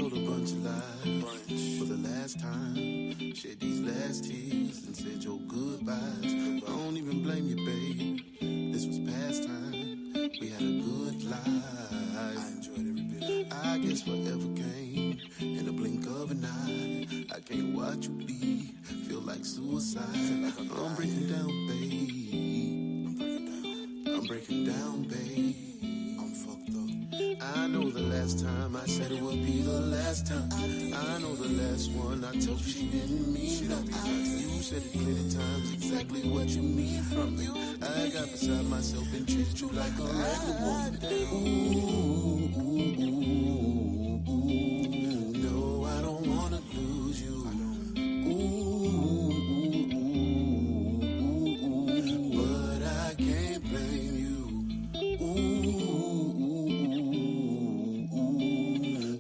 told a bunch of lies for the last time. Shed these last tears and said your goodbyes. I don't even blame you, babe. This was past time. We had a good life. I enjoyed every bit. I guess forever came in a blink of an eye. I can't watch you leave. Feel like suicide. I'm breaking down, babe. I'm breaking down, babe. I'm fucked up. I know the last time I said it would be the last time. I know the last one I told you she didn't mean nothing. You said it plenty times exactly what you need from me. I got beside myself and treated you like a regular woman. No, I don't wanna lose you. But I can't blame you.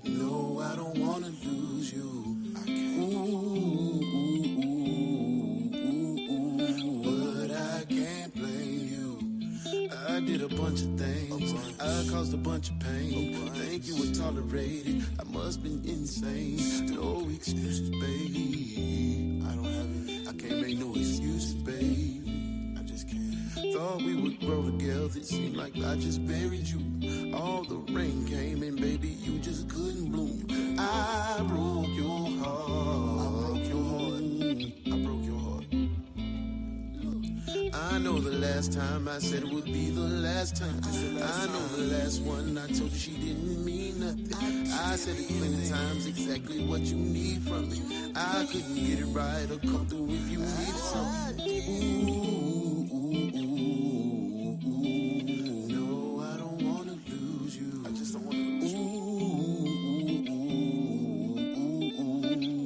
No, I don't wanna lose you. I can't. But I can't blame you. I did a bunch of things. I caused a bunch of pain. Think you would tolerate it. I must been insane. No excuses, babe. I don't have it. I can't make no excuses, babe. I just can't. Thought we would grow together. It seemed like I just buried you. All the rain came and baby, you just couldn't bloom. I broke your heart. I broke your heart. I broke your heart. I know the last time I said it would be the last time. I know the last one I told you she didn't mean nothing. I said it plenty times exactly what you need from me. I couldn't get it right or come through if you needed something. No, I don't wanna lose you. I just don't wanna lose you.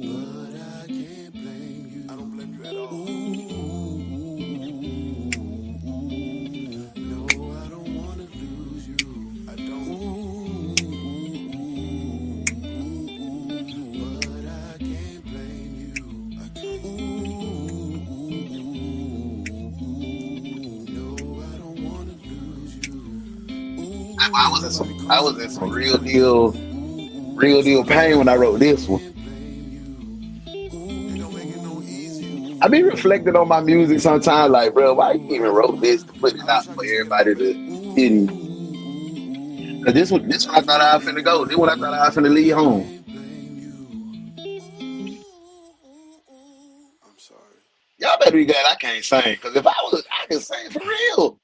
But I can't blame you. I don't blame you at all. No, I don't wanna lose you. I don't. But I can't blame you. I can't. No, I don't wanna lose you. I was in some real deal pain when I wrote this one. I be reflecting on my music sometimes, like, bro, why you even wrote this to put it out for everybody to hear you? Cause this one I thought I was finna go. This one I thought I was finna leave home. I'm sorry. Y'all better be glad I can't sing. Cause if I can sing for real.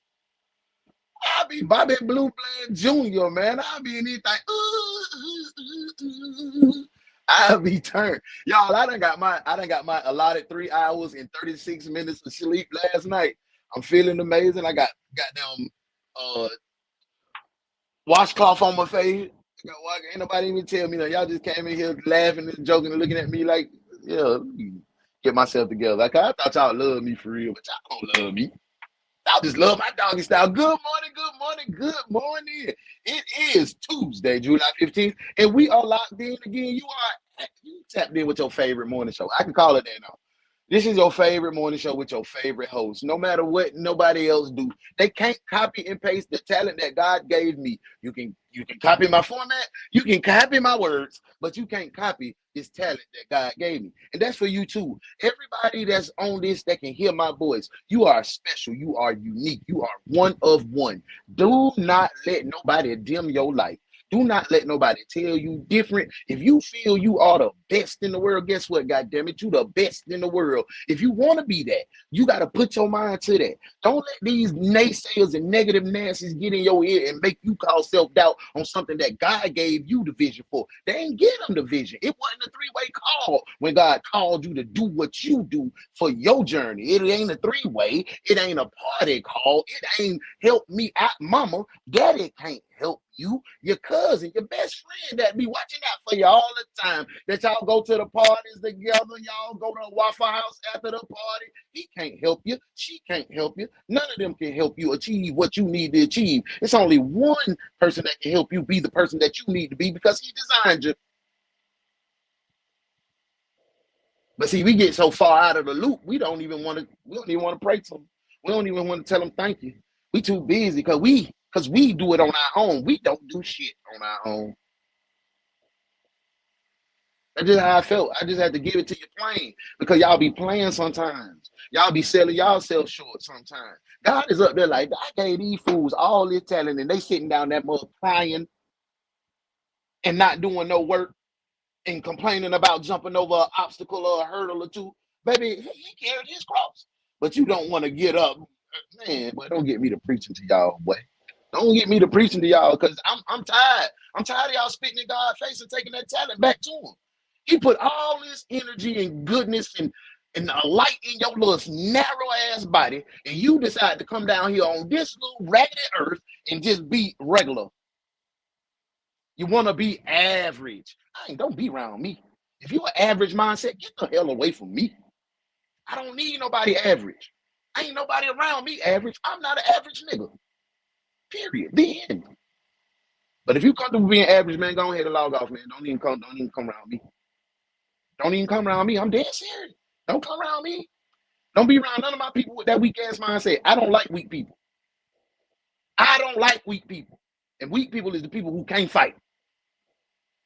I'll be Bobby Blue Bland Jr., man. I'll be in anything. I'll be turned. Y'all, I done got my allotted 3 hours and 36 minutes of sleep last night. I'm feeling amazing. I got goddamn washcloth on my face. Ain't nobody even tell me that. Y'all just came in here laughing and joking and looking at me like, yeah, let me get myself together. Like I thought y'all loved me for real, but y'all don't love me. I just love my doggy style. Good morning, good morning, good morning. It is Tuesday, July 15th, and we are locked in again. You tapped in with your favorite morning show. I can call it that now. This is your favorite morning show with your favorite host. No matter what nobody else do, they can't copy and paste the talent that God gave me. You can copy my format, you can copy my words, but you can't copy this talent that God gave me. And that's for you too. Everybody that's on this that can hear my voice, you are special, you are unique, you are one of one. Do not let nobody dim your light. Do not let nobody tell you different. If you feel you are the best in the world, guess what? God damn it, you the best in the world. If you want to be that, you got to put your mind to that. Don't let these naysayers and negative Nancy's get in your ear and make you cause self-doubt on something that God gave you the vision for. They ain't give them the vision. It wasn't a three-way call when God called you to do what you do for your journey. It ain't a three-way. It ain't a party call. It ain't help me out, mama. Daddy can't help you, your cousin, your best friend that be watching out for you all the time. That y'all go to the parties together, y'all go to a Waffle House after the party. He can't help you. She can't help you. None of them can help you achieve what you need to achieve. It's only one person that can help you be the person that you need to be because he designed you. But see, we get so far out of the loop, we don't even want to pray to him. We don't even want to tell him thank you. We too busy because we do it on our own. We don't do shit on our own. That's just how I felt. I just had to give it to you plain because y'all be playing sometimes. Y'all be selling yourself short sometimes. God is up there like, I gave these fools all this talent and they sitting down that mother crying and not doing no work and complaining about jumping over an obstacle or a hurdle or two. Baby, he carried his cross. But you don't want to get up. Man, boy, don't get me to preaching to y'all, boy. Don't get me to preaching to y'all because I'm tired. I'm tired of y'all spitting in God's face and taking that talent back to him. He put all this energy and goodness and a light in your little narrow ass body, and you decide to come down here on this little raggedy earth and just be regular. You want to be average. Don't be around me. If you're an average mindset, get the hell away from me. I don't need nobody average. Ain't nobody around me average. I'm not an average nigga. Period. The end. But if you come to being average, man, go ahead and log off, man. Don't even come around me. Don't even come around me. I'm dead serious. Don't come around me. Don't be around none of my people with that weak ass mindset. I don't like weak people. I don't like weak people. And weak people is the people who can't fight.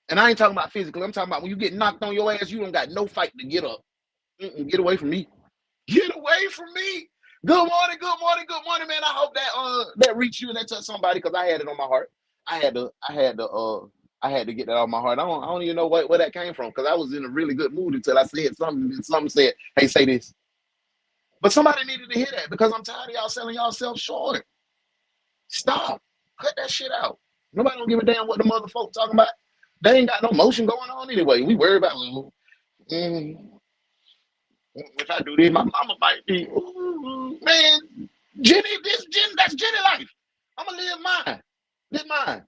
And I ain't talking about physically. I'm talking about when you get knocked on your ass, you don't got no fight to get up. Get away from me. Get away from me. Good morning, good morning, good morning, man. I hope that reached you and that touched somebody because I had it on my heart. I had to get that off my heart. I don't even know where that came from because I was in a really good mood until I said something and something said, hey, say this. But somebody needed to hear that because I'm tired of y'all selling yourself short. Stop. Cut that shit out. Nobody don't give a damn what the mother folk talking about. They ain't got no motion going on anyway. We worry about if I do this, my mama might be, ooh, man, that's Jenny life. I'm gonna live mine. Live mine.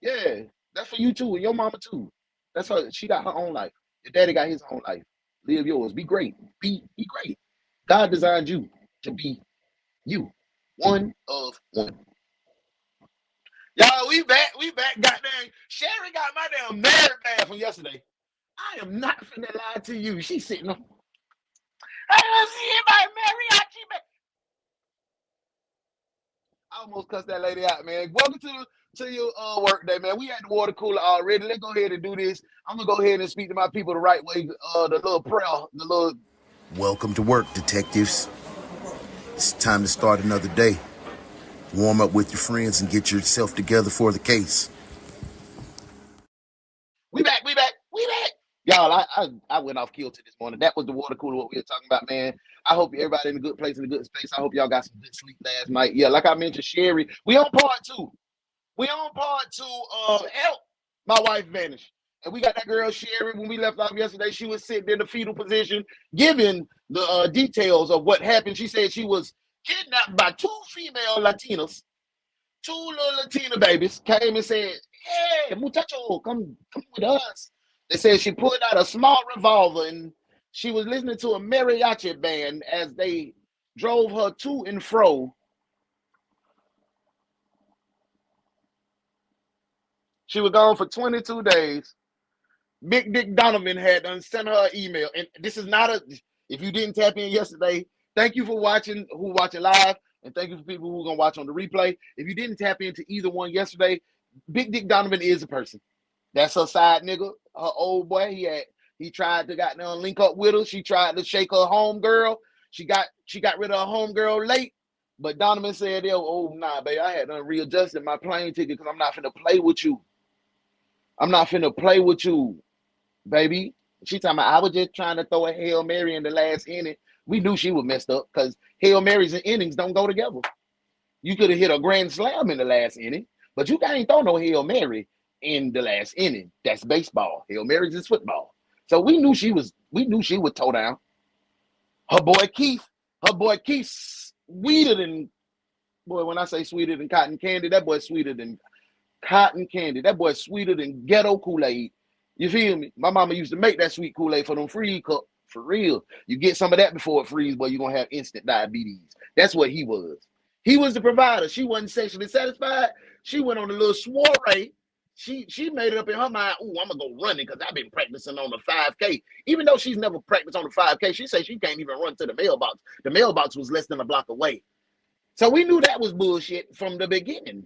Yeah, that's for you too, and your mama too. That's her. She got her own life. Your daddy got his own life. Live yours. Be great. Be great. God designed you to be you. One of one. Y'all, we back. We back. Goddamn, Sherri got my damn nerve bad from yesterday. I am not finna lie to you. She's sitting on. I don't see my mariachi man. I almost cussed that lady out, man. Welcome to your work day, man. We at the water cooler already. Let's go ahead and do this. I'm gonna go ahead and speak to my people the right way. The little prayer, the little. Welcome to work, detectives. It's time to start another day. Warm up with your friends and get yourself together for the case. We back. Y'all, I went off kilter this morning. That was the water cooler, what we were talking about, man. I hope everybody in a good place, in a good space. I hope y'all got some good sleep last night. Yeah, like I mentioned, Sherri, we on part two. We on part two of help. My wife vanished. And we got that girl Sherri. When we left off yesterday, she was sitting in the fetal position, giving the details of what happened. She said she was kidnapped by two female Latinas. Two little Latina babies came and said, hey, muchacho, come with us. They said she pulled out a small revolver and she was listening to a mariachi band as they drove her to and fro. She was gone for 22 days. Big Dick Donovan had done sent her an email. And this is not if you didn't tap in yesterday, thank you for watching, who watching live, and thank you for people who are going to watch on the replay. If you didn't tap into either one yesterday, Big Dick Donovan is a person. That's her side nigga, her old boy. He tried to link up with her. She tried to shake her home girl. She got rid of her home girl late. But Donovan said, oh, nah, baby, I had done readjusted my plane ticket because I'm not finna play with you. I'm not finna play with you, baby. She talking about, I was just trying to throw a Hail Mary in the last inning. We knew she was messed up because Hail Marys and innings don't go together. You could have hit a grand slam in the last inning, but you can't throw no Hail Mary in the last inning. That's baseball. Hail Marys is football. So we knew she would toe down. Her boy Keith, sweeter than, boy, when I say sweeter than cotton candy, that boy sweeter than cotton candy. That boy sweeter than ghetto Kool-Aid. You feel me? My mama used to make that sweet Kool-Aid for them freeze cup. For real. You get some of that before it freeze, boy, you're going to have instant diabetes. That's what he was. He was the provider. She wasn't sexually satisfied. She went on a little soiree. She made it up in her mind, ooh, I'm going to go running because I've been practicing on the 5K. Even though she's never practiced on the 5K, she said she can't even run to the mailbox. The mailbox was less than a block away. So we knew that was bullshit from the beginning.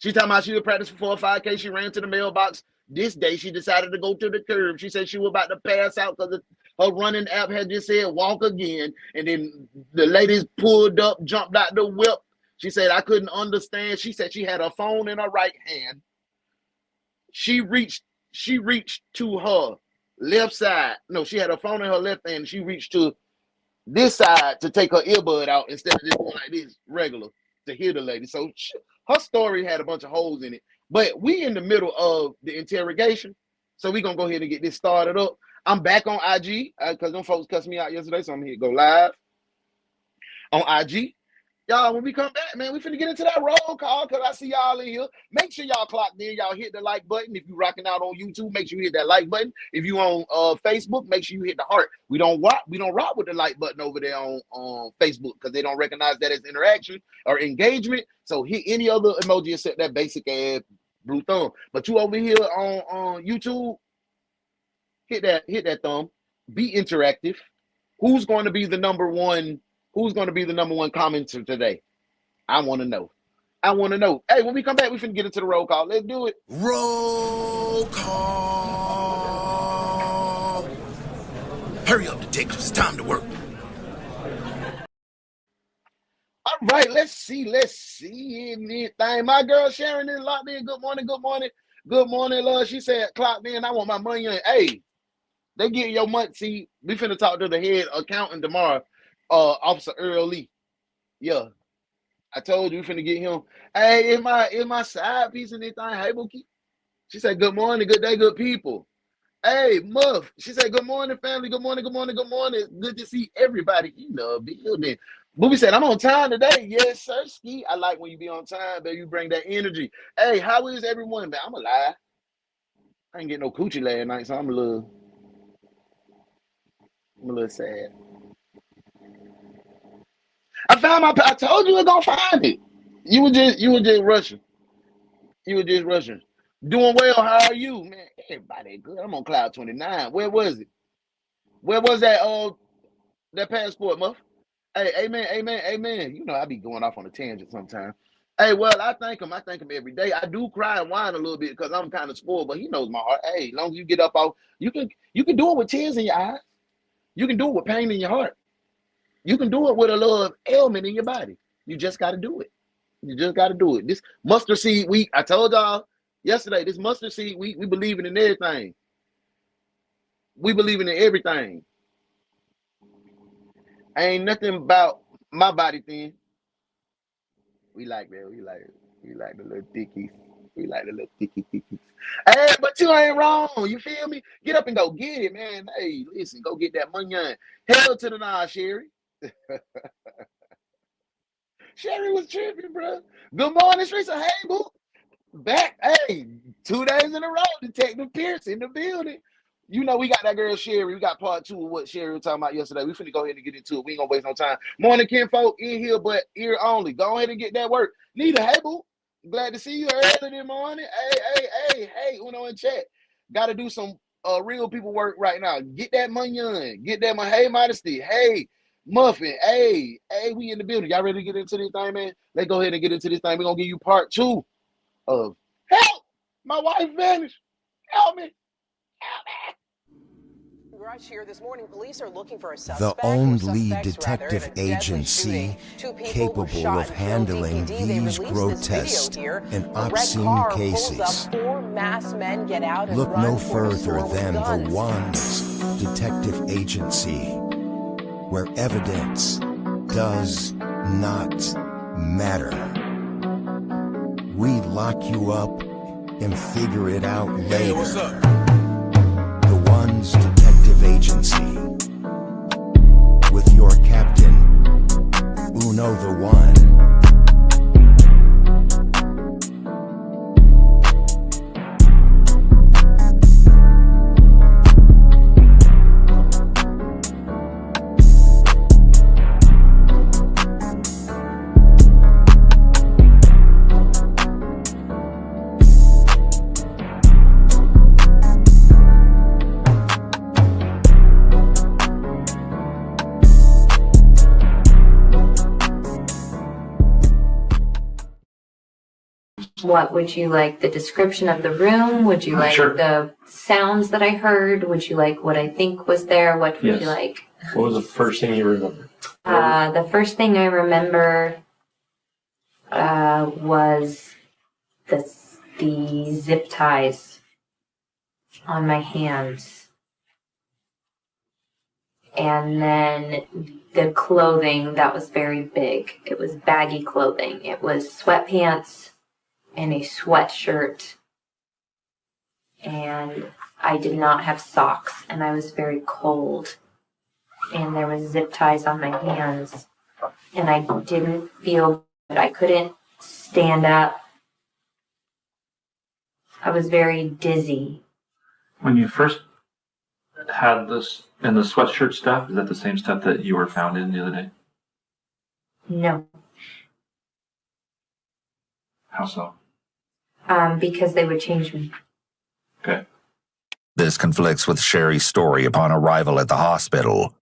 She talking about she would practice for 4 or 5K. She ran to the mailbox. This day, she decided to go to the curb. She said she was about to pass out because her running app had just said walk again. And then the ladies pulled up, jumped out the whip. She said, I couldn't understand. She said she had her phone in her right hand. She reached to her left side. No, she had her phone in her left hand. She reached to this side to take her earbud out instead of just going like this regular to hear the lady. So her story had a bunch of holes in it. But we in the middle of the interrogation. So we're going to go ahead and get this started up. I'm back on IG because them folks cussed me out yesterday. So I'm here to go live on IG. Y'all, when we come back, man, we finna get into that roll call because I see y'all in here. Make sure y'all clock in. Y'all hit the like button. If you rocking out on YouTube, make sure you hit that like button. If you on Facebook, make sure you hit the heart. We don't rock with the like button over there on Facebook because they don't recognize that as interaction or engagement. So hit any other emoji except that basic ass blue thumb. But you over here on YouTube, hit that thumb. Be interactive. Who's going to be the number one commenter today? I want to know. Hey, when we come back, we finna get into the roll call. Let's do it. Roll call. Hurry up, detectives. It's time to work. All right, let's see anything. My girl Sharon is locked in. Good morning, love. She said, clocked in. I want my money in. Hey, they get your money. See, we finna talk to the head accountant tomorrow, Officer Earl Lee. Yeah, I told you we finna get him. Hey, is my side piece anything? Hey, Bookie. She said, good morning, good day, good people. Hey, Muff. She said, good morning, family. Good morning. Good to see everybody in the building. Booby said, I'm on time today. Yes, sir, Ski. I like when you be on time, baby. You bring that energy. Hey, how is everyone, man? I'm alive. I ain't get no coochie last night, so I'm a little sad. I told you we were gonna find it. You were just rushing. Doing well. How are you, man? Everybody good. I'm on cloud 29. Where was it? Where was that passport, Muff? Hey, amen. You know I be going off on a tangent sometimes. Hey, well, I thank him every day. I do cry and whine a little bit because I'm kind of spoiled, but he knows my heart. Hey, as long as you get up off, you can do it with tears in your eyes. You can do it with pain in your heart. You can do it with a little ailment in your body. You just got to do it. This mustard seed week, I told y'all yesterday, this mustard seed week, we believing in everything. Ain't nothing about my body thing. We like that. We like the little thickies. Hey, but you ain't wrong. You feel me? Get up and go get it, man. Hey, listen, go get that money. Hell to the nah, Sherri. Sherri was tripping, bro. Good morning, Teresa. Hey, boo. Back. Hey, 2 days in a row. Detective Pierce in the building. You know, we got that girl Sherri. We got part 2 of what Sherri was talking about yesterday. We finna go ahead and get into it. We ain't gonna waste no time. Morning, kinfolk, in here, but ear only. Go ahead and get that work. Nita, hey, boo. Glad to see you early this morning. Hey, Uno in chat. Got to do some real people work right now. Get that money on. Get that money. Hey, Modesty. Hey, Muffin. Hey, we in the building. Y'all ready to get into this thing, man? Let's go ahead and get into this thing. We're going to give you part 2 of help. My wife vanished. Help me. Here this morning, police are looking for a suspect. The only detective agency capable of handling these grotesque and obscene cases. Look no further than the DaOnes Detective Agency, where evidence does not matter. We lock you up and figure it out later. Hey, what's up? DaOnes Detective Agency, with your captain, Uno the One. What would you like? The description of the room? Would you like Sure. the sounds that I heard? Would you like what I think was there? What would you like? What was the first thing you remember? The first thing I remember was the zip ties on my hands. And then the clothing that was very big. It was baggy clothing. It was sweatpants and a sweatshirt. And I did not have socks, and I was very cold. And there was zip ties on my hands. And I didn't feel good. I couldn't stand up. I was very dizzy. When you first had this and the sweatshirt stuff, is that the same stuff that you were found in the other day? No. How so? Because they would change me. Okay. This conflicts with Sherri's story upon arrival at the hospital.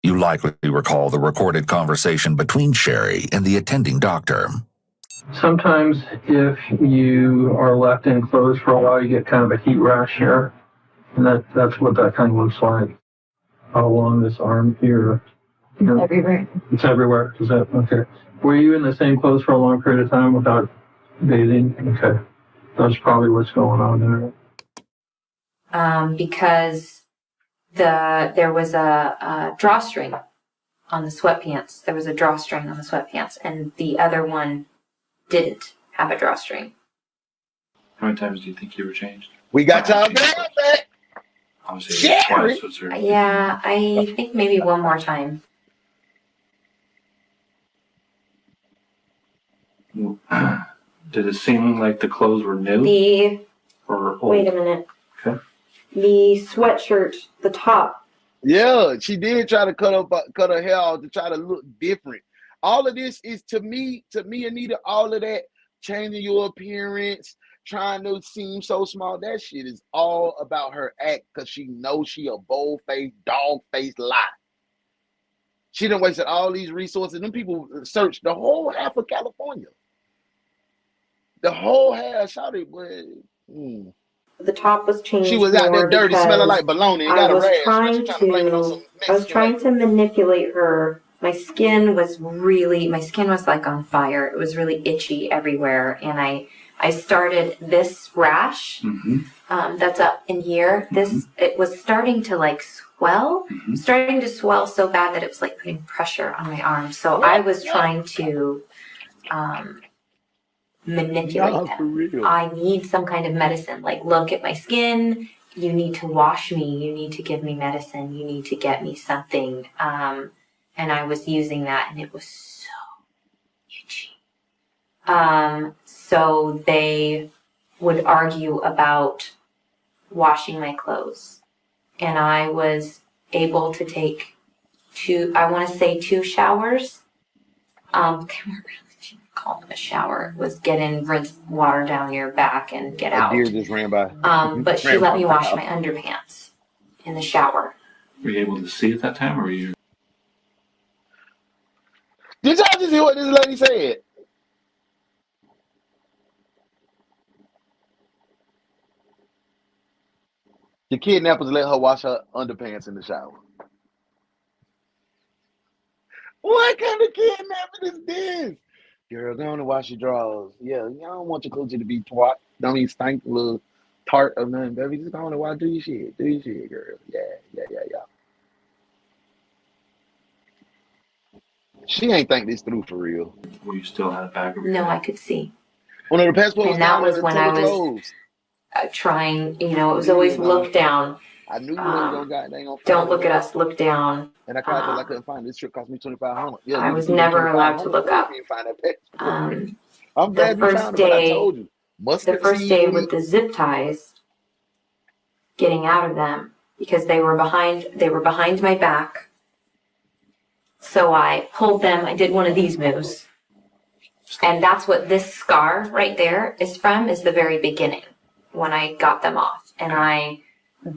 You likely recall the recorded conversation between Sherri and the attending doctor. Sometimes if you are left in clothes for a while, you get kind of a heat rash here. And that's what that kind of looks like. Along this arm here. Everywhere. It's everywhere. Is that okay? Were you in the same clothes for a long period of time without bathing? Okay. That's probably what's going on there. Because there was a drawstring on the sweatpants. There was a drawstring on the sweatpants, and the other one didn't have a drawstring. How many times do you think you were changed? We got y'all back. Obviously, Sherri! twice was there. Yeah, I think maybe one more time. Did it seem like the clothes were new or old? Wait a minute. Okay. The sweatshirt, the top. Yeah, she did try to cut her hair off to try to look different. All of this is to me, Anita, all of that changing your appearance, trying to seem so small, that shit is all about her act because she knows she a bold-faced, dog-faced lie. She done wasted all these resources. Them people searched the whole half of California. The whole half, shawty, boy. The top was changed. She was out there dirty, smelling like bologna, and got a rash. I was trying to manipulate her. My skin was like on fire. It was really itchy everywhere, and I started this rash that's up in here. It was starting to like swell, starting to swell so bad that it was like putting pressure on my arm. So I was trying to manipulate them. I need some kind of medicine. Like, look at my skin. You need to wash me. You need to give me medicine. You need to get me something. And I was using that, and it was so itchy. So they would argue about washing my clothes. And I was able to take two showers. They weren't really call them a shower. It was get in, rinse water down your back, and get out. A deer just ran by. But she let me wash my underpants in the shower. Were you able to see at that time, or were you? Did y'all just hear what this lady said? The kidnappers let her wash her underpants in the shower. What kind of kidnapping is this? Girl, go on and wash your drawers. Yeah, I don't want your coochie to be twat. Don't even stink a little tart or nothing, baby. Just go on and wash. Do your shit. Do your shit, girl. Yeah. She ain't think this through for real. Were you still had a bag of your No, head? I could see. Well, no, the passport was And that down was there when to I the was clothes. trying, it was always look down. I knew you ain't gonna Don't look at us, look down. And I cried because I couldn't find it. This trip cost me $2,500. Yeah, I was never allowed to look up. Find that passport. I'm The glad you first found it, but I day, told you. the first day with the zip ties, getting out of them, because they were behind my back. So I pulled them. I did one of these moves. And that's what this scar right there is from, is the very beginning when I got them off. And I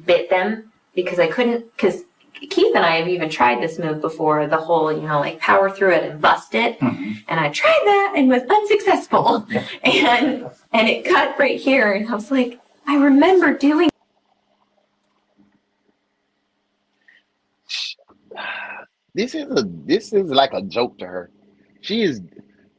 bit them because I couldn't, because Keith and I have even tried this move before, the whole, you know, like power through it and bust it. Mm-hmm. And I tried that and was unsuccessful. and it cut right here. And I was like, I remember doing. This is like a joke to her. She is,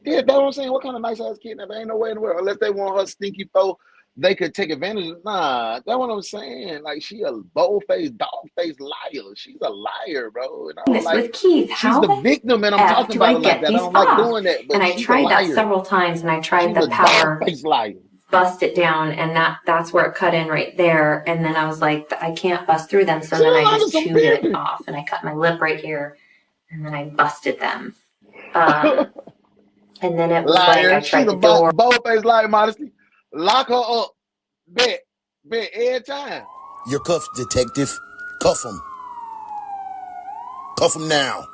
yeah, that's what I'm saying. What kind of nice ass kidnapper? Ain't no way in the world. Unless they want her stinky throw, they could take advantage of. Nah, that's what I'm saying. Like, she a bold-faced, dog-faced liar. She's a liar, bro. And I don't This with like, Keith. she's How the the victim, and I'm F talking do I about her like get that. I these don't like off? doing that, but And I she's a tried that liar. several times, and I tried She's the a power dog-faced liar. bust it down, and that's where it cut in right there. And then I was like, I can't bust through them, so She then a I liar, just some chewed it bitch. off, and I cut my lip right here, and then I busted them. And then it was like I Liar. tried She's the a door. bold-faced liar, modesty. Lock her up. Bet every time. You're cuffed, detective. Cuff him. Cuff him now.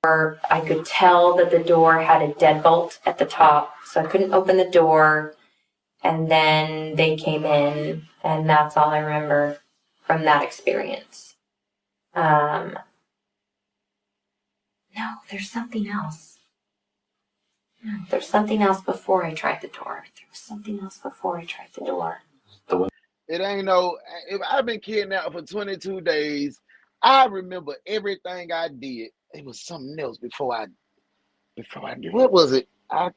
I could tell that the door had a deadbolt at the top, so I couldn't open the door. And then they came in, and that's all I remember from that experience. No, there's something else. No, there's something else before I tried the door. There was something else before I tried the door. It ain't no. If I've been kidnapped for 22 days, I remember everything I did. It was something else before I did. What was it? I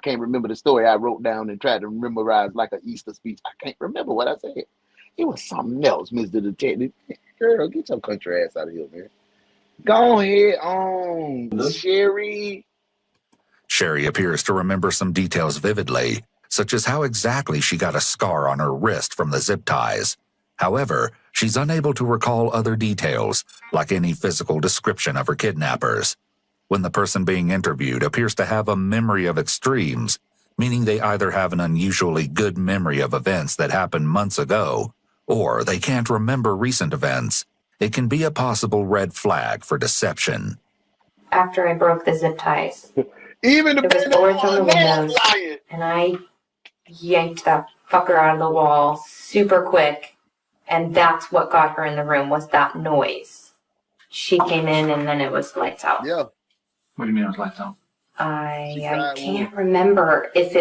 can't remember the story I wrote down and tried to memorize like an Easter speech. I can't remember what I said. It was something else, Mr. Detective. Girl, get your country ass out of here, man. Go ahead on, Sherri. Sherri appears to remember some details vividly, such as how exactly she got a scar on her wrist from the zip ties. However, she's unable to recall other details, like any physical description of her kidnappers. When the person being interviewed appears to have a memory of extremes, meaning they either have an unusually good memory of events that happened months ago, or they can't remember recent events, it can be a possible red flag for deception. After I broke the zip ties, Even the there was boards on the windows, lying. and I yanked that fucker out of the wall super quick, and that's what got her in the room, was that noise. She came in, and then it was lights out. Yeah. What do you mean it was lights out? I can't remember if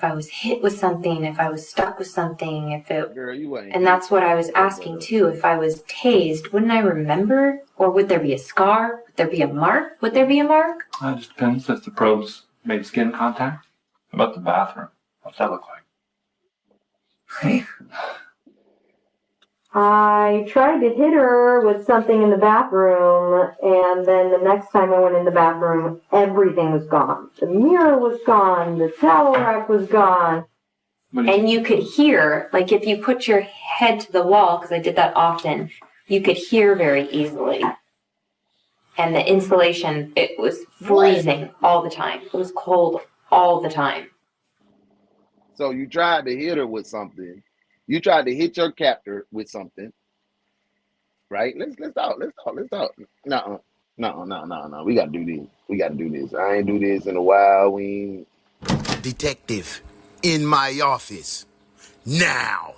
I was hit with something, if I was stuck with something, Girl, you ain't. and that's what I was asking too. If I was tased, wouldn't I remember? Or would there be a scar? Would there be a mark? Would there be a mark? It just depends if the probes made skin contact. How about the bathroom? What's that look like? I tried to hit her with something in the bathroom, and then the next time I went in the bathroom, everything was gone. The mirror was gone, the towel rack was gone. And you could hear, like if you put your head to the wall, because I did that often, you could hear very easily. And the insulation, it was freezing all the time. It was cold all the time. So you tried to hit her with something. You tried to hit your captor with something, right? Let's talk. No. We gotta do this. I ain't do this in a while. Detective, in my office. Now.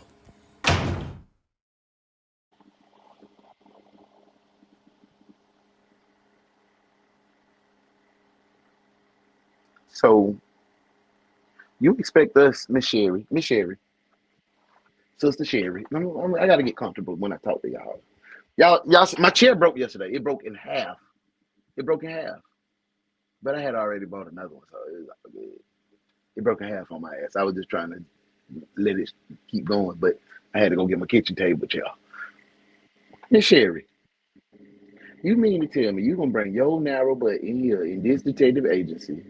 So you expect us, Miss Sherri, Sister Sherri. I gotta get comfortable when I talk to y'all. Y'all. My chair broke yesterday. It broke in half. But I had already bought another one, so it broke in half on my ass. I was just trying to let it keep going, but I had to go get my kitchen table chair. Miss Sherri, you mean to tell me you gonna bring your narrow butt in here in this detective agency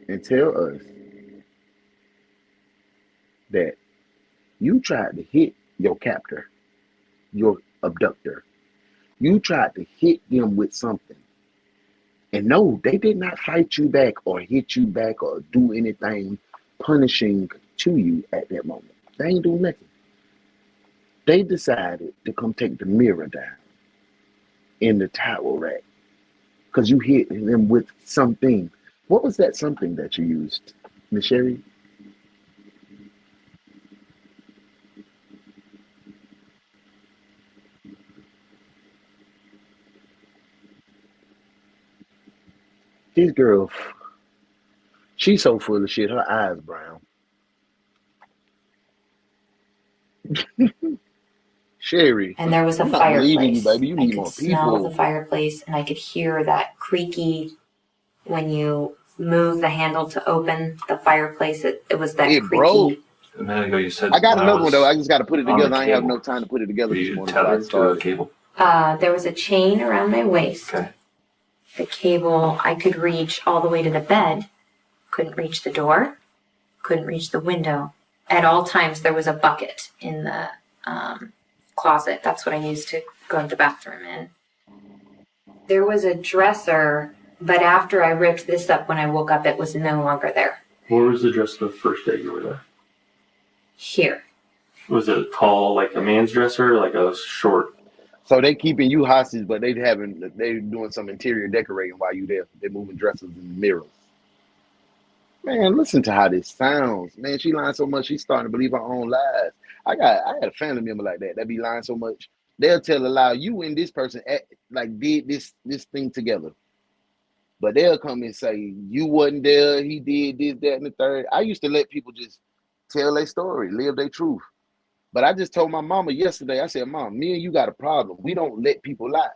and tell us that you tried to hit your captor, your abductor? You tried to hit them with something. And no, they did not fight you back or hit you back or do anything punishing to you at that moment. They ain't do nothing. They decided to come take the mirror down in the towel rack because you hit them with something. What was that something that you used, Miss Sherri? This girl, she's so full of shit. Her eyes brown. Sherri, And there was a I'm not believing you, fireplace. baby. You I need could more smell the people. fireplace, and I could hear that creaky when you move the handle to open the fireplace. It was that It broke. creaky. A minute ago, you said I got when another one though. I was just got to put it on the together. I ain't have cable, no time to put it together were this you morning before I tethered to a started. cable? There was a chain around my waist. Okay. The cable I could reach all the way to the bed. Couldn't reach the door. Couldn't reach the window. At all times, there was a bucket in the closet. That's what I used to go to the bathroom in. There was a dresser, but after I ripped this up when I woke up, it was no longer there. Where was the dresser the first day you were there? Here. Was it tall, like a man's dresser, or like a short? So they keeping you hostage, but they doing some interior decorating while you there. They moving dressers and mirrors. Man, listen to how this sounds. Man, she lying so much, she's starting to believe her own lies. I had a family member like that be lying so much. They'll tell a lie. You and this person did this thing together. But they'll come and say, you wasn't there, he did this, that, and the third. I used to let people just tell their story, live their truth. But I just told my mama yesterday, I said, Mom, me and you got a problem. We don't let people lie.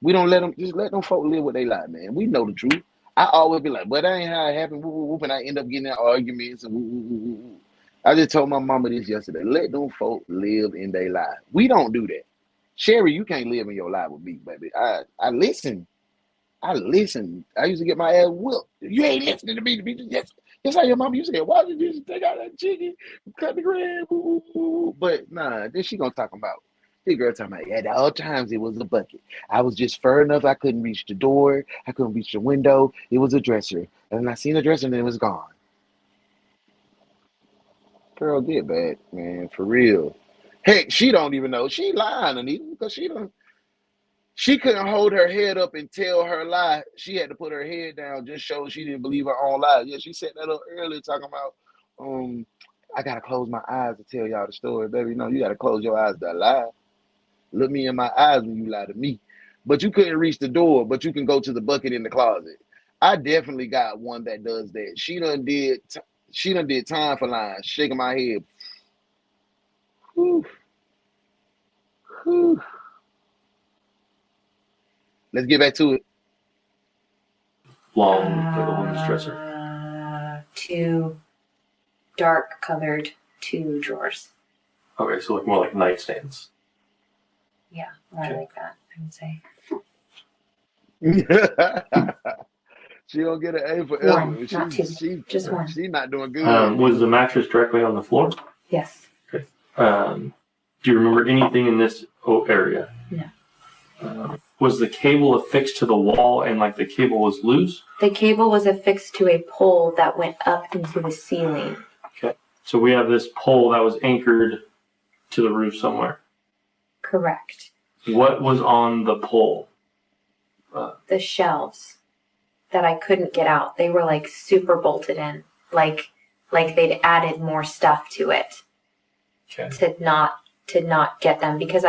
We don't let them folk live what they lie, man. We know the truth. I always be like, but that ain't how it happened. Whoop, whoop, whoop, and I end up getting in arguments. And whoop, whoop, whoop, whoop. I just told my mama this yesterday. Let them folk live in their lie. We don't do that. Sherri, you can't live in your lie with me, baby. I listen. I listen. I used to get my ass whooped. You ain't listening to me. Yes, how your mama used to say, why did you just take out that chicken, cut the grass, but nah, then she gonna talk about, this girl talking about, at all times it was a bucket. I was just far enough, I couldn't reach the door, I couldn't reach the window, it was a dresser. And I seen the dresser and then it was gone. Girl, get back, man, for real. Heck, she don't even know. She lying, Anita, because she couldn't hold her head up and tell her lie. She had to put her head down, just show she didn't believe her own lie. Yeah, she said that up earlier talking about, I gotta close my eyes to tell y'all the story, baby. No, you gotta close your eyes to lie. Look me in my eyes when you lie to me. But you couldn't reach the door, but you can go to the bucket in the closet. I definitely got one that does that. She done did time for lying, shaking my head. Whew. Whew. Let's get back to it. Long, like a woman's dresser. Two dark colored 2 drawers. Okay, so like more like nightstands. Yeah, more like that, I would say. She don't get an A for One, effort. not two. Just one. She's not doing good. Was the mattress directly on the floor? Yes. Okay. Do you remember anything in this area? No. Was the cable affixed to the wall and like the cable was loose? The cable was affixed to a pole that went up into the ceiling. Okay. So we have this pole that was anchored to the roof somewhere. Correct. What was on the pole? The shelves that I couldn't get out. They were like super bolted in, like they'd added more stuff to it. Okay. To not get them, because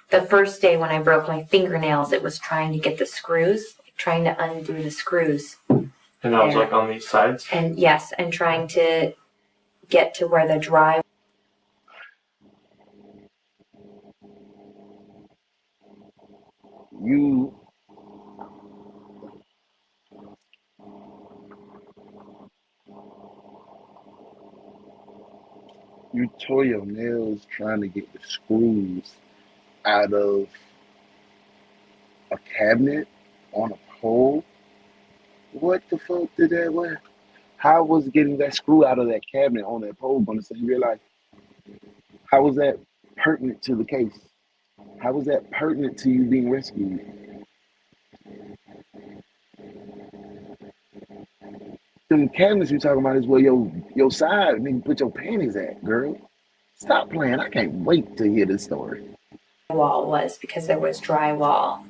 the first day when I broke my fingernails, it was trying to get the screws, trying to undo the screws. And that was like on these sides? And yes, and trying to get to where the dry. You tore your nails trying to get the screws out of a cabinet on a pole. What the fuck did that work? How was getting that screw out of that cabinet on that pole going to save your life? How was that pertinent to the case? How was that pertinent to you being rescued? Them cabinets you talking about is where your side nigga put your panties at, girl. Stop playing. I can't wait to hear this story. Wall was because there was drywall,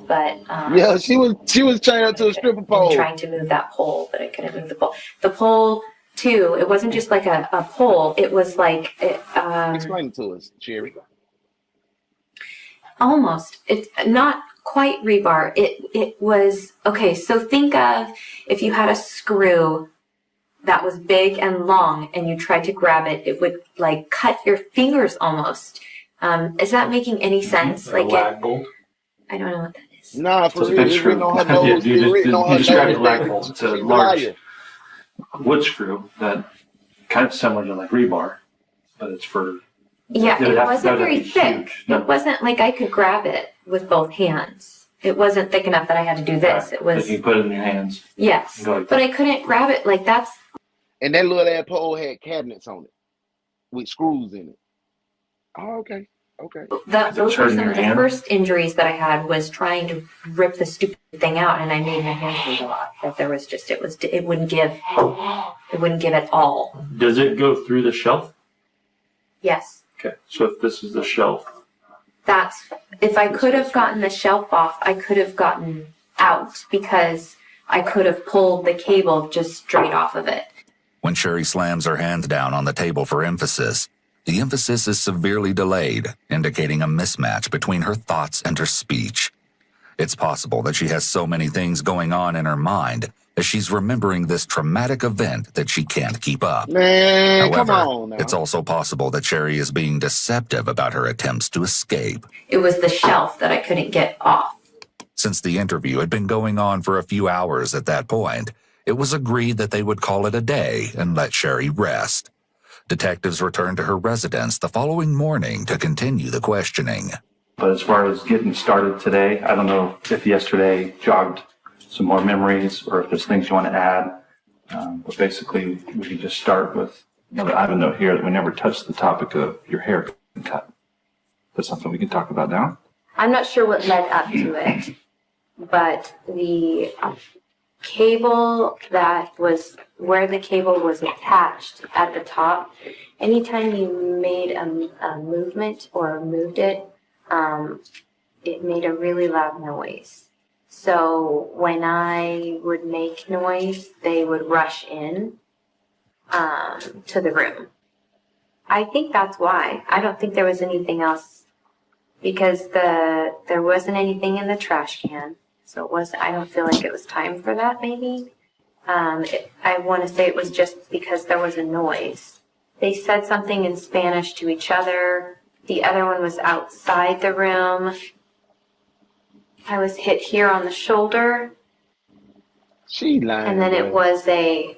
but yeah, she was chained up to a stripper pole. Trying to move that pole, but I couldn't move the pole. The pole too. It wasn't just like a pole. It was like explain it to us, Sherri. Almost. It's not quite rebar. It was, okay, so think of if you had a screw that was big and long and you tried to grab it, it would like cut your fingers almost. Is that making any sense? Like a lag bolt? I don't know what that is. Nah, for So real. it's It's written on her yeah, nose. you It's written on her described nose. a lag bolt. It's a She's large liar. wood screw that kind of similar to like rebar, but it's for. Yeah, it wasn't very thick. Huge. No. It wasn't like I could grab it with both hands. It wasn't thick enough that I had to do this. Right. It was. Like you put it in your hands. Yes, Go like but that. I couldn't grab it. Like that's. And that little ass pole had cabinets on it with screws in it. Oh, okay. Okay. Those were hurting some your of the hand? first injuries that I had was trying to rip the stupid thing out, and I made my hands bleed a lot. That there was just it wouldn't give at all. Does it go through the shelf? Yes, Okay, so if this is the shelf, that's if I could have gotten the shelf off, I could have gotten out because I could have pulled the cable just straight off of it. When Sherri slams her hand down on the table for emphasis, the emphasis is severely delayed, indicating a mismatch between her thoughts and her speech. It's possible that she has so many things going on in her mind as she's remembering this traumatic event that she can't keep up. Man, come However, on now. it's also possible that Sherri is being deceptive about her attempts to escape. It was the shelf that I couldn't get off. Since the interview had been going on for a few hours at that point, it was agreed that they would call it a day and let Sherri rest. Detectives returned to her residence the following morning to continue the questioning. but as far as getting started today, I don't know if yesterday jogged some more memories or if there's things you want to add. But basically, we can just start with, I have a note here that we never touched the topic of your hair being cut. That's something we can talk about now. I'm not sure what led up to it, but the cable that was where the cable was attached at the top, anytime you made a movement or moved it, it made a really loud noise. So when I would make noise, they would rush in to the room. I think that's why. I don't think there was anything else, because there wasn't anything in the trash can. So it was, I don't feel like it was time for that, maybe. I want to say it was just because there was a noise. They said something in Spanish to each other. The other one was outside the room. I was hit here on the shoulder. She lying. And then bro. it was a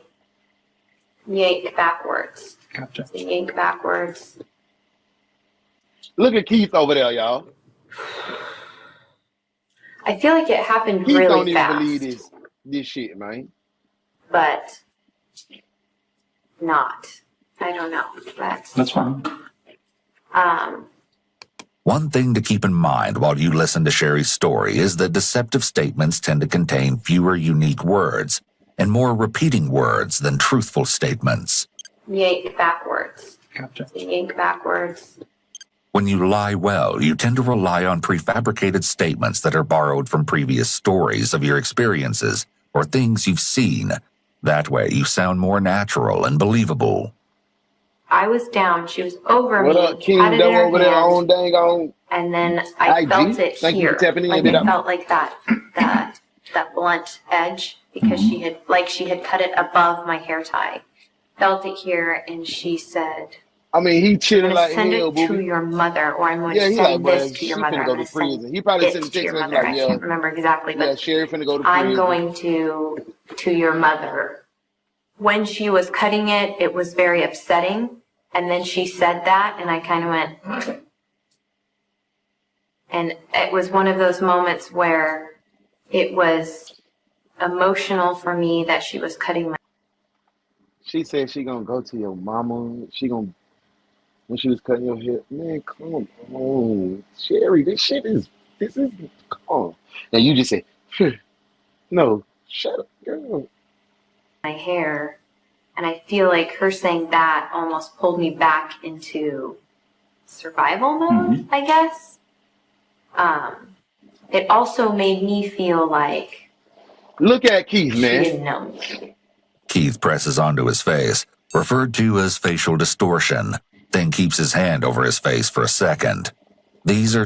yank backwards. Gotcha. A yank backwards. Look at Keith over there, y'all. I feel like it happened Keith really don't even fast. believe this shit, man. But not. I don't know. That's fine. One thing to keep in mind while you listen to Sherri's story is that deceptive statements tend to contain fewer unique words and more repeating words than truthful statements. Yank backwards. Gotcha. Yank backwards. When you lie well, you tend to rely on prefabricated statements that are borrowed from previous stories of your experiences or things you've seen. That way, you sound more natural and believable. I was down. She was over What me. up, King? Had it in Them her over there hand, on dang on. and then I IG. felt it Thank you here. for tapping in, Like bit I up. felt like that blunt edge because she had cut it above my hair tie. Felt it here, and she said, I mean, he "I'm chilling going like to send hell, it to booby. your mother, or I'm going Yeah, to he like, send boy, this to she your mother. finna I'm go going to to send prison. He probably it sent a to your text mother." message like, I yeah, can't remember exactly, yeah, but Sherri finna go to I'm prison. going to your mother. When she was cutting it, it was very upsetting. And then she said that, and I kind of went, and it was one of those moments where it was emotional for me that she was cutting my. She said she gonna go to your mama. She gonna, when she was cutting your hair. Man, come on. Sherri, this is, come on. Now you just said, no, shut up, girl. My hair, and I feel like her saying that almost pulled me back into survival mode, I guess. It also made me feel like Look at Keith, she man. didn't know me. Keith presses onto his face, referred to as facial distortion, then keeps his hand over his face for a second. These are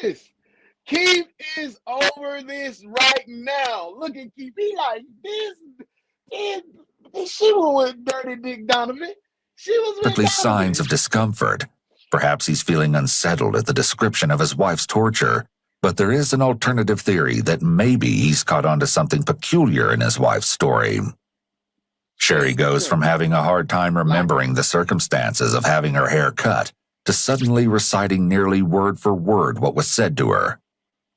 this. Keith is over this right now. Look at Keith. He like this. She was with Dirty Dick Donovan. She was with At least Donovan. signs of discomfort. Perhaps he's feeling unsettled at the description of his wife's torture, but there is an alternative theory that maybe he's caught on to something peculiar in his wife's story. Sherri goes from having a hard time remembering the circumstances of having her hair cut to suddenly reciting nearly word for word what was said to her.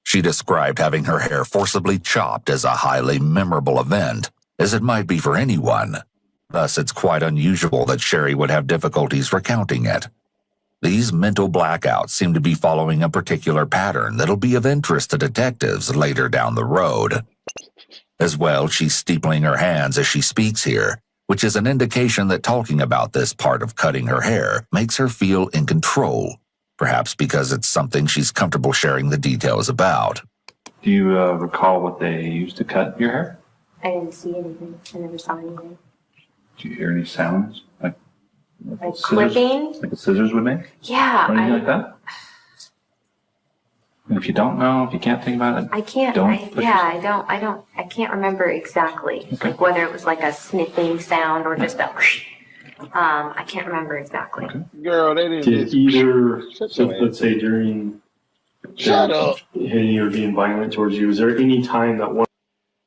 She described having her hair forcibly chopped as a highly memorable event, as it might be for anyone. Thus, it's quite unusual that Sherri would have difficulties recounting it. These mental blackouts seem to be following a particular pattern that'll be of interest to detectives later down the road. As well, she's steepling her hands as she speaks here, which is an indication that talking about this part of cutting her hair makes her feel in control, perhaps because it's something she's comfortable sharing the details about. Do you recall what they used to cut your hair? I didn't see anything. I never saw anything. Do you hear any sounds? Like Clipping? Like the scissors would make? Yeah. Or anything like that? And if you don't know, if you can't think about it, I can't. I can't remember exactly. Okay. Like whether it was like a snipping sound or just a. I can't remember exactly. Okay. Girl, they didn't. Did either, so let's say during Shut up. hitting or being violent towards you, is there any time that one?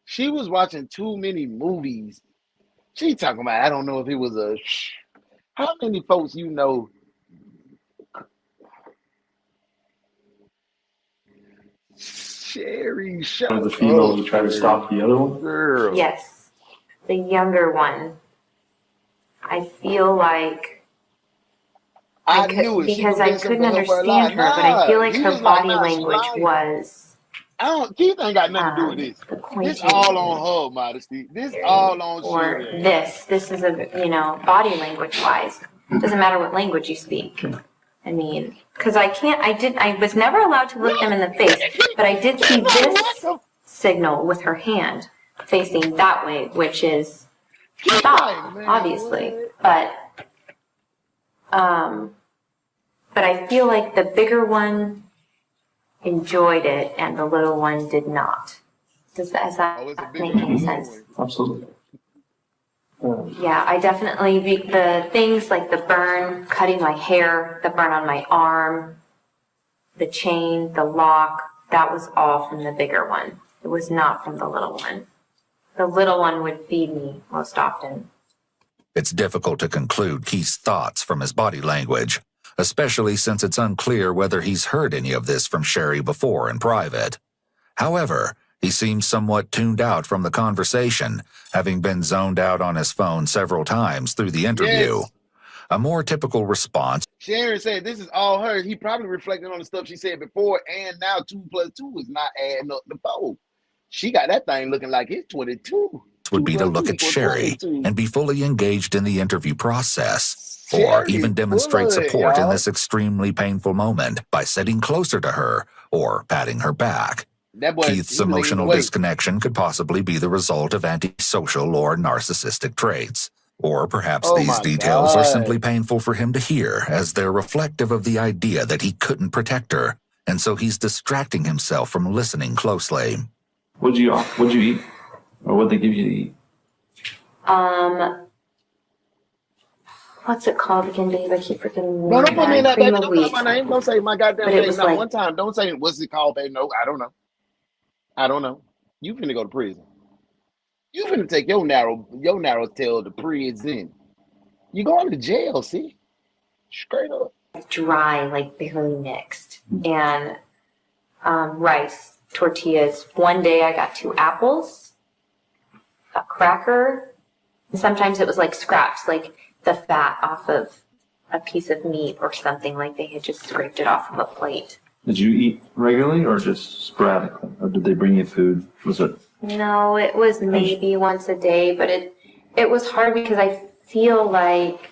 She was watching too many movies. She talking about, I don't know if it was a. How many folks you know? Sherri, shut One of the up. females would try to stop the other one? Girl. Yes, the younger one. I feel like I knew it. She because was I getting couldn't something up her understand her, line. but I feel like Nah, her he was body nah, she language lying. was. Keith ain't got nothing to do with this. The This pointing all on her, Modesty. This all on or Sherri. this is a body language wise. Doesn't matter what language you speak. I mean, because I was never allowed to look them in the face, but I did see this signal with her hand facing that way, which is stop, obviously. But I feel like the bigger one enjoyed it and the little one did not. Is that make any sense? Absolutely. Yeah, I definitely, the things like the burn, cutting my hair, the burn on my arm, the chain, the lock, that was all from the bigger one. It was not from the little one. The little one would feed me most often. It's difficult to conclude Keith's thoughts from his body language, especially since it's unclear whether he's heard any of this from Sherri before in private. However, he seems somewhat tuned out from the conversation, having been zoned out on his phone several times through the interview. Yes. A more typical response. Sherri said this is all her. He probably reflected on the stuff she said before, and now 2 + 2 is not adding up the 4. She got that thing looking like it's 22. Would be to look at Sherri and be fully engaged in the interview process, or even demonstrate support in this extremely painful moment by sitting closer to her or patting her back. Keith's emotional disconnection could possibly be the result of antisocial or narcissistic traits. Or perhaps these details are simply painful for him to hear, as they're reflective of the idea that he couldn't protect her, and so he's distracting himself from listening closely. What'd you eat? Or what'd they give you to eat? What's it called again, babe? I keep forgetting the No, don't put me in that, baby. Cream of Don't call wheat. my name. Don't say my goddamn But it name was not like- one time. Don't say, what's it called, baby? No, I don't know. I don't know. You finna go to prison. You finna take your narrow tail to prison. You going to jail, see? Straight up. Dry, like barely mixed, and rice, tortillas. One day I got 2 apples, a cracker, and sometimes it was like scraps, like the fat off of a piece of meat or something, like they had just scraped it off of a plate. Did you eat regularly or just sporadically? Or did they bring you food? Was it? No, it was maybe once a day, but it was hard because I feel like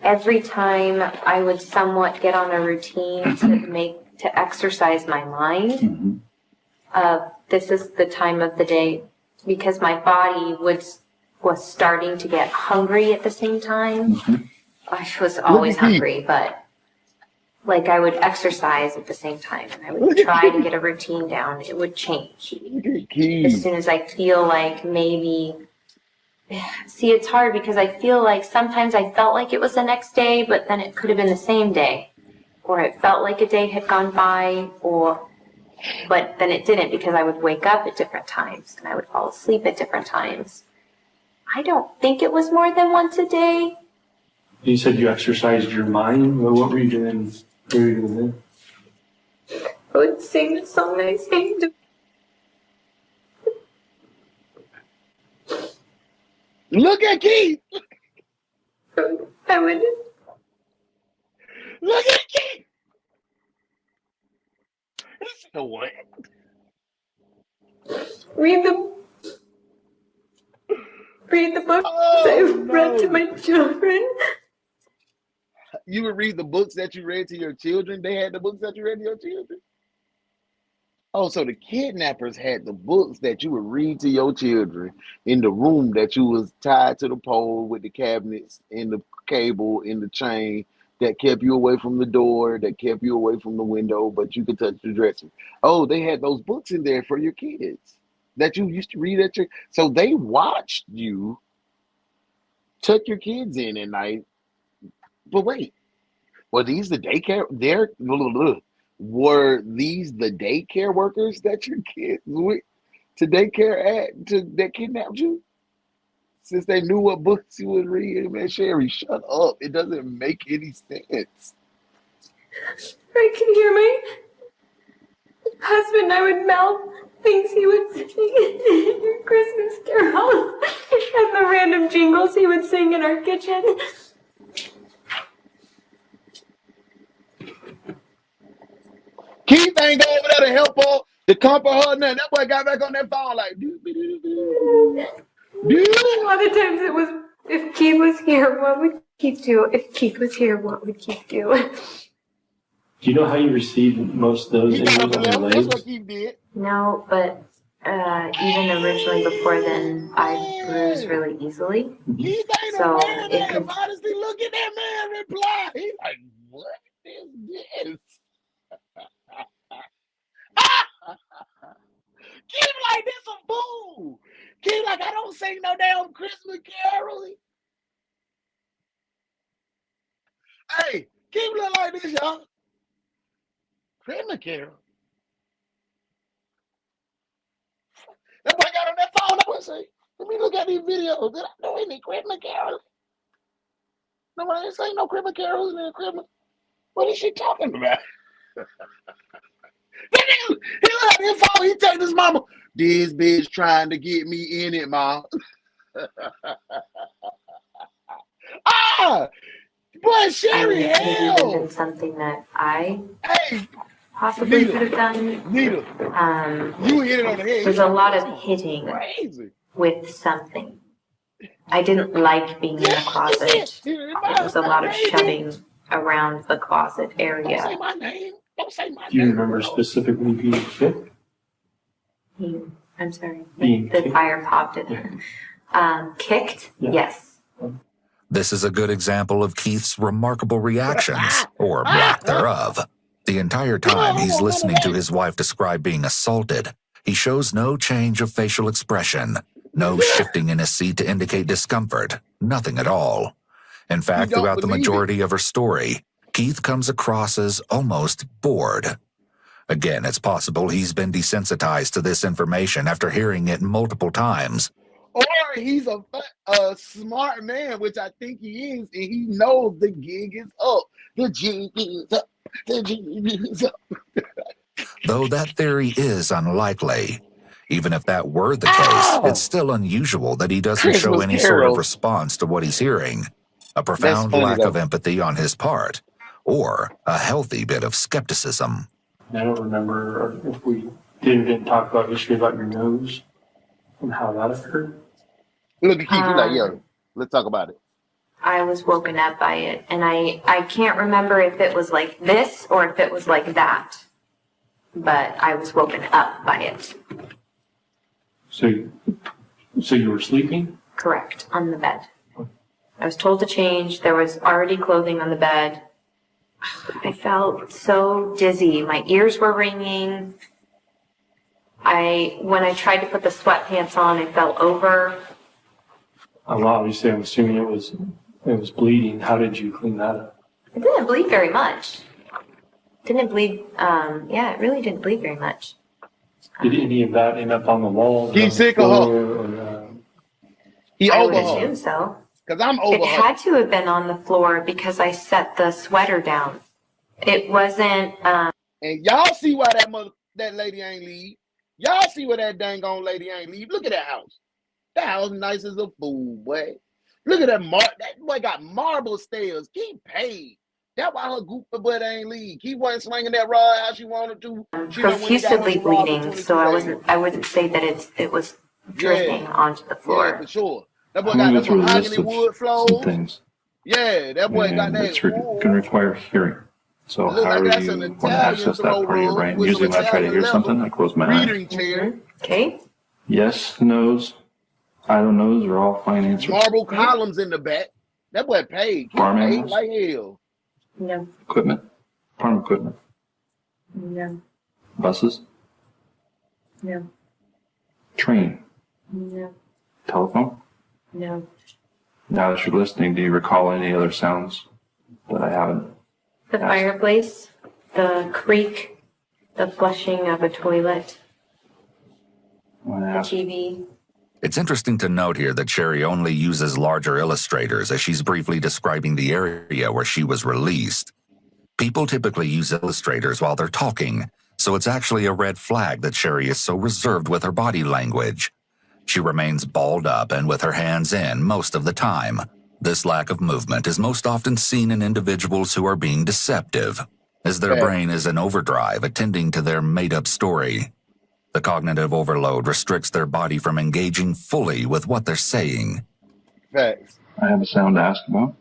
every time I would somewhat get on a routine to exercise my mind, this is the time of the day, because my body was starting to get hungry at the same time. I was always hungry, but like I would exercise at the same time, and I would try to get a routine down. It would change as soon as I feel like maybe. See, it's hard because I feel like sometimes I felt like it was the next day, but then it could have been the same day, or it felt like a day had gone by, but then it didn't because I would wake up at different times and I would fall asleep at different times. I don't think it was more than once a day. You said you exercised your mind. What were you doing? What were you doing then? I would sing a song I sang to. Look at Keith. I would. Look at Keith. Listen to what? Read the books I read to my children. You would read the books that you read to your children? They had the books that you read to your children? Oh, so the kidnappers had the books that you would read to your children in the room that you was tied to the pole with the cabinets and the cable and the chain that kept you away from the door, that kept you away from the window, but you could touch the dresser. Oh, they had those books in there for your kids that you used to read at your. So they watched you tuck your kids in at night. But wait, were these the daycare? Were these the daycare workers that your kids went to daycare at that kidnapped you? Since they knew what books you would read, man, Sherri, shut up. It doesn't make any sense. I can hear my husband. I would mouth things he would sing Christmas carols and the random jingles he would sing in our kitchen. Keith ain't go over there to help her, to comfort her, nothing. That boy got back on that phone like, A lot of times it was, if Keith was here, what would Keith do? If Keith was here, what would Keith do? Do you know how you received most of those injuries on your that's legs? what Keith did. No, but even originally before then, I bruise really easily. Keith ain't So aware of it that. could. Honestly, look at that man reply. He's like, what is this? Keith like, this a fool. Keith like, I don't sing no damn Christmas carol. Hey, Keith look like this, y'all. Christmas carol. That boy got on that phone. I was say, let me look at these videos. Did I know any Christmas carols? Nobody ain't saying no Christmas carols in Christmas. What is she talking about? He look at his phone. He take his mama. This bitch trying to get me in it, ma. Boy, Sherri, I maybe would have hell. been something that I Hey, possibly could have done. you hit it on the head. There's a lot of hitting Crazy. with something. I didn't like being in the closet. It was a lot of shoving around the closet area. Don't say my name. Don't say my name. Do you remember specifically being kicked? I'm sorry. Being The kicked? fire popped it. Kicked? Yeah. Yes. This is a good example of Keith's remarkable reactions, or lack thereof. The entire time he's listening to his wife describe being assaulted, he shows no change of facial expression, no shifting in his seat to indicate discomfort, nothing at all. In fact, throughout the majority of her story, Keith comes across as almost bored. Again, it's possible he's been desensitized to this information after hearing it multiple times. Or he's a smart man, which I think he is, and he knows the gig is up. The gig is up. The gig is up. Though that theory is unlikely. Even if that were the case, it's still unusual that he doesn't show any sort of response to what he's hearing. A profound lack of empathy on his part, or a healthy bit of skepticism. I don't remember if we didn't talk about history about your nose and how that occurred. Look at Keith, he's like, yo, let's talk about it. I was woken up by it, and I can't remember if it was like this or if it was like that, but I was woken up by it. So you were sleeping? Correct, on the bed. I was told to change. There was already clothing on the bed. I felt so dizzy. My ears were ringing. When I tried to put the sweatpants on, I fell over. Well, obviously, I'm assuming it was bleeding. How did you clean that up? It didn't bleed very much. Didn't bleed, it really didn't bleed very much. Did any of that end up on the wall? He's sick of her. He I over would her. assume so. Because I'm over It her. had to have been on the floor because I set the sweater down. It wasn't, And y'all see why that lady ain't leave. Y'all see why that dang on lady ain't leave. Look at that house. That house nice as a fool, boy. Look at that boy got marble stairs. Keep paid. That's why her goofy butt ain't leave. He wasn't swinging that rod how she wanted to. profusely bleeding, so I wouldn't say that it was dripping onto the floor. Yeah, for sure. That boy got them mahogany wood floors. Things. Yeah, that boy got that. It's going to require hearing. So Look how like do that's you an want to Italian access that throw part of your rug brain? with Usually some when I try to hear Italian something, I close my eyes. reading chair. Okay. Yes, no's, I don't knows are all fine answers. Marble columns in the back. That boy paid. Farm Paid animals? like hell. No. Equipment? Farm equipment? No. Buses? No. Train? No. Telephone? No. Now that you're listening, do you recall any other sounds that I haven't? The fireplace, the creak, the flushing of a toilet, the TV. It's interesting to note here that Sherri only uses larger illustrators as she's briefly describing the area where she was released. People typically use illustrators while they're talking, so it's actually a red flag that Sherri is so reserved with her body language. She remains balled up and with her hands in most of the time. This lack of movement is most often seen in individuals who are being deceptive, as their brain is in overdrive attending to their made-up story. The cognitive overload restricts their body from engaging fully with what they're saying. Facts. I have a sound to ask about.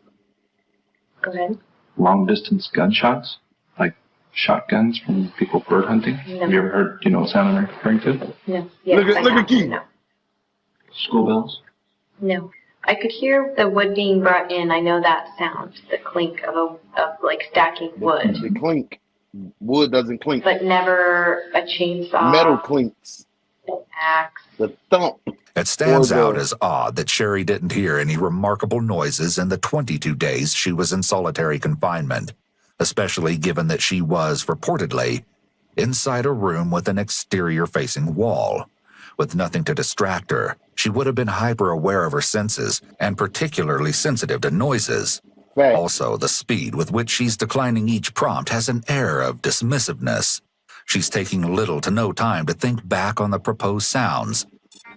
Go ahead. Long-distance gunshots, like shotguns from people bird hunting. No. Have you ever heard, do you know what sound I'm referring to? No. Yes, look at Keith. No. School bells? No. I could hear the wood being brought in. I know that sound, the clink of like stacking wood. The clink. Wood doesn't clink. But never a chainsaw. Metal clinks. An axe. The thump. It stands out as odd that Sherri didn't hear any remarkable noises in the 22 days she was in solitary confinement, especially given that she was, reportedly, inside a room with an exterior-facing wall. With nothing to distract her, she would have been hyper-aware of her senses and particularly sensitive to noises. Right. Also, the speed with which she's declining each prompt has an air of dismissiveness. She's taking little to no time to think back on the proposed sounds.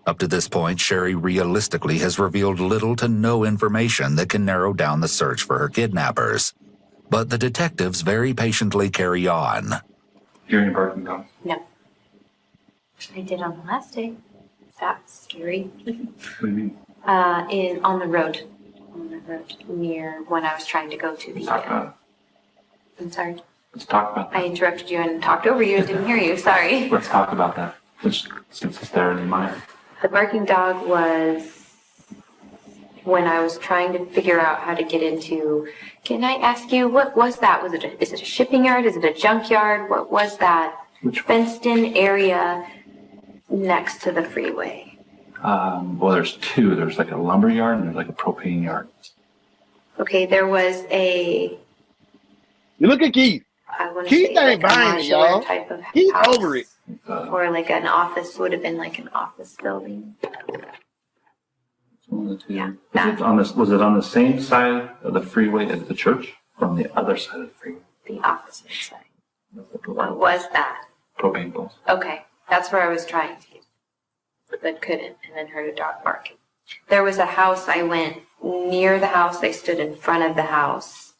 Up to this point, Sherri realistically has revealed little to no information that can narrow down the search for her kidnappers. But the detectives very patiently carry on. Hearing a barking dog? No. I did on the last day. That's scary. What do you mean? On the road. On the road near when I was trying to go to the. Talk about it. I'm sorry. Let's talk about that. I interrupted you and talked over you and didn't hear you. Sorry. Let's talk about that. Since it's there in your mind. The barking dog was when I was trying to figure out how to get into. Can I ask you what was that? Is it a shipping yard? Is it a junkyard? What was that? Fenced-in area next to the freeway. Well, there's two. There's like a lumber yard and there's like a propane yard. Okay, there was a. You look at Keith. I want to Keith say ain't like a buying it, modular y'all. type of He's house. over it. Or like an office, would have been like an office building. One of the two. Yeah. Was it on the same side of the freeway as the church? Or on the other side of the freeway? The opposite side. What was that? Propane poles. Okay, that's where I was trying to get, but couldn't, and then heard a dog barking. There was a house. I went near the house. I stood in front of the house,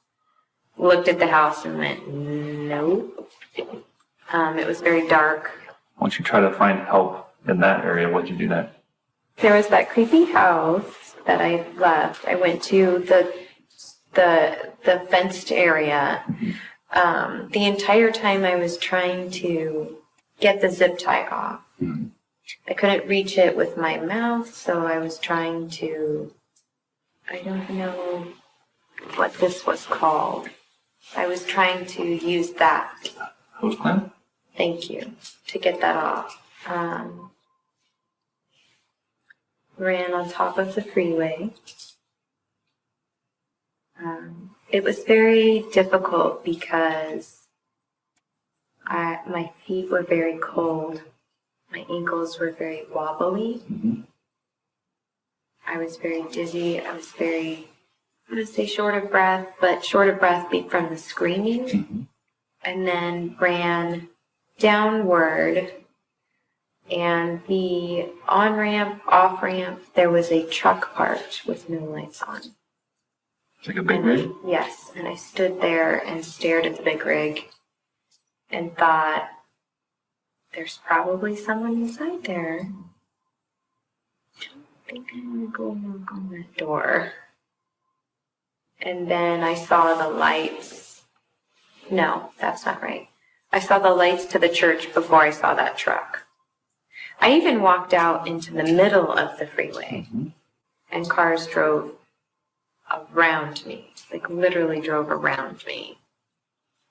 looked at the house, and went, nope. It was very dark. Once you try to find help in that area, what'd you do next? There was that creepy house that I left. I went to the fenced area. The entire time I was trying to get the zip tie off. I couldn't reach it with my mouth, so I was trying to, I don't know what this was called. I was trying to use that. Hose clamp? Thank you. To get that off. Ran on top of the freeway. It was very difficult because my feet were very cold. My ankles were very wobbly. Mm-hmm. I was very dizzy. I was very, I would say short of breath, but short of breath from the screaming. Mm-hmm. And then ran downward. And the on-ramp, off-ramp, there was a truck parked with no lights on. It's like a big rig? Yes, and I stood there and stared at the big rig and thought, there's probably someone inside there. I don't think I'm going to go knock on that door. And then I saw the lights. No, that's not right. I saw the lights to the church before I saw that truck. I even walked out into the middle of the freeway, and cars drove around me, like literally drove around me.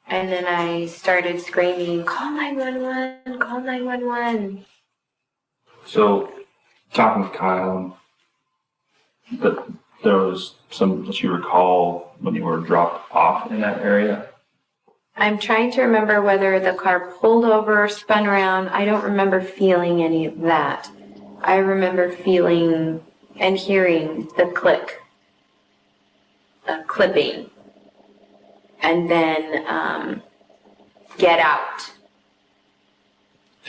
And then I started screaming, call 911, call 911. So, talking with Kyle, but there was some that you recall when you were dropped off in that area? I'm trying to remember whether the car pulled over, spun around. I don't remember feeling any of that. I remember feeling and hearing the click, the clipping, and then get out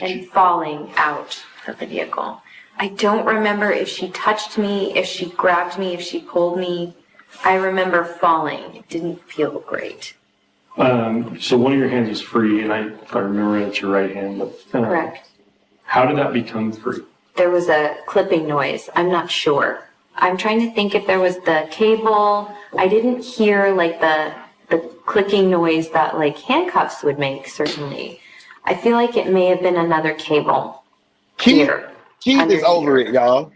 and falling out of the vehicle. I don't remember if she touched me, if she grabbed me, if she pulled me. I remember falling. It didn't feel great. So one of your hands is free, and if I remember, it's your right hand. But, Correct. How did that become free? There was a clipping noise. I'm not sure. I'm trying to think if there was the cable. I didn't hear like the clicking noise that like handcuffs would make, certainly. I feel like it may have been another cable. Keith is over it, y'all.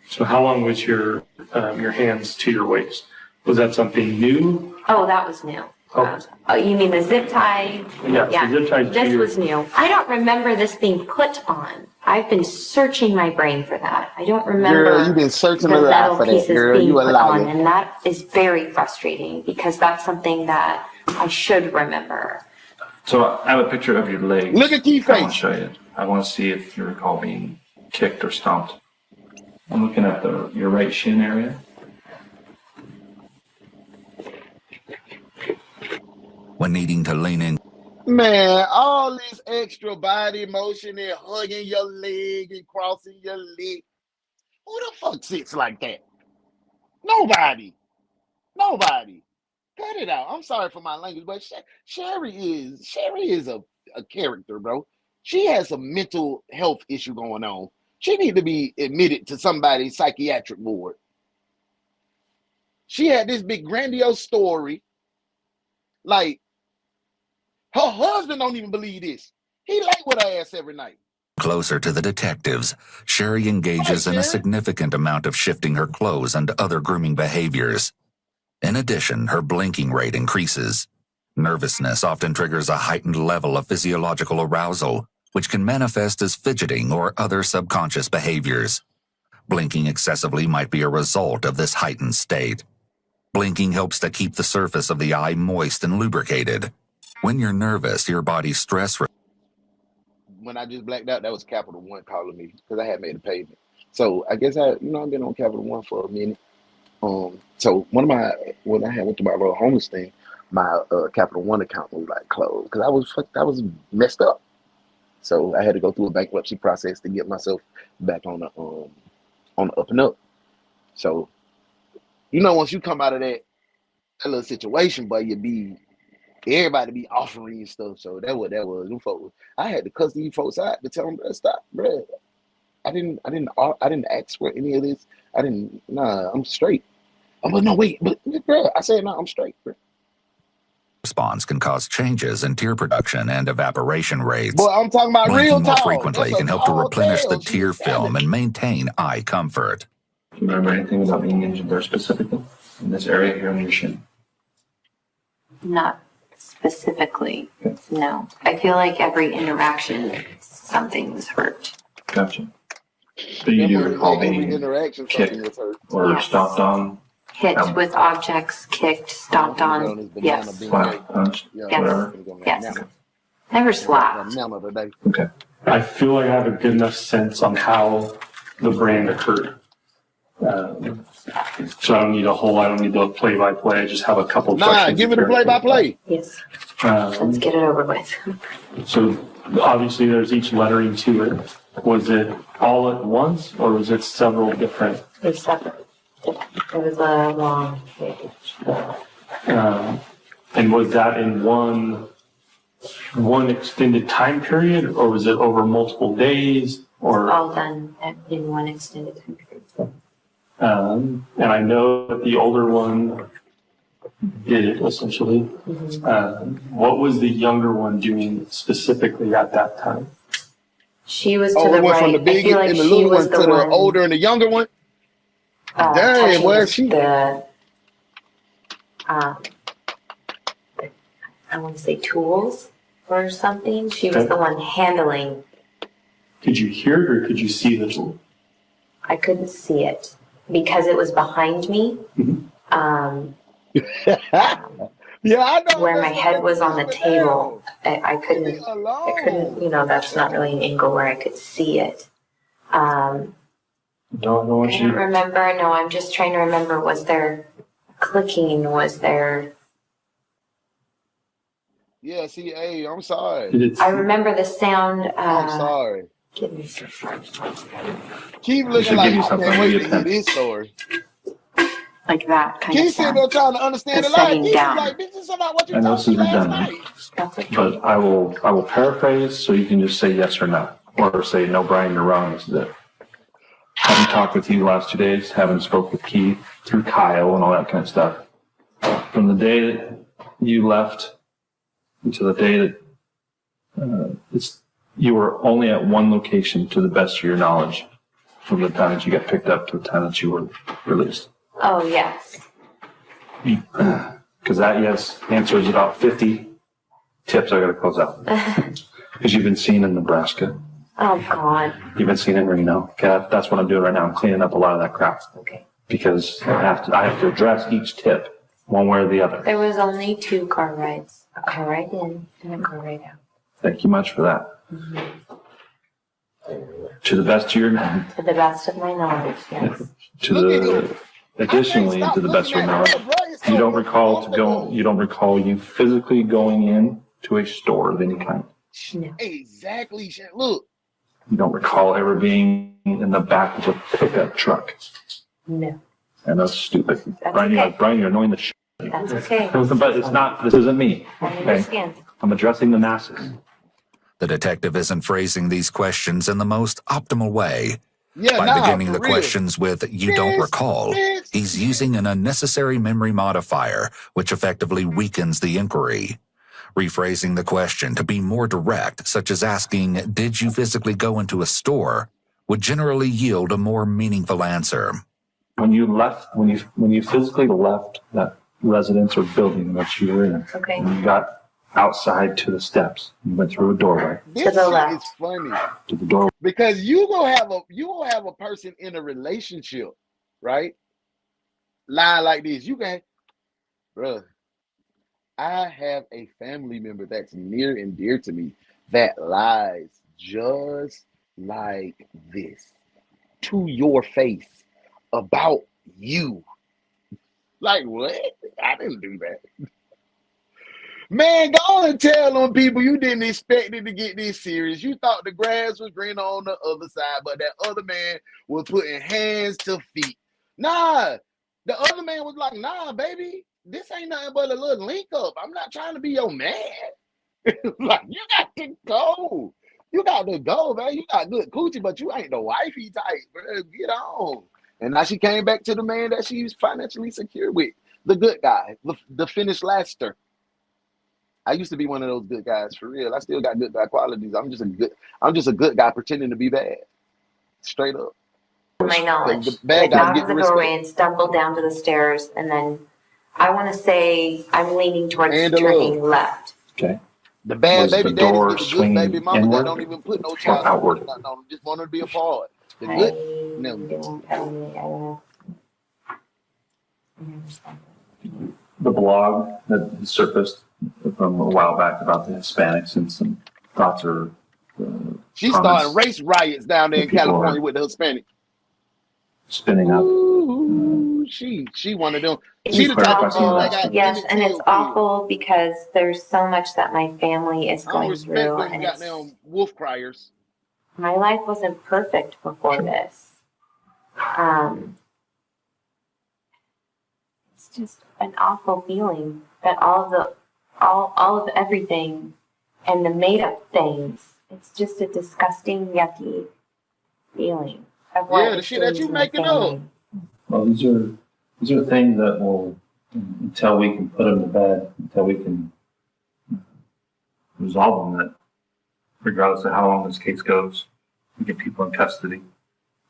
So how long was your hands to your waist? Was that something new? Oh, that was new. Oh. You mean the zip tie? Yeah. The zip tie. This was new. I don't remember this being put on. I've been searching my brain for that. I don't remember. Girl, you've been searching the a lot metal for that, pieces girl. being You a put on, liar. and that is very frustrating because that's something that I should remember. So I have a picture of your legs. Look at Keith's I want face. to show you. I want to see if you recall being kicked or stomped. I'm looking at your right shin area. When needing to lean in Man, all this extra body motion and hugging your leg and crossing your leg. Who the fuck sits like that? Nobody. Cut it out. I'm sorry for my language, but Sherri is a character, bro. She has a mental health issue going on. She need to be admitted to somebody's psychiatric ward. She had this big grandiose story. Like, her husband don't even believe this. He lay with her ass every night. closer to the detectives, Sherri engages in a significant amount of shifting her clothes and other grooming behaviors. In addition, her blinking rate increases. Nervousness often triggers a heightened level of physiological arousal, which can manifest as fidgeting or other subconscious behaviors. Blinking excessively might be a result of this heightened state. Blinking helps to keep the surface of the eye moist and lubricated. When you're nervous, your body's stress. When I just blacked out, that was Capital One calling me because I had made a payment. So I guess I've been on Capital One for a minute. So when I went to my little homeless thing, my Capital One account was like closed because I was messed up. So I had to go through a bankruptcy process to get myself back on the up and up. So once you come out of that little situation, but everybody be offering you stuff. So that was. Them folks, I had to cuss these folks out to tell them, stop, bro. I didn't ask for any of this. I'm straight. Oh, but no, wait, but bro, I said, no, I'm straight, bro. Response can cause changes in tear production and evaporation rates. Boy, I'm talking about Blinking real more talk. frequently can help to replenish the tear film and maintain eye comfort. Do you remember anything about being injured there specifically in this area here on your shin? Not specifically. No. I feel like every interaction, something was hurt. Gotcha. But you do recall Every being interaction, kicked something was hurt. or Yes. stomped on? Hit with objects, kicked, stomped on. Yes. Slapped, punched, whatever? Yes. Never slapped. Okay. I feel like I have a good enough sense on how the brand occurred. So I don't need the play-by-play. I just have a couple questions. Give it a play-by-play. Yes. Let's get it over with. So obviously there's each lettering to it. Was it all at once or was it several different? It was separate. It was a long page. And was that in one extended time period or was it over multiple days? Or all done in one extended time period. And I know that the older one did it essentially. What was the younger one doing specifically at that time? She was to the right. From the big and the little one to the older and the younger one. Dang, where's she? I want to say tools or something. She was the one handling. Could you hear it or could you see the tool? I couldn't see it because it was behind me. Yeah, I know. Where my head was on the table, I couldn't, that's not really an angle where I could see it. Don't know what I don't remember. No, I'm just trying to remember. Was there clicking? Was there? Yeah, see, hey, I'm sorry. I remember the sound. I'm sorry. Give me some. Keep looking like you can't wait to hear this story. Like that kind Keep of sound. sitting there trying to understand the line. Keep like, this is about what you I know this told is me last redundant, night. but I will paraphrase so you can just say yes or no, or say no, Brian, you're wrong. This is it. Having talked with you the last 2 days, having spoke with Keith through Kyle and all that kind of stuff. From the day that you left until the day that you were only at one location to the best of your knowledge from the time that you got picked up to the time that you were released. Oh, yes. Because that yes answers about 50 tips I got to close out. Because you've been seen in Nebraska. Oh, God. You've been seen in Reno. Okay, that's what I'm doing right now. I'm cleaning up a lot of that crap. Okay. Because I have to address each tip one way or the other. There was only 2 car rides. A car ride in and a car ride out. Thank you much for that. To the best of your knowledge. To the best of my knowledge, yes. Additionally, to the best of your knowledge, you don't recall you physically going in to a store of any kind. No. Exactly. Look. You don't recall ever being in the back of a pickup truck. No. And that's stupid. That's Brian, okay. Brian, you're annoying the shit. That's okay. But it's not, this isn't me. I understand. I'm addressing the masses. The detective isn't phrasing these questions in the most optimal way. Yeah, By beginning the questions with, you don't recall, Bitch. he's using an unnecessary memory modifier, which effectively weakens the inquiry. Rephrasing the question to be more direct, such as asking, did you physically go into a store, would generally yield a more meaningful answer. When you physically left that residence or building that you were in, Okay. when you got outside to the steps, you went through a doorway. This To the shit left. is funny. To the doorway. Because you gonna have a person in a relationship, right? Lie like this. You can, bruh. I have a family member that's near and dear to me that lies just like this to your face about you. Like what? I didn't do that. Man, go on and tell them people you didn't expect it to get this serious. You thought the grass was greener on the other side, but that other man was putting hands to feet. Nah, the other man was like, nah, baby, this ain't nothing but a little link up. I'm not trying to be your man. Like, you got to go. You got to go, man. You got good coochie, but you ain't the wifey type, bro. Get on. And now she came back to the man that she's financially secure with. The good guy, the finished laster. I used to be one of those good guys for real. I still got good guy qualities. I'm just a good guy pretending to be bad. Straight up. My knowledge. The bad I guys got get to the respect. doorway and stumbled down to the stairs, and then I want to say I'm leaning towards And the turning love. left. Okay. The bad Was baby the daddies door get the good baby swinging mamas that inward don't even put no or child support outward? or nothing on them. Just want to be a part. The I good, no. don't know. The blog that surfaced from a while back about the Hispanics and some thoughts or She's starting comments race riots down there that in people California are with the Hispanic. spinning up. Ooh, she one of them. Can She you the type clarify of some bitch of that that Awful. got stuff? Yes, Emmett and it's Till killed. awful because there's so much that my family is I don't going respect through, them and it's goddamn wolf criers. my life wasn't perfect before this. It's just an awful feeling that all of everything and the made up things. It's just a disgusting, yucky feeling of Yeah, what the is shit that doing you to my making up. family. Well, these are things that will, until we can put them to bed, until we can resolve them, that regardless of how long this case goes, we get people in custody,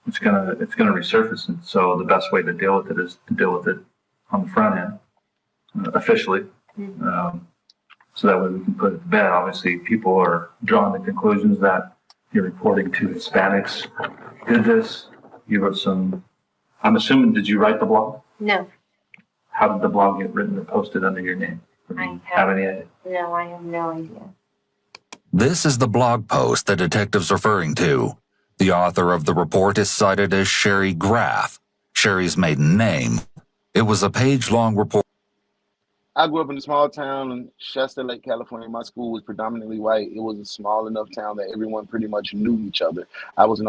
it's gonna resurface. And so the best way to deal with it is to deal with it on the front end, officially. So that way we can put it to bed. Obviously, people are drawing the conclusions that you're reporting to Hispanics did this. You wrote some, I'm assuming, did you write the blog? No, How did the blog get written or posted under your name? Or do you have any idea? no, I have no idea. This is the blog post the detective's referring to. The author of the report is cited as Sherri Graff, Sherri's maiden name. It was a page-long report. I grew up in a small town in Shasta Lake, California. My school was predominantly white. It was a small enough town that everyone pretty much knew each other. I was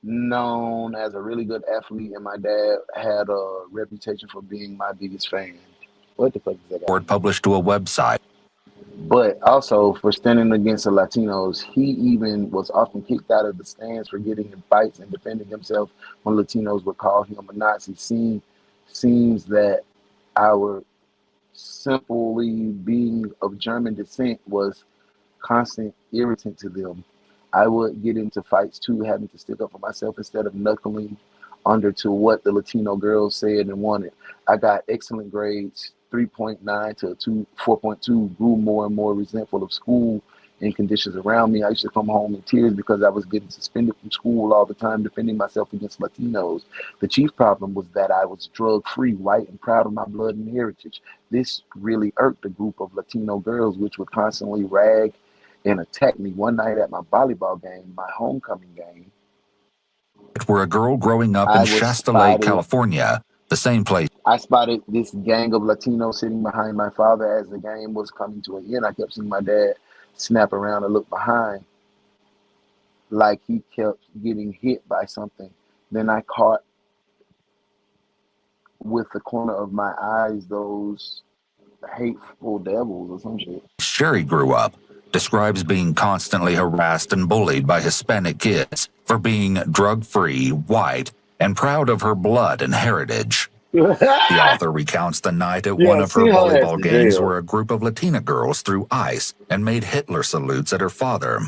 known as a really good athlete, and my dad had a reputation for being my biggest fan. What the fuck is that guy? Report published to a website. But also for standing against the Latinos. He even was often kicked out of the stands for getting in fights and defending himself when Latinos would call him a Nazi. Seems that our simply being of German descent was constant irritant to them. I would get into fights too, having to stick up for myself instead of knuckling under to what the Latino girls said and wanted. I got excellent grades, 3.9 to 4.2, grew more and more resentful of school and conditions around me. I used to come home in tears because I was getting suspended from school all the time, defending myself against Latinos. The chief problem was that I was drug-free, white, and proud of my blood and heritage. This really irked a group of Latino girls, which would constantly rag and attack me. One night at my volleyball game, my homecoming game, Where a girl growing up in I was Shasta Lake, spotted. California, the same place I spotted this gang of Latinos sitting behind my father as the game was coming to an end. I kept seeing my dad snap around and look behind like he kept getting hit by something. Then I caught with the corner of my eyes those hateful devils or some shit. Sherri grew up, describes being constantly harassed and bullied by Hispanic kids for being drug-free, white, and proud of her blood and heritage. The author recounts the night at one of her volleyball games where a group of Latina girls threw ice and made Hitler salutes at her father.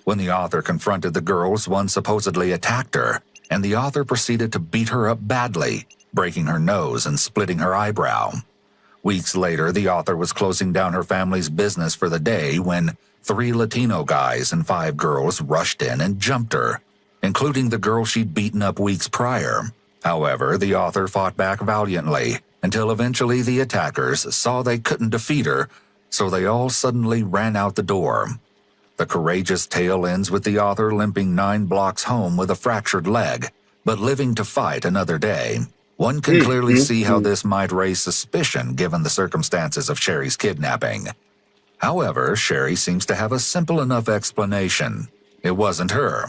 When the author confronted the girls, one supposedly attacked her, and the author proceeded to beat her up badly, breaking her nose and splitting her eyebrow. Weeks later, the author was closing down her family's business for the day when 3 Latino guys and 5 girls rushed in and jumped her, including the girl she'd beaten up weeks prior. However, the author fought back valiantly until eventually the attackers saw they couldn't defeat her, so they all suddenly ran out the door. The courageous tale ends with the author limping 9 blocks home with a fractured leg, but living to fight another day. One can clearly see how this might raise suspicion given the circumstances of Sherri's kidnapping. However, Sherri seems to have a simple enough explanation. It wasn't her.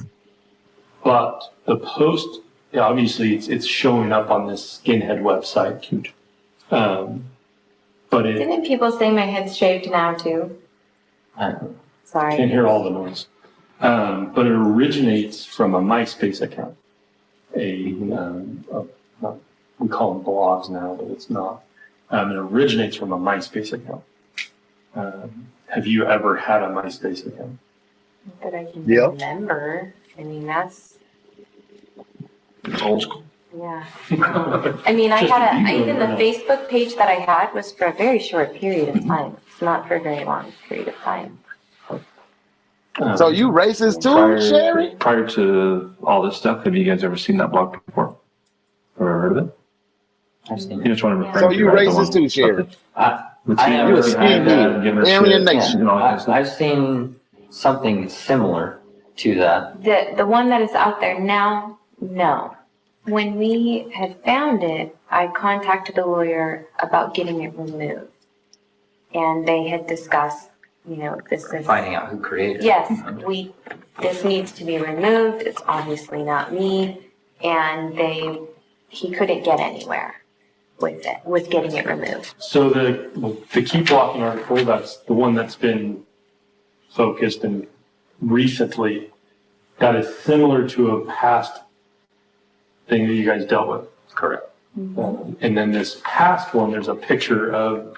But the post, yeah, obviously, it's showing up on this skinhead website. But it Didn't people say my head's shaved now too? I Sorry. can't hear all the noise. But it originates from a MySpace account. We call them blogs now, but it's not. It originates from a MySpace account. Have you ever had a MySpace account? That I can Yeah. remember. I mean, that's Old school. Yeah. I mean, even the Facebook page that I had was for a very short period of time. It's not for a very long period of time. So you racist too, Sherri? Prior to all this stuff, have you guys ever seen that blog before? Ever heard of it? I've seen You just want to refer So to, you right? racist too, Sherri? You You a skinhead, Aryan Nation. I've seen something similar to that. The one that is out there now, no. When we had found it, I contacted a lawyer about getting it removed. And they had discussed, this is... Finding out who created it. Yes, this needs to be removed. It's obviously not me. And he couldn't get anywhere with getting it removed. So the keep walking article, that's the one that's been focused and recently, that is similar to a past thing that you guys dealt with. Correct. And then this past one, there's a picture of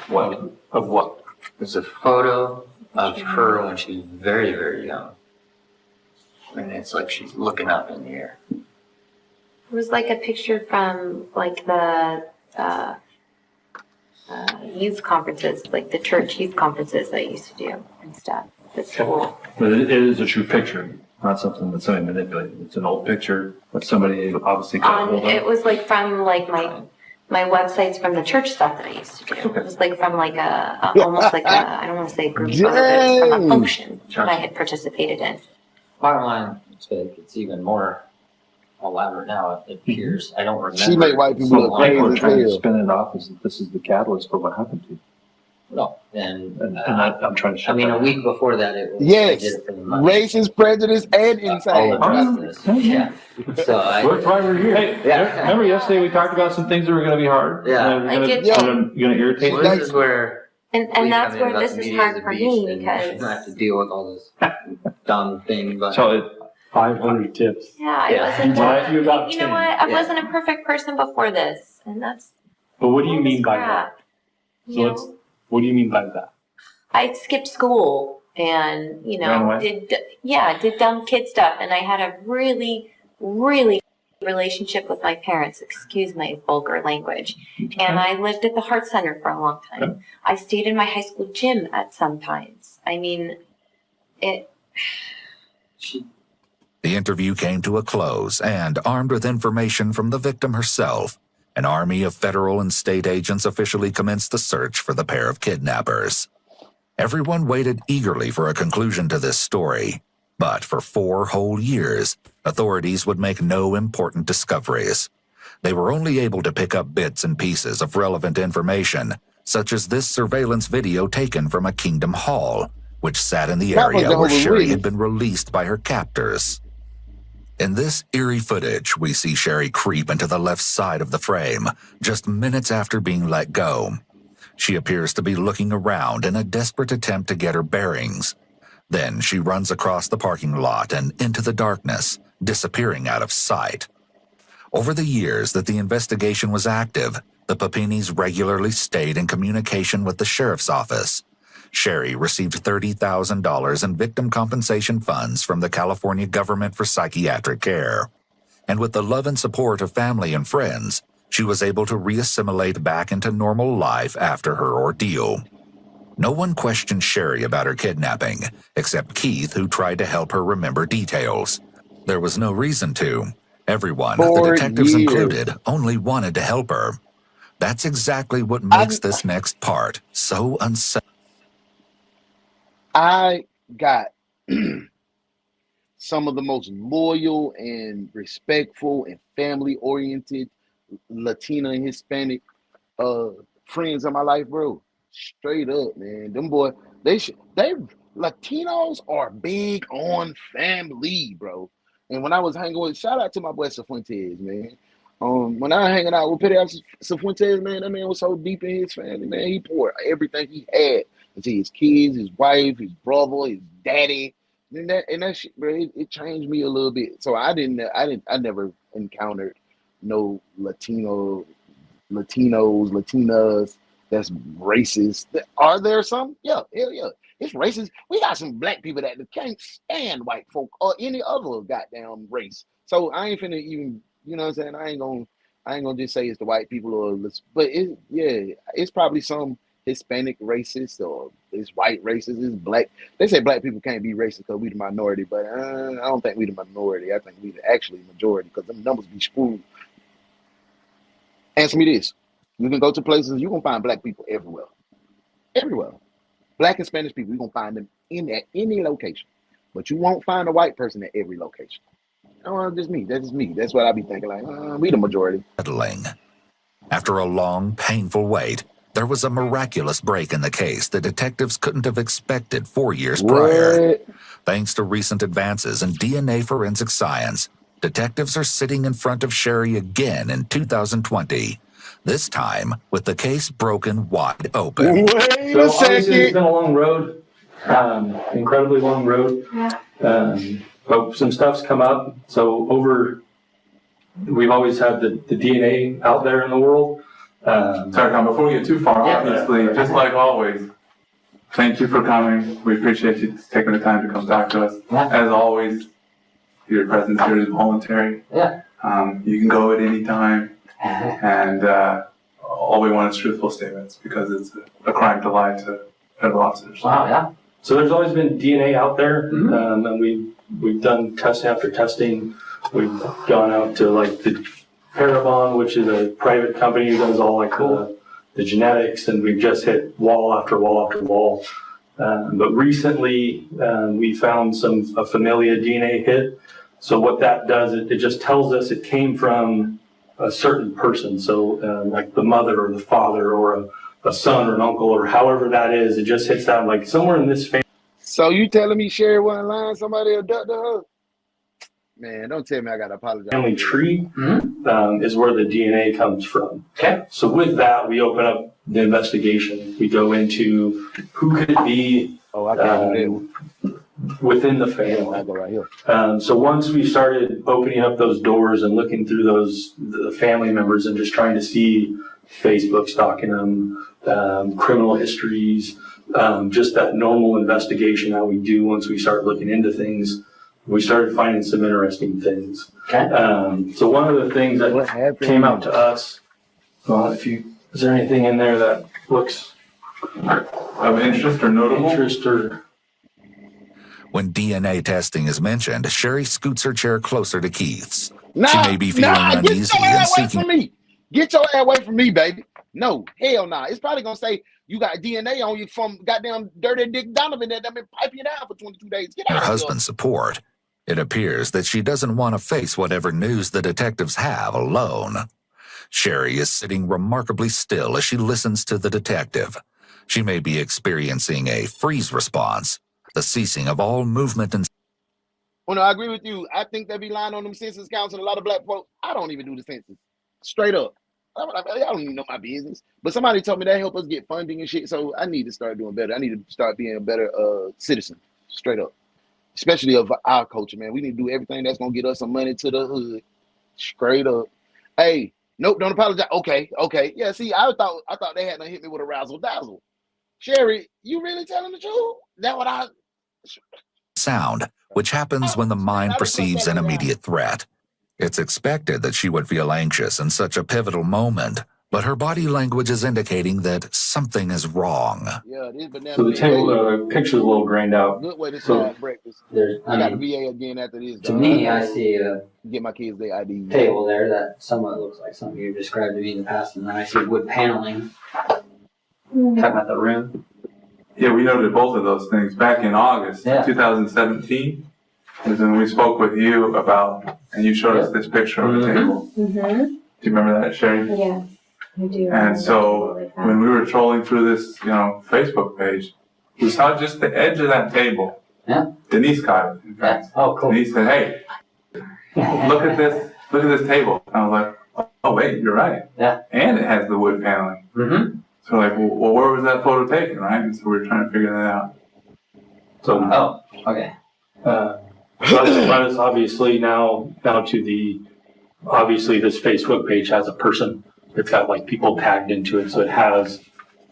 what? Of what? There's a photo of her when she's very, very young. And it's like she's looking up in the air. It was like a picture from like the youth conferences, like the church youth conferences that I used to do and stuff. That's cool. But it is a true picture, not something that somebody manipulated. It's an old picture that somebody obviously got hold of. It was like from like my websites from the church stuff that I used to do. It was like from like almost like I don't want to say a group photo, but it was from a function that I had participated in. Bottom line, it's even more elaborate now, it appears. I don't remember. She make white people look crazy People are as trying to hell. spin it off as this is the catalyst for what happened to you. No, and I'm trying to shut I mean, that a week before that, it was. Yes, I did it for the money. racist, prejudice, and insane. All the justice. Yeah. So That's why we're here. Hey, remember yesterday we talked about some things that were going to be hard? Yeah. Going to irritate Well, this is where. And that's where this is hard for me I because have to deal with all this dumb thing, but. So 500 tips. yeah, Yeah. I wasn't. Right, you about You know 10. what? I Yeah. wasn't a perfect person before this, and that's. But what do you all this mean by crap, that? you So know? what do you mean by that? I skipped school and, Ran away? did dumb kid stuff. And I had a really, really relationship with my parents, excuse my vulgar language. And I lived at the Heart Center for a long time. Okay. I stayed in my high school gym at some times. I mean, The interview came to a close, and armed with information from the victim herself, an army of federal and state agents officially commenced the search for the pair of kidnappers. Everyone waited eagerly for a conclusion to this story, but for 4 whole years, authorities would make no important discoveries. They were only able to pick up bits and pieces of relevant information, such as this surveillance video taken from a Kingdom Hall, which sat in the That was area where Jehovah's Sherri Witness. had been released by her captors. In this eerie footage, we see Sherri creep into the left side of the frame, just minutes after being let go. She appears to be looking around in a desperate attempt to get her bearings. Then she runs across the parking lot and into the darkness, disappearing out of sight. Over the years that the investigation was active, the Papinis regularly stayed in communication with the sheriff's office. Sherri received $30,000 in victim compensation funds from the California government for psychiatric care. And with the love and support of family and friends, she was able to reassimilate back into normal life after her ordeal. No one questioned Sherri about her kidnapping, except Keith, who tried to help her remember details. There was no reason to. Everyone, the 4 detectives years. included, only wanted to help her. That's exactly what makes this next part so unsettling. I got some of the most loyal and respectful and family-oriented Latina and Hispanic friends in my life, bro. Straight up, man. Them boy, they Latinos are big on family, bro. And when I was hanging with, shout out to my boy Cifuentes, man. When I was hanging out with Pedro Cifuentes, man, that man was so deep in his family, man. He poured everything he had into his kids, his wife, his brother, his daddy. And that shit, bro, it changed me a little bit. So I never encountered no Latinas, Latinas that's racist. Are there some? Yeah, hell yeah. It's racist. We got some black people that can't stand white folk or any other goddamn race. So I ain't finna even You know what I'm saying? I ain't gonna just say it's the white people but it's probably some Hispanic racist or it's white racist, it's black. They say black people can't be racist because we the minority, but I don't think we the minority. I think we the actually majority because them numbers be screwed. Answer me this: you can go to places, you gonna find black people everywhere, everywhere. Black and Spanish people, you gonna find them at any location, but you won't find a white person at every location. Oh, just me. That's just me. That's what I be thinking. Like, we the majority. After a long, painful wait, there was a miraculous break in the case that detectives couldn't have expected 4 years prior. Thanks to recent advances in DNA forensic science, detectives are sitting in front of Sherri again in 2020. This time with the case broken wide open. Wait a second. Obviously, it's been a long road, incredibly long road. But some stuff's come up. So we've always had the DNA out there in the world. Sorry, Tom, before we get too far, obviously, just like always, thank you for coming. We appreciate you taking the time to come talk to us. As always, your presence here is voluntary. You can go at any time. And all we want is truthful statements because it's a crime to lie to federal officers. Wow, yeah. So there's always been DNA out there, and we've done test after testing. We've gone out to like the Parabon, which is a private company who does all like the genetics, and we've just hit wall after wall after wall. But recently, we found a familia DNA hit. So what that does, it just tells us it came from a certain person. So like the mother or the father or a son or an uncle or however that is, it just hits that like somewhere in this family. So you telling me Sherri wasn't lying? Somebody abducted her? Man, don't tell me I gotta apologize. Family tree is where the DNA comes from. Okay. So with that, we open up the investigation. We go into who could it be within the family. I go right here. So once we started opening up those doors and looking through the family members and just trying to see Facebook stalking them, criminal histories, just that normal investigation that we do once we start looking into things, we started finding some interesting things. Okay. So one of the things that came out to us, is there anything in there that looks of interest or notable? When DNA testing is mentioned, Sherri scoots her chair closer to Keith's. She may be feeling uneasy and seeking. Get your ass away from me, baby. No, hell nah. It's probably gonna say you got DNA on you from goddamn dirty Dick Donovan that been piping you down for 22 days. Get out her of here. husband's support. It appears that she doesn't want to face whatever news the detectives have alone. Sherri is sitting remarkably still as she listens to the detective. She may be experiencing a freeze response, the ceasing of all movement and... Well, no, I agree with you. I think they be lying on them census counts, and a lot of black folks, I don't even do the census. Straight up. I don't even know my business. But somebody told me that help us get funding and shit, so I need to start doing better. I need to start being a better citizen. Straight up. Especially of our culture, man. We need to do everything that's going to get us some money to the hood. Straight up. Hey, nope, don't apologize. Okay. Yeah, see, I thought they had to hit me with a razzle-dazzle. Sherri, you really telling the truth? That what I... sound, which happens when the mind perceives an immediate threat. It's expected that she would feel anxious in such a pivotal moment, but her body language is indicating that something is wrong. Yeah, so the table, picture's a little grained out. Good way to start breakfast. I got the VA again after this. To me, I see get my kids their ID. Table there that somewhat looks like something you described to me in the past, and then I see wood paneling. Talking about the room. Yeah, we noted both of those things back in August 2017. Was when we spoke with you about, and you showed us this picture of the table. Do you remember that, Sherri? Yeah, I do. And so when we were trolling through this, Facebook page, we saw just the edge of that table. Yeah. Denise got it, in fact. Oh, cool. Denise said, "Hey, look at this table." And I was like, "Oh wait, you're right." Yeah. And it has the wood paneling. So like, well, where was that photo taken, right? And so we were trying to figure that out. So, okay. That is obviously now to obviously this Facebook page has a person. It's got like people tagged into it, so it has,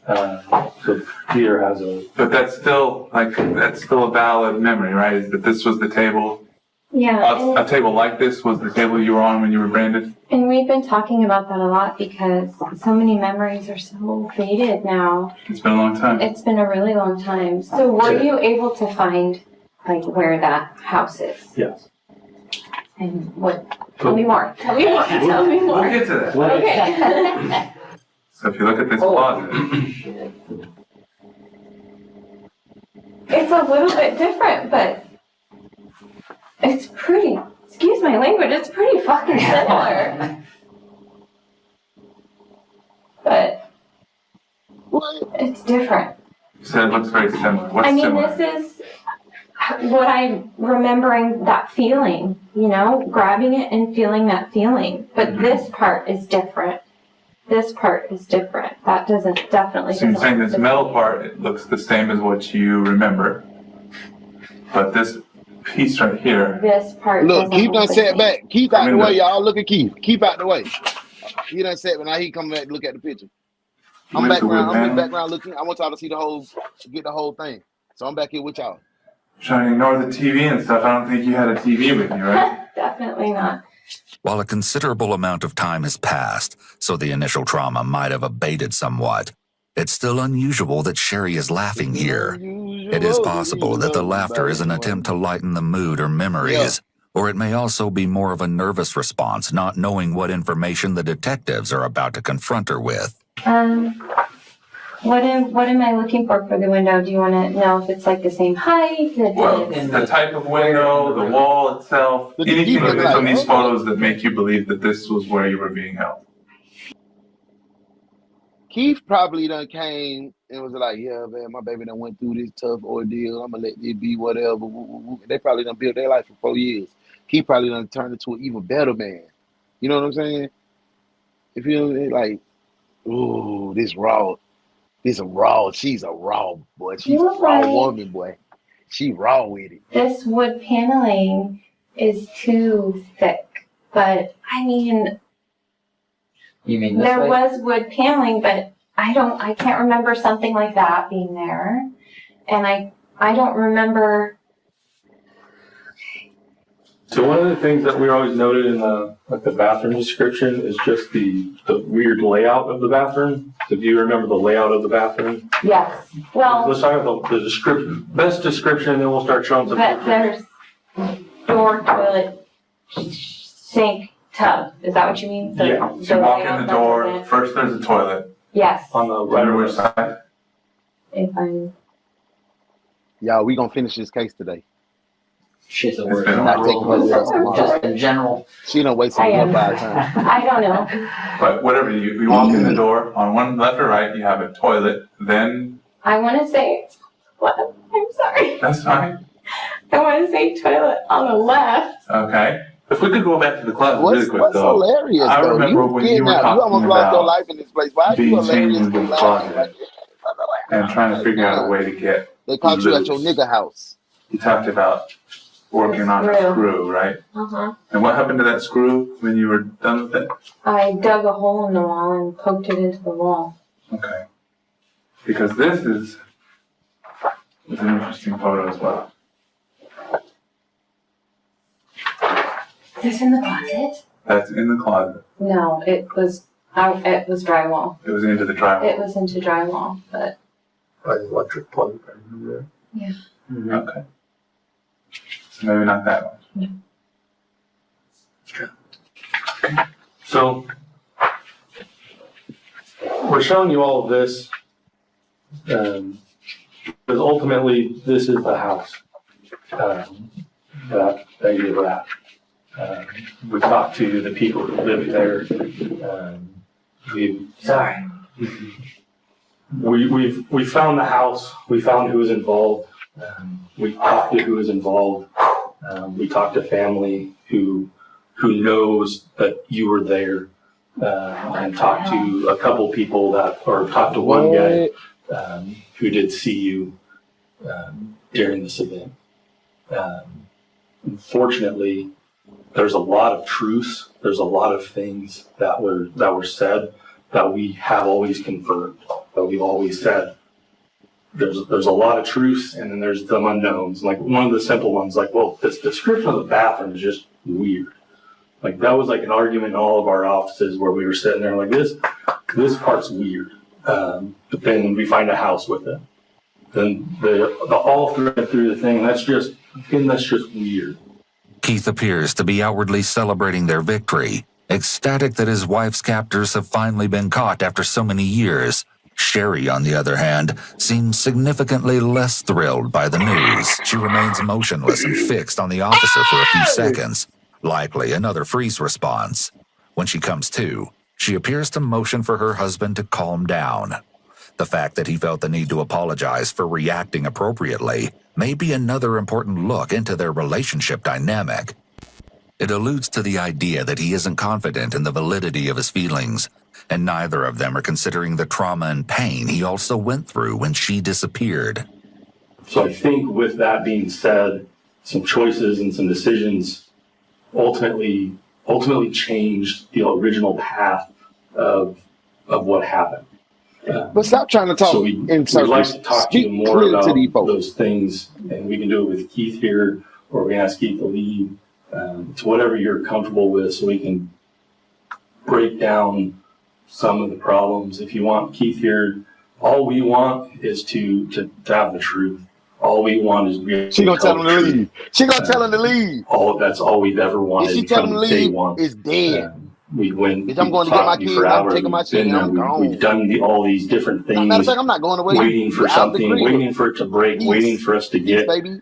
so Peter has a. But that's still a valid memory, right? Is that this was the table Yeah. A table like this was the table you were on when you were branded? And we've been talking about that a lot because so many memories are so faded now. It's been a long time. It's been a really long time. So were you able to find like where that house is? Yes. And what? Tell me more. Tell me more. Tell me more. We'll get to that. Okay. So if you look at this closet, It's a little bit different, but it's pretty. Excuse my language. It's pretty fucking similar. But it's different. you said it looks very similar. What's I mean, similar? this is what I'm remembering, that feeling, you know, grabbing it and feeling that feeling. But this part is different. This part is different. That definitely So you're doesn't saying look this the metal same. part, it looks the same as what you remember. But this piece right here, This part Look, doesn't Keith look done the sat same. back. Keith out the Come in way, there. y'all. Look at Keith. Keith out the way. He done sat, but now he coming back to look at the picture. I'm with the wood background. I'm in the panel, background looking. I want y'all to see get the whole thing. So I'm back here with y'all. trying to ignore the TV and stuff. I don't think you had a TV with you, right? Definitely not. While a considerable amount of time has passed, so the initial trauma might have abated somewhat, it's still unusual that Sherri is laughing here. It is possible that the laughter is an attempt to lighten the mood or memories, or it may also be more of a nervous response, not knowing what information the detectives are about to confront her with. What am I looking for the window? Do you want to know if it's like the same height? Well, the type of window, the wall itself, anything from these photos that make you believe that this was where you were being held. Keith probably done came and was like, yeah, man, my baby done went through this tough ordeal. I'm going to let it be whatever. They probably done built their life for 4 years. Keith probably done turned into an even better man. You know what I'm saying? If you like, ooh, she's a raw boy. She's a raw woman, boy. She raw with it. This wood paneling is too thick, but I mean, You mean this there way? was wood paneling, but I can't remember something like that being there, and I don't remember. So one of the things that we always noted in the bathroom description is just the weird layout of the bathroom. So do you remember the layout of the bathroom? Yes. Well, Let's talk about the description, best description, and then we'll start showing some but pictures. there's door, toilet, sink, tub. Is that what you mean? Yeah, so you walk in the door, first there's a toilet. Yes. On the right or which side? If I'm. Y'all, we gonna finish this case today. Shit's a It's word. been a Not while. taking with us tomorrow. Just in general. She done wasted enough of our time. I don't know. But whatever, you walk in the door, on one left or right, you have a toilet, then, I want to say. What? I'm sorry. that's fine, I want to say toilet on the left. okay. If we could go back to the closet What's really quick what's though. hilarious I though? remember You when you getting were out. You talking almost lost your about life in this place. Why are you being hilarious chained for in the laughing? closet and trying to figure out a way to get They caught you at your loose. nigga house. You talked about working on a screw, right? Uh-huh. And what happened to that screw when you were done with it? I dug a hole in the wall and poked it into the wall. Okay. Because this is an interesting photo as well. Is this in the closet? That's in the closet. No, it was drywall. It was into the drywall. It was into drywall, but By the electric plug, I remember yeah. Okay. So maybe not that one. So we're showing you all of this because ultimately this is the house that you were at. We talked to the people who live there. We found the house. We found who was involved. We talked to who was involved. We talked to family who knows that you were there, and talked to a couple people talked to one guy who did see you during this event. Unfortunately, there's a lot of truths. There's a lot of things that were said that we have always confirmed, that we've always said. there's a lot of truths, and then there's some unknowns. Like one of the simple ones, like, well, this description of the bathroom is just weird. Like that was like an argument in all of our offices where we were sitting there like this part's weird. But then we find a house with it. Then the all thread through the thing, that's just weird. Keith appears to be outwardly celebrating their victory, ecstatic that his wife's captors have finally been caught after so many years. Sherri, on the other hand, seems significantly less thrilled by the news. She remains motionless and fixed on the officer for a few seconds, likely another freeze response. When she comes to, she appears to motion for her husband to calm down. The fact that he felt the need to apologize for reacting appropriately may be another important look into their relationship dynamic. It alludes to the idea that he isn't confident in the validity of his feelings, and neither of them are considering the trauma and pain he also went through when she disappeared. So I think with that being said, some choices and some decisions ultimately changed the original path of what happened. But stop trying to talk so in circles. We'd like to talk to you more about to those things, and we can do it with Keith here, or we can ask Keith to lead. To whatever you're comfortable with, so we can break down some of the problems. If you want Keith here, all we want is to have the truth. All we want is she gonna tell him to leave. She gonna tell him to leave. That's all we've ever wanted. If she tell him to leave, it's dead. We went. If I'm going to get my kids, I'm taking my shit. I'm gone. We've done all these different things. Matter of fact, I'm not going away. Waiting for something, waiting for it to break, waiting for us to get. Baby.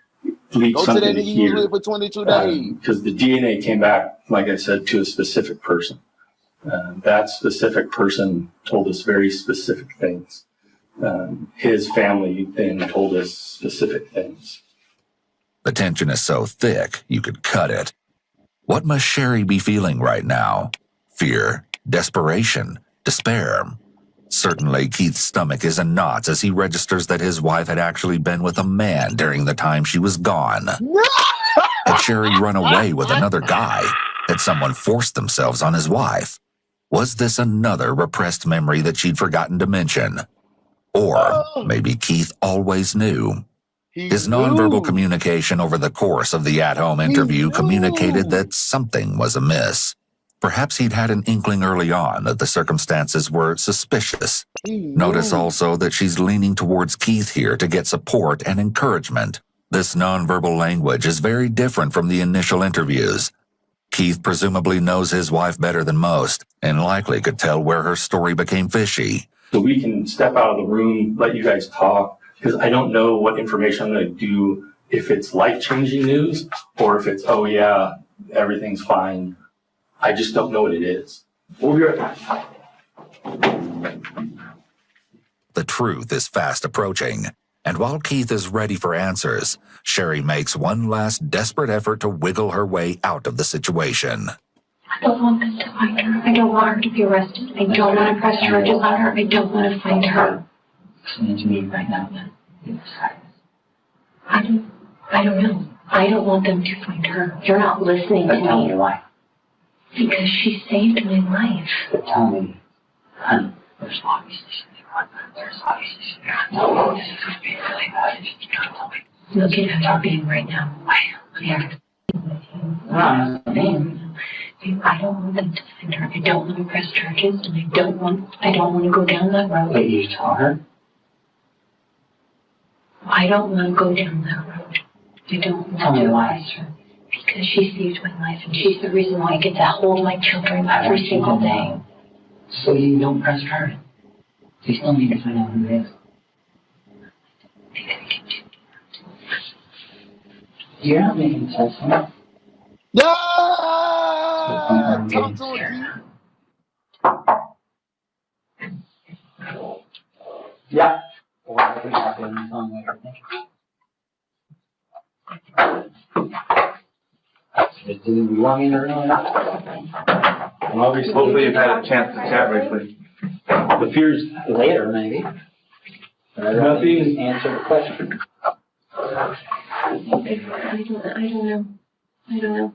Leak Go something to that nigga you was with for 22 days. Because the DNA came back, like I said, to a specific person. That specific person told us very specific things. His family then told us specific things. The tension is so thick, you could cut it. What must Sherri be feeling right now? Fear, desperation, despair. Certainly, Keith's stomach is in knots as he registers that his wife had actually been with a man during the time she was gone. Had Sherri run away with another guy? Had someone forced themselves on his wife? Was this another repressed memory that she'd forgotten to mention? Or maybe Keith always knew. His nonverbal communication over the course of the at-home interview communicated that something was amiss. Perhaps he'd had an inkling early on that the circumstances were suspicious. Notice also that she's leaning towards Keith here to get support and encouragement. This nonverbal language is very different from the initial interviews. Keith presumably knows his wife better than most, and likely could tell where her story became fishy. So we can step out of the room, let you guys talk, because I don't know what information I'm going to do, if it's life-changing news, or if it's, oh yeah, everything's fine. I just don't know what it is. We'll be right back. The truth is fast approaching, and while Keith is ready for answers, Sherri makes one last desperate effort to wiggle her way out of the situation. I don't want them to find her. I don't want her to be arrested. I don't want to press charges on her. I don't want to find her. Listen to me right now, then. I don't know. I don't want them to find her. You're not listening to me. Tell me why. Because she saved my life. But tell me, honey, there's obviously something wrong. There's obviously something wrong. This is going to be really bad. You can't tell me. Look at how you're being right now. Yeah. I don't want them to find her. I don't want to press charges, and I don't want to go down that road. But you tell her? I don't want to go down that road. I don't want to press her. Because she saved my life, and she's the reason why I get to hold my children every single day. So you don't press her? You still need to find out who it is. You're not making sense, huh? Talk to her. Yeah. Or I can talk to him and tell him what you're thinking. Do you want me to know or not? Well, we hopefully have had a chance to chat briefly. The fears later, maybe. Nothing. Answer the question. I don't know.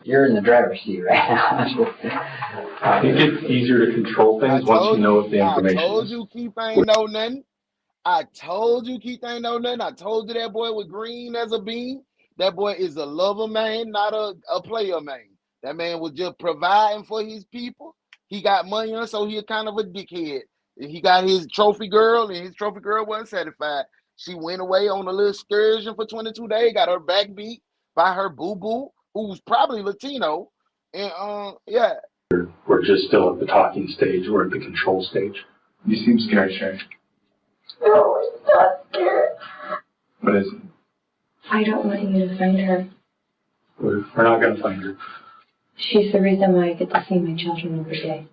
You're in the driver's seat right now. I think it's easier to control things once you know what the information is. I told you, Keith ain't know nothing. I told you Keith ain't know nothing. I told you that boy was green as a bean. That boy is a lover man, not a player man. That man was just providing for his people. He got money on, so he kind of a dickhead. He got his trophy girl, and his trophy girl wasn't satisfied. She went away on a little excursion for 22 days, got her back beat by her boo-boo, who's probably Latino. And yeah. We're just still at the talking stage. We're at the control stage. You seem scared, Sherri. No, I'm not scared. What is it? I don't want you to find her. We're not going to find her. She's the reason why I get to see my children every day.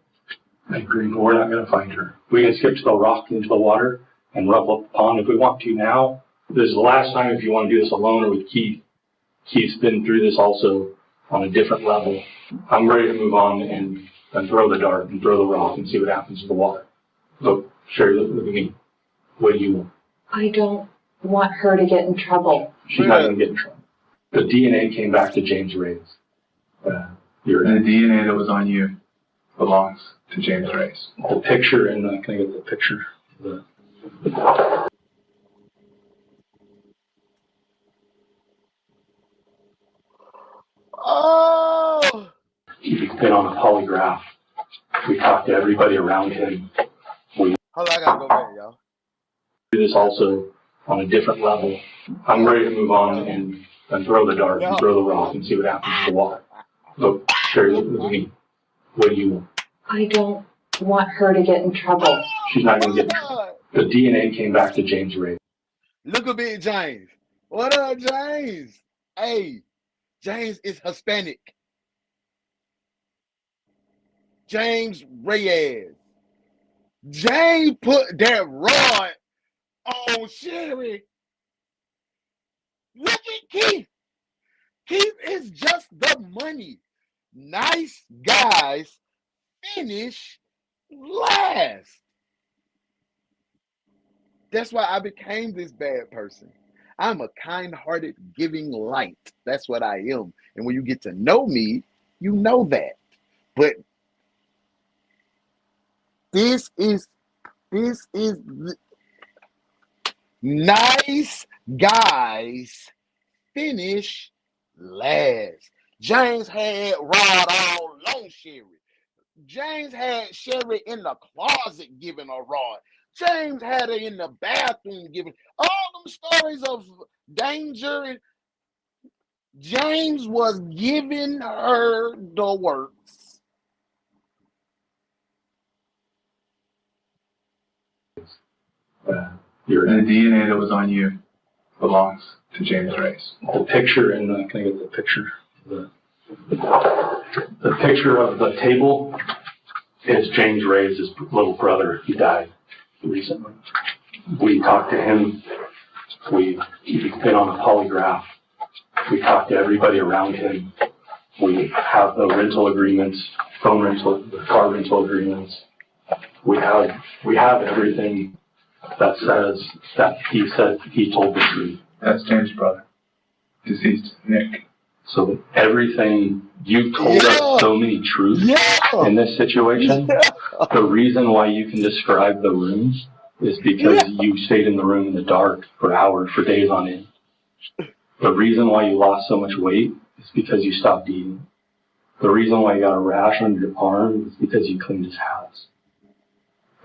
I agree, but we're not going to find her. We can skip to the rock into the water and rub up the pond if we want to now. This is the last time if you want to do this alone or with Keith. Keith's been through this also on a different level. I'm ready to move on and throw the dart and throw the rock and see what happens to the water. So, Sherri, look at me. What do you want? I don't want her to get in trouble. She's not going to get in trouble. The DNA came back to James Ray's. And the DNA that was on you belongs to James Ray's. The picture, and can I get the picture? Oh! He's been on a polygraph. We talked to everybody around him. Hold on, I gotta go back, y'all. Do this also on a different level. I'm ready to move on and throw the dart and throw the rock and see what happens to the water. So, Sherri, look at me. What do you want? I don't want her to get in trouble. She's not going to get in trouble. The DNA came back to James Ray. Look at Big James. What up, James? Hey, James is Hispanic. James Reyes. James put that rod on Sherri. Look at Keith. Keith is just the money. Nice guys finish last. That's why I became this bad person. I'm a kind-hearted, giving light. That's what I am. And when you get to know me, you know that. But this is nice guys finish last. James had Rod all on Sherri. James had Sherri in the closet giving a rod. James had her in the bathroom giving all them stories of danger. And James was giving her the works. And the DNA that was on you belongs to James Ray's. The picture, and can I get the picture? The picture of the table is James Ray's little brother. He died recently. We talked to him. He's been on a polygraph. We talked to everybody around him. We have the rental agreements, phone rental, the car rental agreements. We have everything that says that he said he told the truth. That's James' brother, deceased Nick. So everything you told us so many truths in this situation. The reason why you can describe the rooms is because you stayed in the room in the dark for hours, for days on end. The reason why you lost so much weight is because you stopped eating. The reason why you got a rash on your arm is because you cleaned his house.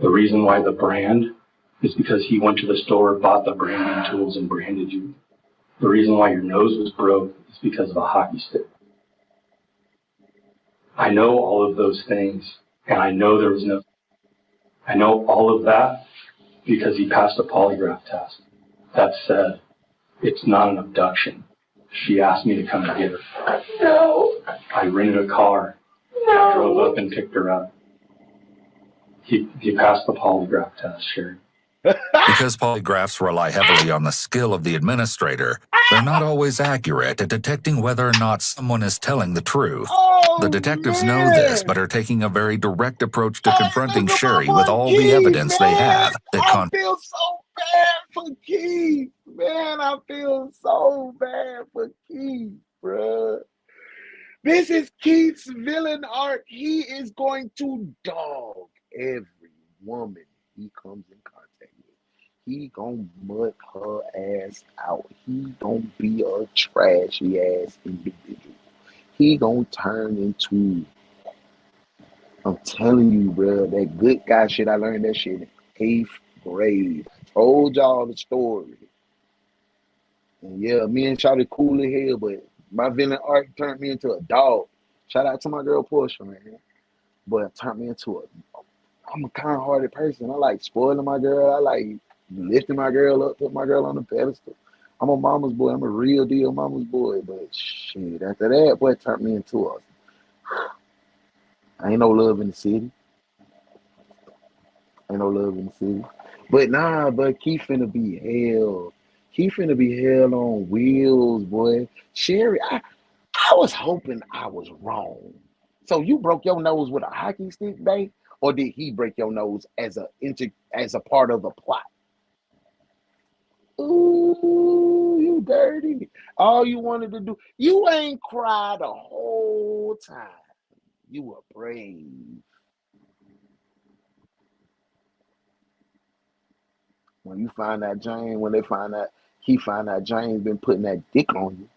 The reason why the brand is because he went to the store, bought the branding tools, and branded you. The reason why your nose was broke is because of a hockey stick. I know all of those things, and I know I know all of that because he passed a polygraph test. That said, it's not an abduction. She asked me to come and get her. No. I rented a car. No. I drove up and picked her up. He passed the polygraph test, Sherri. Because polygraphs rely heavily on the skill of the administrator, they're not always accurate at detecting whether or not someone is telling the truth. The detectives know this, but are taking a very direct approach to confronting Sherri with all the evidence they have. I feel so bad for Keith. Man, I feel so bad for Keith, bruh. This is Keith's villain arc. He is going to dog every woman he comes in contact with. he gonna mud her ass out. He gonna be a trashy ass individual. He gonna turn into, I'm telling you, bro, that good guy shit, I learned that shit in 8th grade. I told y'all the story. And yeah, me and Shawty cool as hell, but my villain arc turned me into a dog. Shout out to my girl Portia, man. But it turned me into I'm a kind-hearted person. I like spoiling my girl. I like lifting my girl up, put my girl on the pedestal. I'm a mama's boy. I'm a real deal mama's boy. But shit, after that, boy, it turned me into ain't no love in the city. Ain't no love in the city. But nah, but Keith finna be hell. Keith finna be hell on wheels, boy. Sherri, I was hoping I was wrong. So you broke your nose with a hockey stick, babe? Or did he break your nose as a part of the plot? Ooh, you dirty. All you wanted to do, you ain't cried the whole time. You were brave. When you find out he find out James been putting that dick on you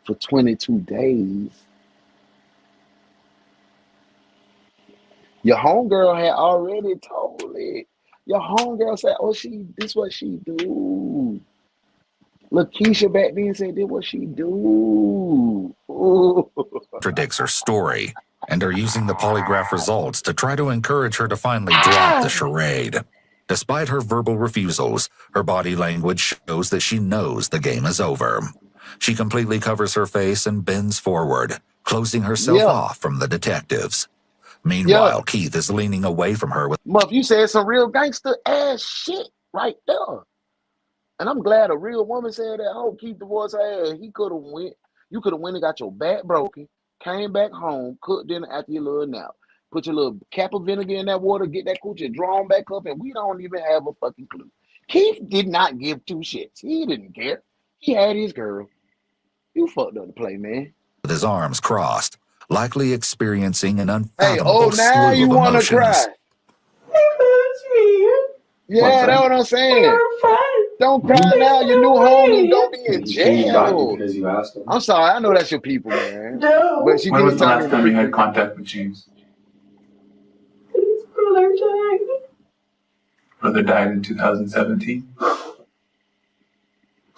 for 22 days. Your homegirl had already told it. Your homegirl said, oh, this what she do. Lakeisha back then said, this what she do. Predicts her story and are using the polygraph results to try to encourage her to finally drop the charade. Despite her verbal refusals, her body language shows that she knows the game is over. She completely covers her face and bends forward, closing herself off from the detectives. Meanwhile, Keith is leaning away from her with... Muff, you said some real gangster ass shit right there. And I'm glad a real woman said that. Oh, Keith divorced her ass. He could have went. You could have went and got your back broken, came back home, cooked dinner after your little nap. Put your little cap of vinegar in that water, get that coochie drawn back up, and we don't even have a fucking clue. Keith did not give two shits. He didn't care. He had his girl. You fucked up the play, man. With his arms crossed, likely experiencing an unfathomable now slew you of want to emotions. cry. Yeah, that's what I'm saying. Don't cry now. Your new homie don't be in jail. Because you asked him. I'm sorry. I know that's your people, man. No. But she When was did the turn me last into time you had freaking. contact with James? His brother died. Brother died in 2017.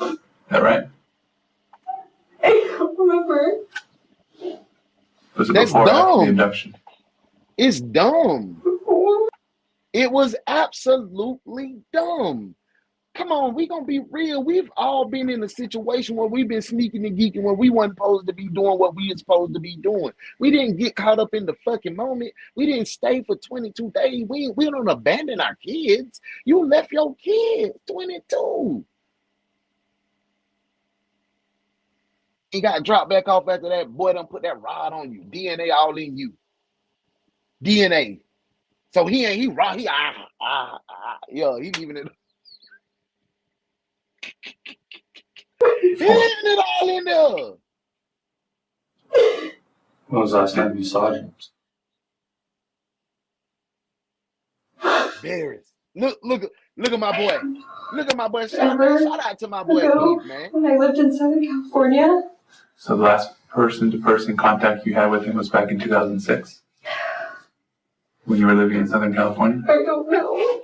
Is that right? I don't remember. Was it That's before or after the dumb. abduction? It's dumb. It was absolutely dumb. Come on, we gonna be real. We've all been in a situation where we've been sneaking and geeking when we weren't supposed to be doing what we were supposed to be doing. We didn't get caught up in the fucking moment. We didn't stay for 22 days. We don't abandon our kids. You left your kids 22. He got dropped back off after that. Boy done put that rod on you. DNA all in you. DNA. So he leaving it. He leaving it all in there. When was the last time you saw James? Embarrassed. Look at my boy. Look at my boy. Shout out to my boy Keith, man. When I lived in Southern California. So the last person-to-person contact you had with him was back in 2006? When you were living in Southern California? I don't know.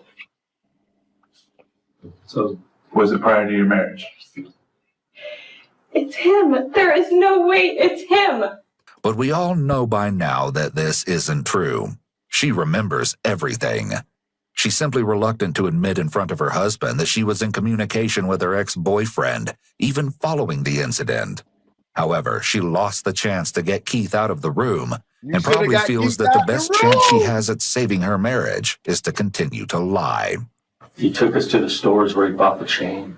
So was it prior to your marriage? It's him. There is no way it's him. But we all know by now that this isn't true. She remembers everything. She's simply reluctant to admit in front of her husband that she was in communication with her ex-boyfriend, even following the incident. However, she lost the chance to get Keith out of the room and probably feels that the best chance she has at saving her marriage is to continue to lie. He took us to the stores where he bought the chain.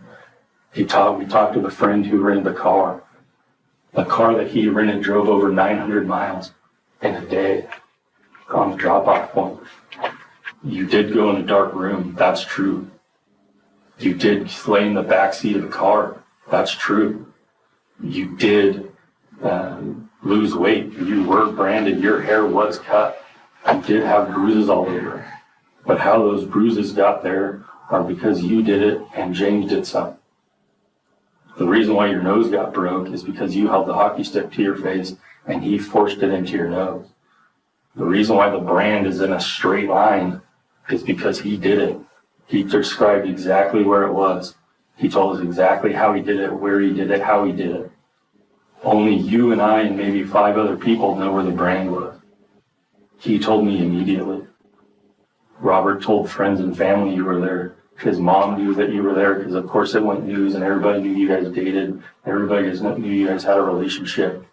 We talked to the friend who rented the car that he rented and drove over 900 miles in a day on the drop-off point. You did go in a dark room, that's true. You did lay in the backseat of the car, that's true. You did lose weight, you were branded, your hair was cut. You did have bruises all over. But how those bruises got there are because you did it and James did something. The reason why your nose got broke is because you held the hockey stick to your face and he forced it into your nose. The reason why the brand is in a straight line is because he did it. He described exactly where it was. He told us exactly how he did it, where he did it, how he did it. Only you and I and maybe 5 other people know where the brand was. He told me immediately. Robert told friends and family you were there. His mom knew that you were there because, of course, it went news and everybody knew you guys dated. Everybody knew you guys had a relationship.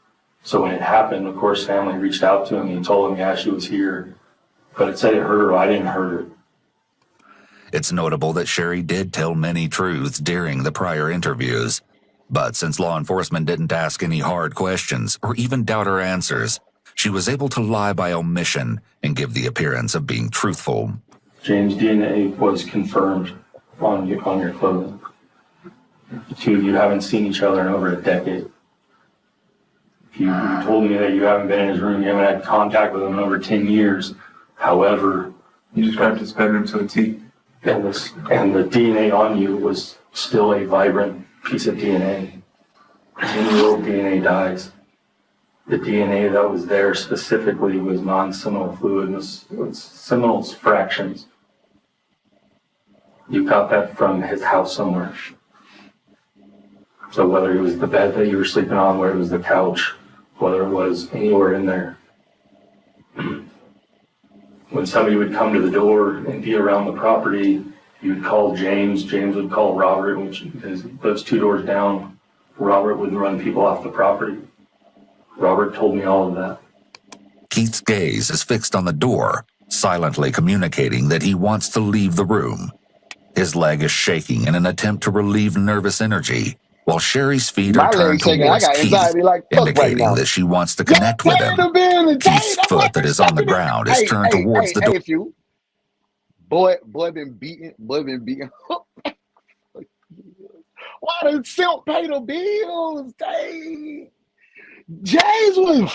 So when it happened, of course, family reached out to him and told him, yeah, she was here. But it said it hurt her. I didn't hurt her. It's notable that Sherri did tell many truths during the prior interviews. But since law enforcement didn't ask any hard questions or even doubt her answers, she was able to lie by omission and give the appearance of being truthful. James' DNA was confirmed on your clothing. The 2 of you haven't seen each other in over a decade. You told me that you haven't been in his room, you haven't had contact with him in over 10 years. However, you described his bedroom to a T. And the DNA on you was still a vibrant piece of DNA. 10-year-old DNA dies. The DNA that was there specifically was non-seminal fluid, it was seminal fractions. You got that from his house somewhere. So whether it was the bed that you were sleeping on, whether it was the couch, whether it was anywhere in there. When somebody would come to the door and be around the property, you would call James. James would call Robert, because those 2 doors down, Robert would run people off the property. Robert told me all of that. Keith's gaze is fixed on the door, silently communicating that he wants to leave the room. His leg is shaking in an attempt to relieve nervous energy, while Sherri's feet are turned towards Keith, indicating that she wants to connect with him. Keith's foot that is on the ground is turned towards the door. Boy been beaten. Why did Silk pay the bills? Dang. James was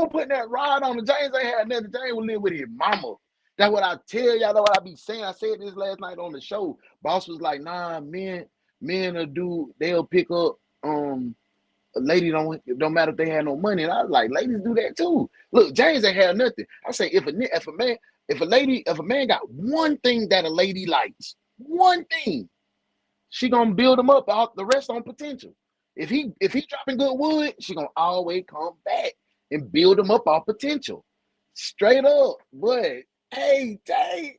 putting that rod on him. James ain't had nothing. James was living with his mama. That's what I tell y'all. That's what I be saying. I said this last night on the show. Boss was like, nah, men will do, they'll pick up a lady, don't matter if they had no money. And I was like, ladies do that too. Look, James ain't had nothing. I say if a man got one thing that a lady likes, one thing, she gonna build him up, the rest on potential. If he dropping good wood, she gonna always come back and build him up off potential. Straight up. But hey, dang.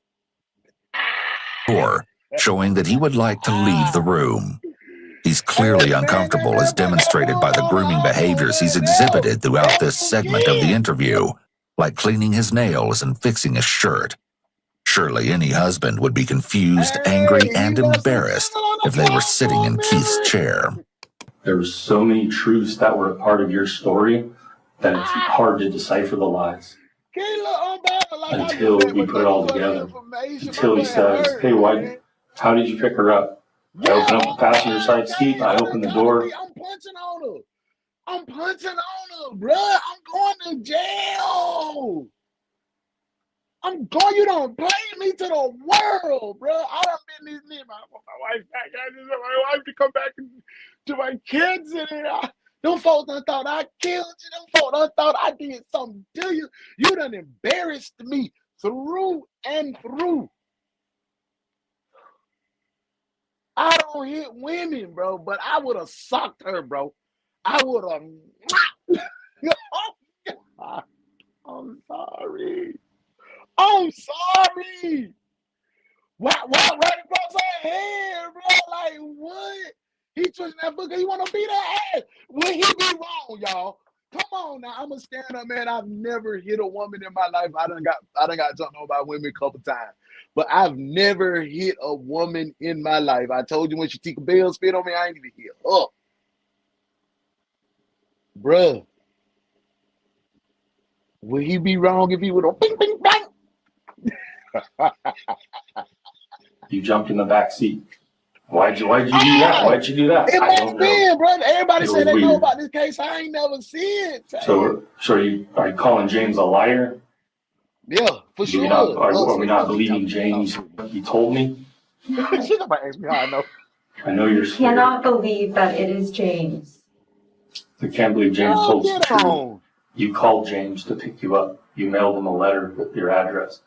Showing that he would like to leave the room. He's clearly uncomfortable, as demonstrated by the grooming behaviors he's exhibited throughout this segment of the interview, like cleaning his nails and fixing his shirt. Surely any husband would be confused, angry, and embarrassed if they were sitting in Keith's chair. There were so many truths that were a part of your story that it's hard to decipher the lies. Until we put it all together. Until he says, hey, how did you pick her up? I open up the passenger side seat, I open the door. I'm punching on her, bro. I'm going to jail. You don't play me to the world, bro. I done been this near my wife back. I just want my wife to come back to my kids. And them folks done thought I killed you. Them folks done thought I did something to you. You done embarrassed me through and through. I don't hit women, bro, but I would have sucked her, bro. I would have. I'm sorry. I'm sorry. Why right across her head, bro? Like, what? He twisting that booger. He want to beat her ass. Will he be wrong, y'all? Come on now. I'm a stand-up man. I've never hit a woman in my life. I done got jumped on by women a couple times. But I've never hit a woman in my life. I told you when Shatika Bell spit on me, I ain't even hit up. Bruh. Will he be wrong if he would have bing, bing, bang? You jumped in the back seat. Why'd you do that? Why'd you do that? It must be, brother. Everybody said they know about this case. I ain't never seen it. So are you calling James a liar? Yeah, for sure. Are we not believing James? He told me. She's about to ask me how I know. I know you're I scared. cannot believe that it is James. I can't believe James Oh, told us the get truth. on. You called James to pick you up. You mailed him a letter with your address.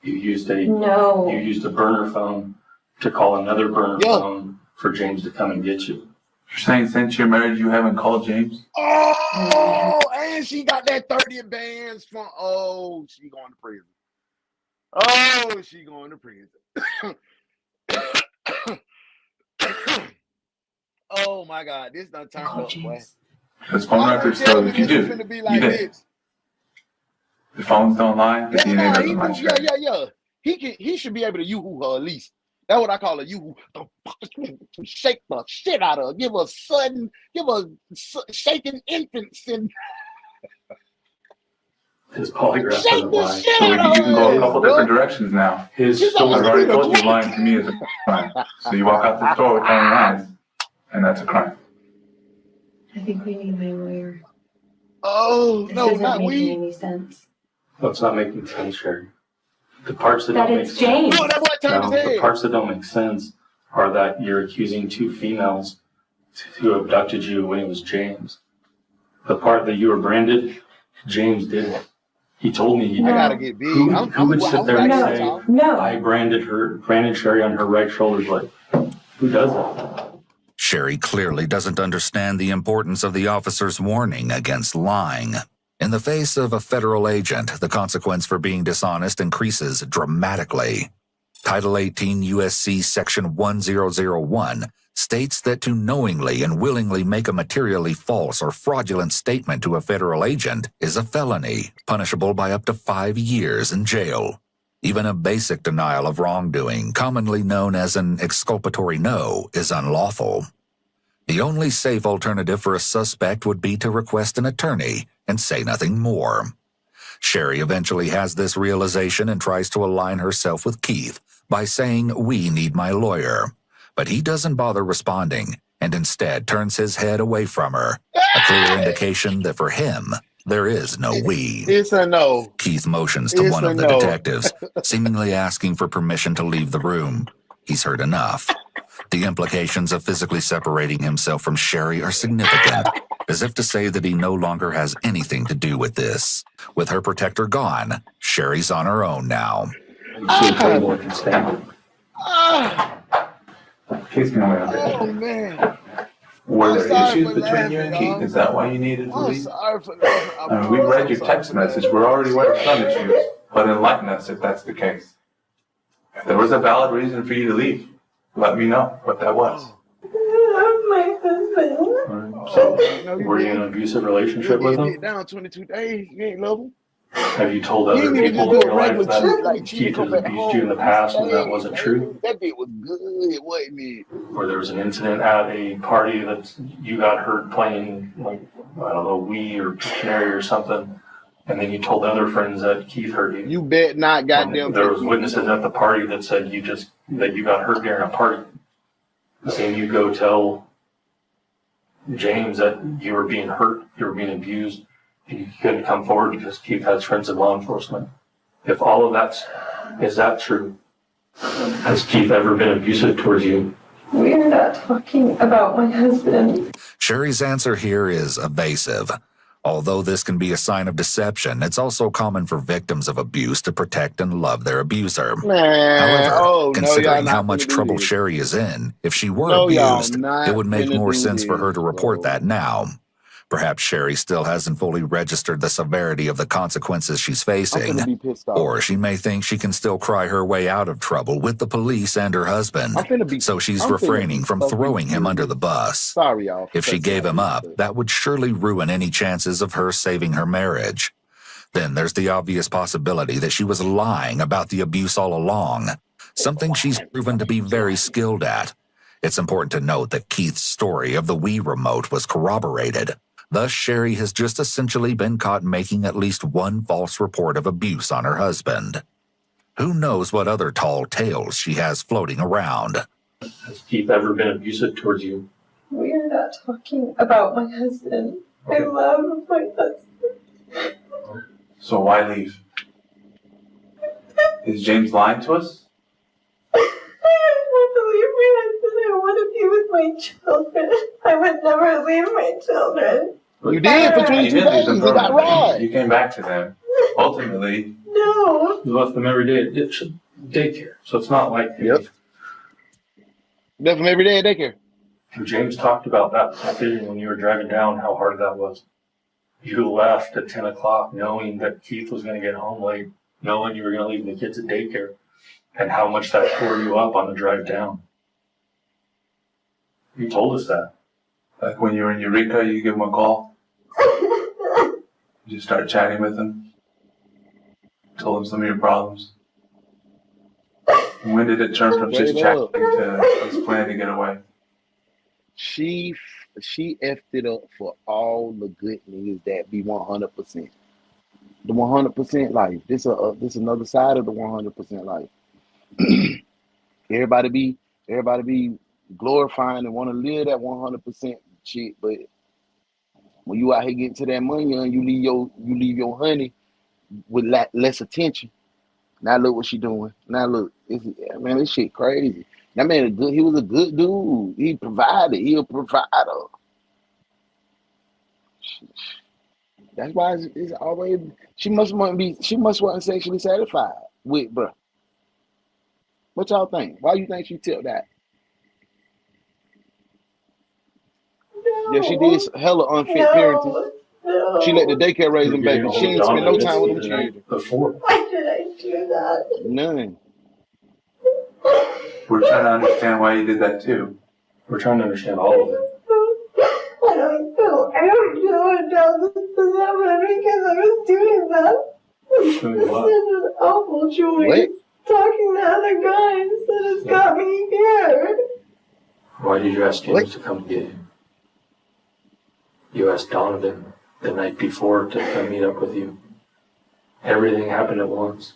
You used a burner phone to call another burner phone for James to come and get you. You're saying since your marriage you haven't called James? Oh, and she got that 30 bands from. Oh, she going to prison. Oh, she going to prison. Oh my God, this done turned up, boy. His phone records show that you do. You did. The phones don't lie. The DNA doesn't lie. Yeah. He should be able to yoo-hoo her at least. That's what I call a yoo-hoo. Shake the shit out of her. Give her shaking infant syndrome. His polygraph doesn't lie. So you can go a couple different directions now. I've already told you lying to me is a crime. So you walk out the door with telling lies, and that's a crime. I think we need my lawyer. Oh, this no, isn't not making we. any sense. That's not making sense, Sherri. The parts that That don't make it's sense. James. No, that's what turned his The head. parts that don't make sense are that you're accusing two females who abducted you when it was James. The part that you were branded, James did it. He told me he did. I gotta get big. Who would sit there and say, I branded Sherri on her right shoulder blade? Who does that? Sherri clearly doesn't understand the importance of the officer's warning against lying. In the face of a federal agent, the consequence for being dishonest increases dramatically. Title 18 U.S.C. Section 1001 states that to knowingly and willingly make a materially false or fraudulent statement to a federal agent is a felony, punishable by up to 5 years in jail. Even a basic denial of wrongdoing, commonly known as an exculpatory no, is unlawful. The only safe alternative for a suspect would be to request an attorney and say nothing more. Sherri eventually has this realization and tries to align herself with Keith by saying, "We need my lawyer." But he doesn't bother responding and instead turns his head away from her, a clear indication that for him, there is no we. It's a no. Keith motions to one of the detectives, seemingly asking for permission to leave the room. He's heard enough. The implications of physically separating himself from Sherri are significant, as if to say that he no longer has anything to do with this. With her protector gone, Sherri's on her own now. Keith's gonna wait. Oh, man. Were there issues between you and Keith? Is that why you needed to leave? Sorry for that. We read your text message. We're already aware of some issues, but enlighten us if that's the case. If there was a valid reason for you to leave, let me know what that was. My husband. So, were you in an abusive relationship with You him? get down 22 days. You ain't love him. Have you told other people in your life that Keith has abused you in the past and that wasn't true? That bit was good, wasn't it? Or there was an incident at a party that you got hurt playing, like, I don't know, Wii or Pictionary or something, and then you told other friends that Keith hurt you. You bet not, goddamn. There was witnesses at the party that said that you got hurt during a party. Then you go tell James that you were being hurt, you were being abused, and you couldn't come forward because Keith has friends in law enforcement. If all of is that true? Has Keith ever been abusive towards you? We are not talking about my husband. Sherri's answer here is evasive. Although this can be a sign of deception, it's also common for victims of abuse to protect and love their abuser. However, considering how much trouble Sherri is in, if she were abused, it would make more sense for her to report that now. Perhaps Sherri still hasn't fully registered the severity of the consequences she's facing, or she may think she can still cry her way out of trouble with the police and her husband, so she's refraining from throwing him under the bus. Sorry, y'all. If she gave him up, that would surely ruin any chances of her saving her marriage. Then there's the obvious possibility that she was lying about the abuse all along, something she's proven to be very skilled at. It's important to note that Keith's story of the Wii remote was corroborated. Thus, Sherri has just essentially been caught making at least one false report of abuse on her husband. Who knows what other tall tales she has floating around? Has Keith ever been abusive towards you? We are not talking about my husband. I love my husband. So why leave? Is James lying to us? I leave me. I said I want to be with my children. I would never leave my children. You did for 22 You didn't leave them days. They got permanently. right. You came back to them. Ultimately. No. You left them every day at daycare. So it's not like Yep. Left them every day at daycare. James talked about that decision when you were driving down, how hard that was. You left at 10 o'clock knowing that Keith was going to get home late, knowing you were going to leave the kids at daycare, and how much that tore you up on the drive down. You told us that. Like when you were in Eureka, you give him a call. You start chatting with him. Told him some of your problems. And when did it turn from just chatting to his plan to get away? She effed it up for all the good niggas that be 100%. The 100% life. This another side of the 100% life. Everybody be glorifying and want to live that 100% shit, but when you out here getting to that money and you leave your honey with less attention. Now look what she doing. Now look, man, this shit crazy. That man he was a good dude. He provided. He a provider. That's why it's always she must wasn't sexually satisfied with bruh. What y'all think? Why you think she tipped that? No. Yeah, she did hella unfit parenting. No. She let the daycare raise them babies. She ain't spend no time with them children. Before. Why did I do that? None. We're trying to understand why you did that too. We're trying to understand all of it. I don't know now this is happening because I was doing that. Doing what? This is an awful choice. What? Talking to other guys that has got me here. Why did you ask James to come get you? You asked Donovan the night before to come meet up with you. Everything happened at once.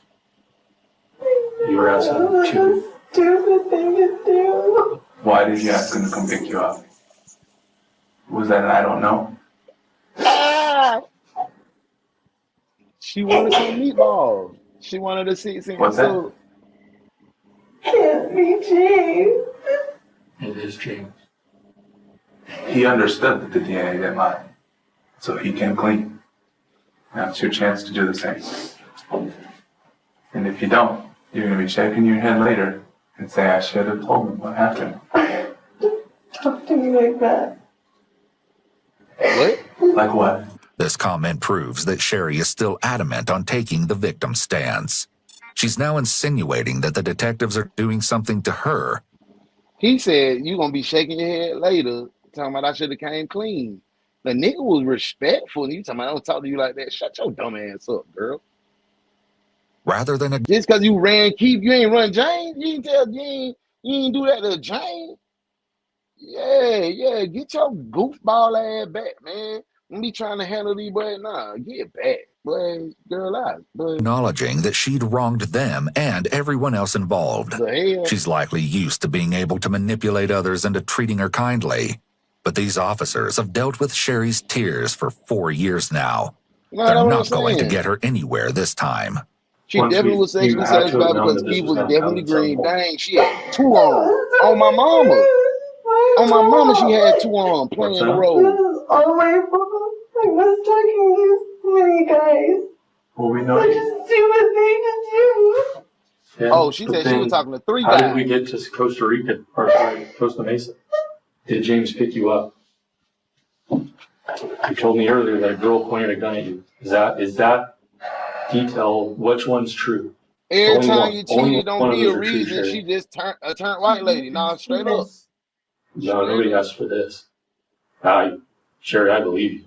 You were asking him That was a stupid thing to do. Why did you ask him to come pick you up? Was that an I don't know? She wanted some meatballs. She wanted to see some. What's that? Can't be James. It is James. He understood that the DNA didn't lie. So he came clean. Now it's your chance to do the same. And if you don't, you're going to be shaking your head later and say, I should have told him what happened. Talk to me like that. What? Like what? This comment proves that Sherri is still adamant on taking the victim stance. She's now insinuating that the detectives are doing something to her. He said, you going to be shaking your head later, talking about I should have came clean. The nigga was respectful, and you talking about I don't talk to you like that. Shut your dumb ass up, girl. Rather than just because you ran Keith, you ain't run James. You ain't do that to James. Yeah, get your goofball ass back, man. Don't be trying to handle these boys. Nah, get back, boy, girl out. Boy. Acknowledging that she'd wronged them and everyone else involved. She's likely used to being able to manipulate others into treating her kindly. But these officers have dealt with Sherri's tears for 4 years now. They're not going to get her anywhere this time. She definitely was sexually satisfied because Keith was definitely green. Dang, she had 2 arms. On my mama. On my mama, she had 2 arms playing the role. This is all my fault. I was talking to so many guys. Well, we know Such a stupid thing to do. Yeah, oh, she said she was talking to 3 guys. guys. How did we get to Costa Rica, or sorry, Costa Mesa? Did James pick you up? You told me earlier that a girl pointed a gun at you. Is that detail, which one's true? Every time you cheated, don't be a reason she just turned white lady. Nah, straight up. No, nobody asked for this. Sherri, I believe you.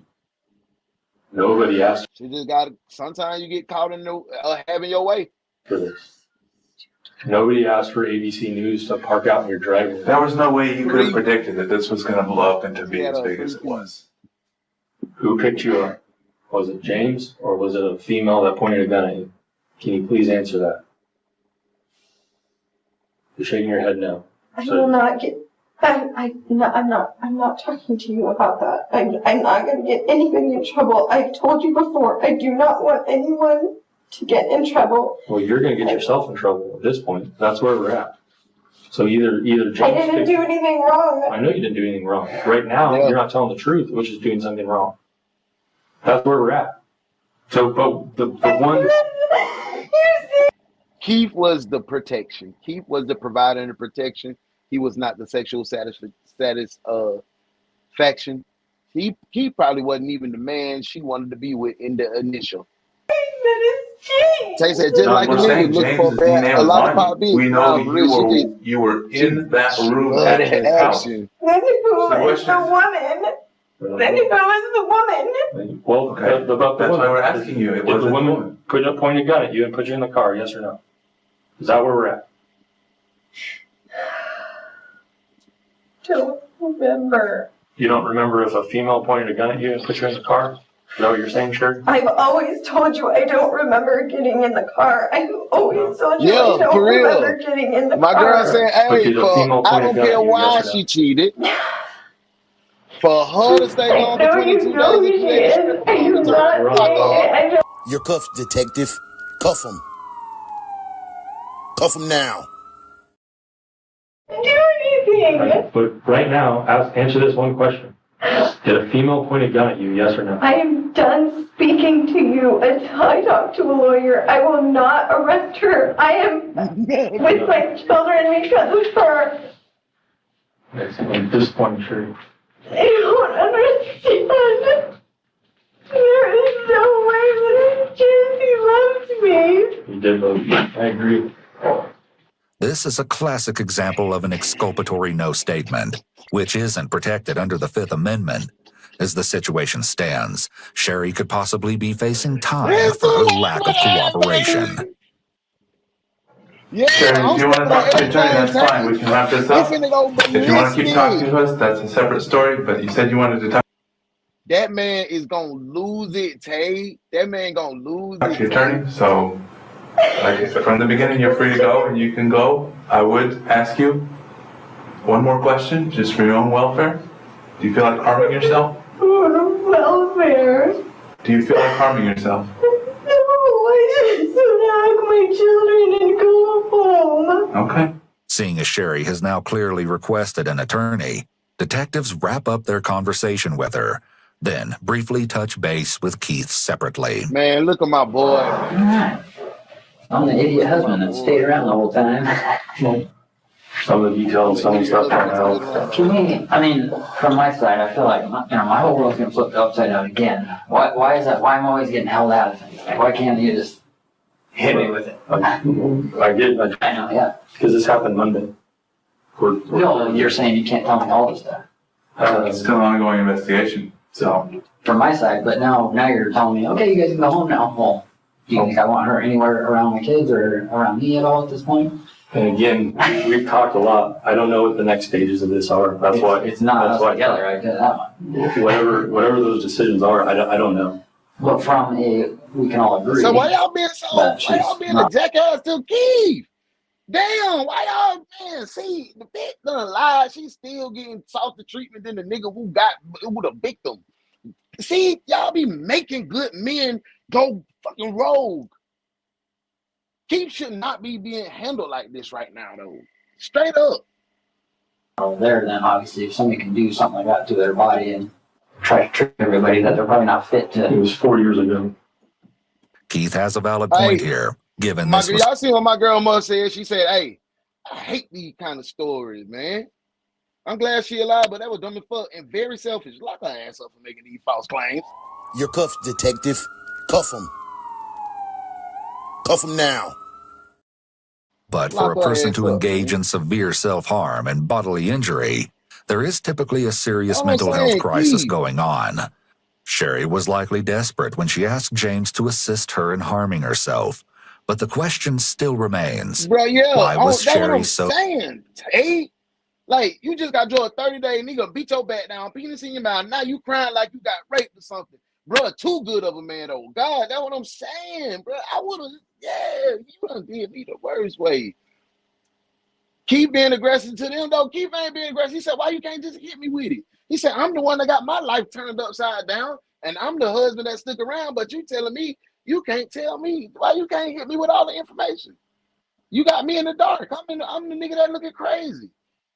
Nobody asked She just got. Sometimes you get caught in having your way. for this. Nobody asked for ABC News to park out in your driveway. There was no way you could have predicted that this was going to blow up and to be as big as it was. Who picked you up? Was it James or was it a female that pointed a gun at you? Can you please answer that? You're shaking your head no. I will not get. I'm not talking to you about that. I'm not going to get anybody in trouble. I've told you before. I do not want anyone to get in trouble. Well, you're going to get yourself in trouble at this point. That's where we're at. So either I James didn't do anything wrong. I know you didn't do anything wrong. Right now, Yeah. you're not telling the truth, which is doing something wrong. That's where we're at. So, but the one. Keith was the protection. Keith was the provider and the protection. He was not the sexual satisfaction. He probably wasn't even the man she wanted to be with in the initial. Tay said just No, like a we're nigga saying look for James's DNA a was lot of on pop you. bitch. We know Nah, for real, you were in that room love at that his house. action. Then who So is the woman? Then who is the woman? Well, Okay. about the That's woman. why we're asking you. It If the wasn't woman put a pointed gun at you and put you in the car, yes or no? Is that where we're at? Don't remember. You don't remember if a female pointed a gun at you and put you in the car? Is that what you're saying, Sherri? I've always told you I don't remember getting in the car. I've always told you I Yeah, don't for remember real. getting in the My car. girl said, But hey, did a female I point a don't gun care at you, why yes or no? she cheated. For her to stay I gone for know 22 you days know and she create a is. stripper Are you pole to not lock saying her up. I don't You're cuffed, detective. Cuff him. Cuff him now. do anything. Right. But right now, answer this one question. Did a female point a gun at you, yes or no? I am done speaking to you until I talk to a lawyer. I will not arrest her. I am with my children because of her. At this point, Sherri. I don't understand. There is no way that Jesse loves me. You did love me. I agree. This is a classic example of an exculpatory no statement, which isn't protected under the Fifth Amendment. As the situation stands, Sherri could possibly be facing time for her lack of cooperation. Yeah, Sherri, if I'm you want to standing on talk to the attorney, everything, that's fine. Tay. We can wrap this He up. finna go If you want to keep talking ballistic. to us, that's a separate story, but you said you wanted to talk That man is gonna lose it, Tay. That man gonna lose to it, your Tay. attorney, so like from the beginning, you're free to go and you can go. I would ask you one more question, just for your own welfare. Do you feel like harming yourself? Welfare. Do you feel like harming yourself? No, I just hug my children and go home. Okay. Seeing as Sherri has now clearly requested an attorney, detectives wrap up their conversation with her, then briefly touch base with Keith separately. Man, look at my boy, man. I'm the idiot husband that stayed around the whole time. Some of the details, some of the stuff don't help. To me, I mean, from my side, I feel like my whole world's gonna flip upside down again. Why is that? Why am I always getting held out of things? Like, why can't you just hit me with it? I know, yeah. Because this happened Monday. No, you're saying you can't tell me all this stuff. It's still an ongoing investigation, so. From my side, but now you're telling me, okay, you guys can go home now. Well, do you think I want her anywhere around my kids or around me at all at this point? And again, we've talked a lot. I don't know what the next stages of this are. That's why. It's not us together, I tell you that one. Whatever those decisions are, I don't know. But we can all agree. So why y'all being a jackass to Keith? Damn, why y'all, man, see, the bitch done lied. She's still getting softer treatment than the nigga who the victim. See, y'all be making good men go fucking rogue. Keith should not be being handled like this right now, though. Straight up. There, then obviously, if somebody can do something like that to their body and try to trick everybody that they're probably not fit to. It was 4 years ago. Keith has a valid point here, given this was... Y'all see what my girl mother said? She said, hey, I hate these kind of stories, man. I'm glad she alive, but that was dumb as fuck and very selfish. Lock her ass up for making these false claims. You're cuffed, detective. Cuff him. Cuff him now. But for a person to engage in severe self-harm and bodily injury, there is typically a serious mental health crisis going on. Sherri was likely desperate when she asked James to assist her in harming herself. But the question still remains. Bro, yeah, why was Sherri so... saying, hey, like, you just got your 30-day nigga beat your back down, penis in your mouth. Now you crying like you got raped or something. Bro, too good of a man, though. God, that's what I'm saying, bro. I would have, you done did me the worst way. Keep being aggressive to them, though. Keep ain't being aggressive. He said, why you can't just hit me with it? He said, I'm the one that got my life turned upside down, and I'm the husband that stuck around, but you telling me you can't tell me why you can't hit me with all the information. You got me in the dark. I'm the nigga that looking crazy.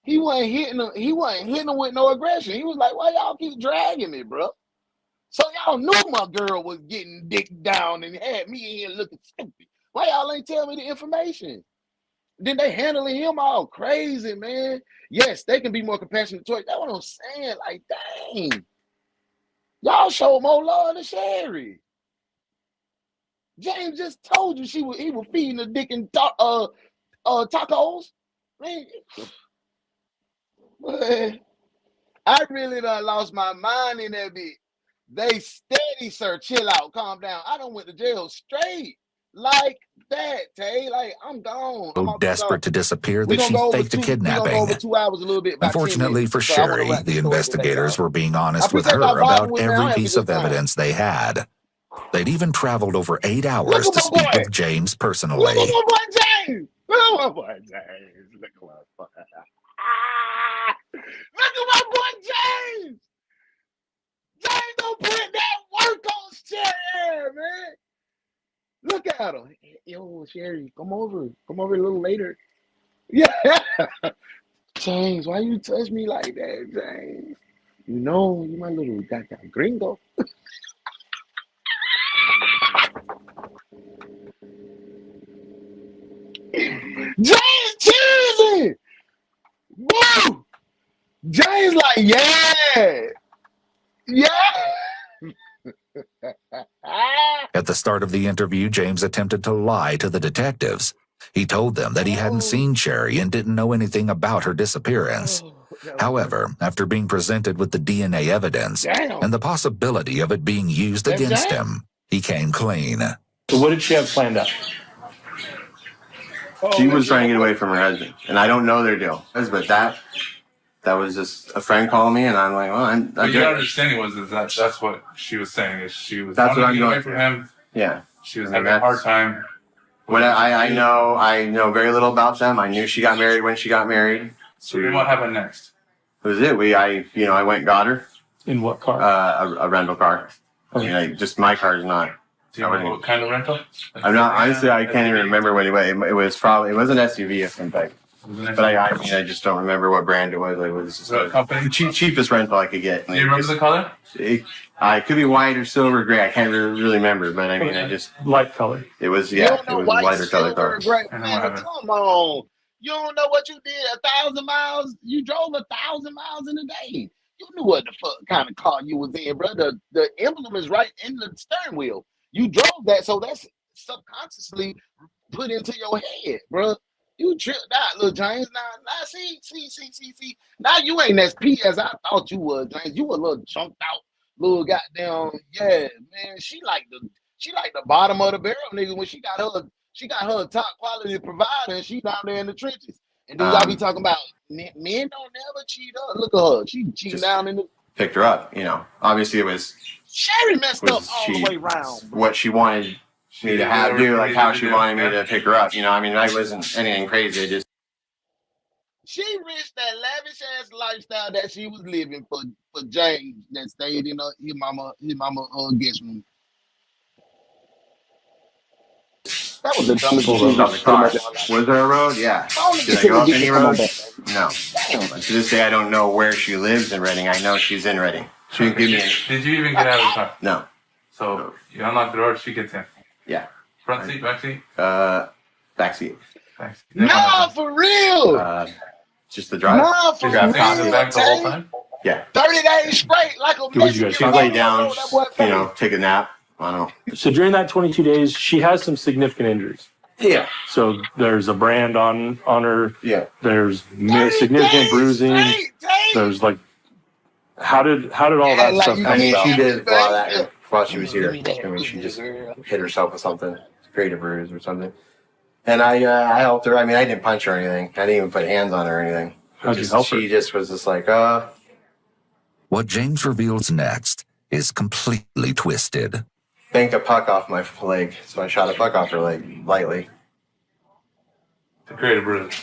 He wasn't hitting him with no aggression. He was like, why y'all keep dragging me, bro? So y'all knew my girl was getting dick down and had me in here looking stupid. Why y'all ain't tell me the information? Then they handling him all crazy, man. Yes, they can be more compassionate towards. That's what I'm saying. Like, dang. Y'all showed more love to Sherri. James just told you he was feeding the dick and tacos. Man, I really done lost my mind in that bit. They steady, sir. Chill out, calm down. I done went to jail straight like that, Tay. Like, I'm gone. So desperate to disappear that she faked a kidnapping. We're gonna go over 2 hours a little bit. Unfortunately for Sherri, the investigators were being honest with her about every piece of evidence they had. They'd even traveled over 8 hours to speak with James personally. Look at my boy James! Look at my boy James! Look at my boy. Look at my boy James! James don't put that work on Sherri, man. Look at him. Yo, Sherri, come over. Come over a little later. Yeah. James, why you touch me like that, James? You know, you my little goddamn gringo. James cheesy! Woo! James like, yeah! Yeah! At the start of the interview, James attempted to lie to the detectives. He told them that he hadn't seen Sherri and didn't know anything about her disappearance. However, after being presented with the DNA evidence and the possibility of it being used against him, he came clean. So what did she have planned out? She was trying to get away from her husband, and I don't know their deal. But that was just a friend calling me, and I'm like, well, But your understanding was that's what she was saying, is she was that's what I'm getting going away from him. Yeah. She was having a hard time. What I know very little about them. I knew she got married when she got married. So then what happened next? That was it. I went and got her. In what car? A rental car. Okay. I mean, just my car is not. Do you know what kind of rental? I'm not, honestly, I can't even remember what it was. It was an SUV of some type. But I just don't remember what brand it was. It was just a company? Cheapest rental I could get. Do you remember the color? It could be white or silver gray. I can't really remember, but I mean, I just light color. It was it was a lighter color car. Gray. Man, come on, you don't know what you did 1,000 miles. You drove 1,000 miles in a day. You knew what the fuck kind of car you was in, bro. The emblem is right in the steering wheel. You drove that, so that's subconsciously put into your head, bro. You tripped out, little James. Now, see. Now you ain't as P as I thought you was, James. You a little chunked out, little goddamn, yeah, man. She like the bottom of the barrel, nigga. When she got her top quality provider, and she down there in the trenches. And then y'all be talking about men don't never cheat her. Look at her, she cheating down in the. Picked her up, Obviously, it was. Sherri messed up all the way around. What she wanted me to do, like how she wanted me to pick her up. I mean, I wasn't anything crazy. She reached that lavish ass lifestyle that she was living for James that stayed in his mama guest room. That was the dumbest thing. Was there a road? Yeah. Did I go up any roads? No. To this day, I don't know where she lives in Reading. I know she's in Reading. She didn't give me any. Did you even get out of the car? No. So you unlock the door, she gets in. Yeah. Front seat, back seat? Back seat. No, for real. Just the drive. No, for real. Back the whole time? Yeah. 30 days straight, like a Mexican. She lay down, take a nap. I don't know. So during that 22 days, she has some significant injuries. Yeah. So there's a brand on her. Yeah. There's significant bruising. There's like, how did all that stuff come about? I mean, she did a lot of that while she was here. I mean, she just hit herself with something, created a bruise or something. And I helped her. I mean, I didn't punch her or anything. I didn't even put hands on her or anything. How'd you help her? She just was just like, What James reveals next is completely twisted. Banked a puck off my leg, so I shot a puck off her leg lightly. To create a bruise.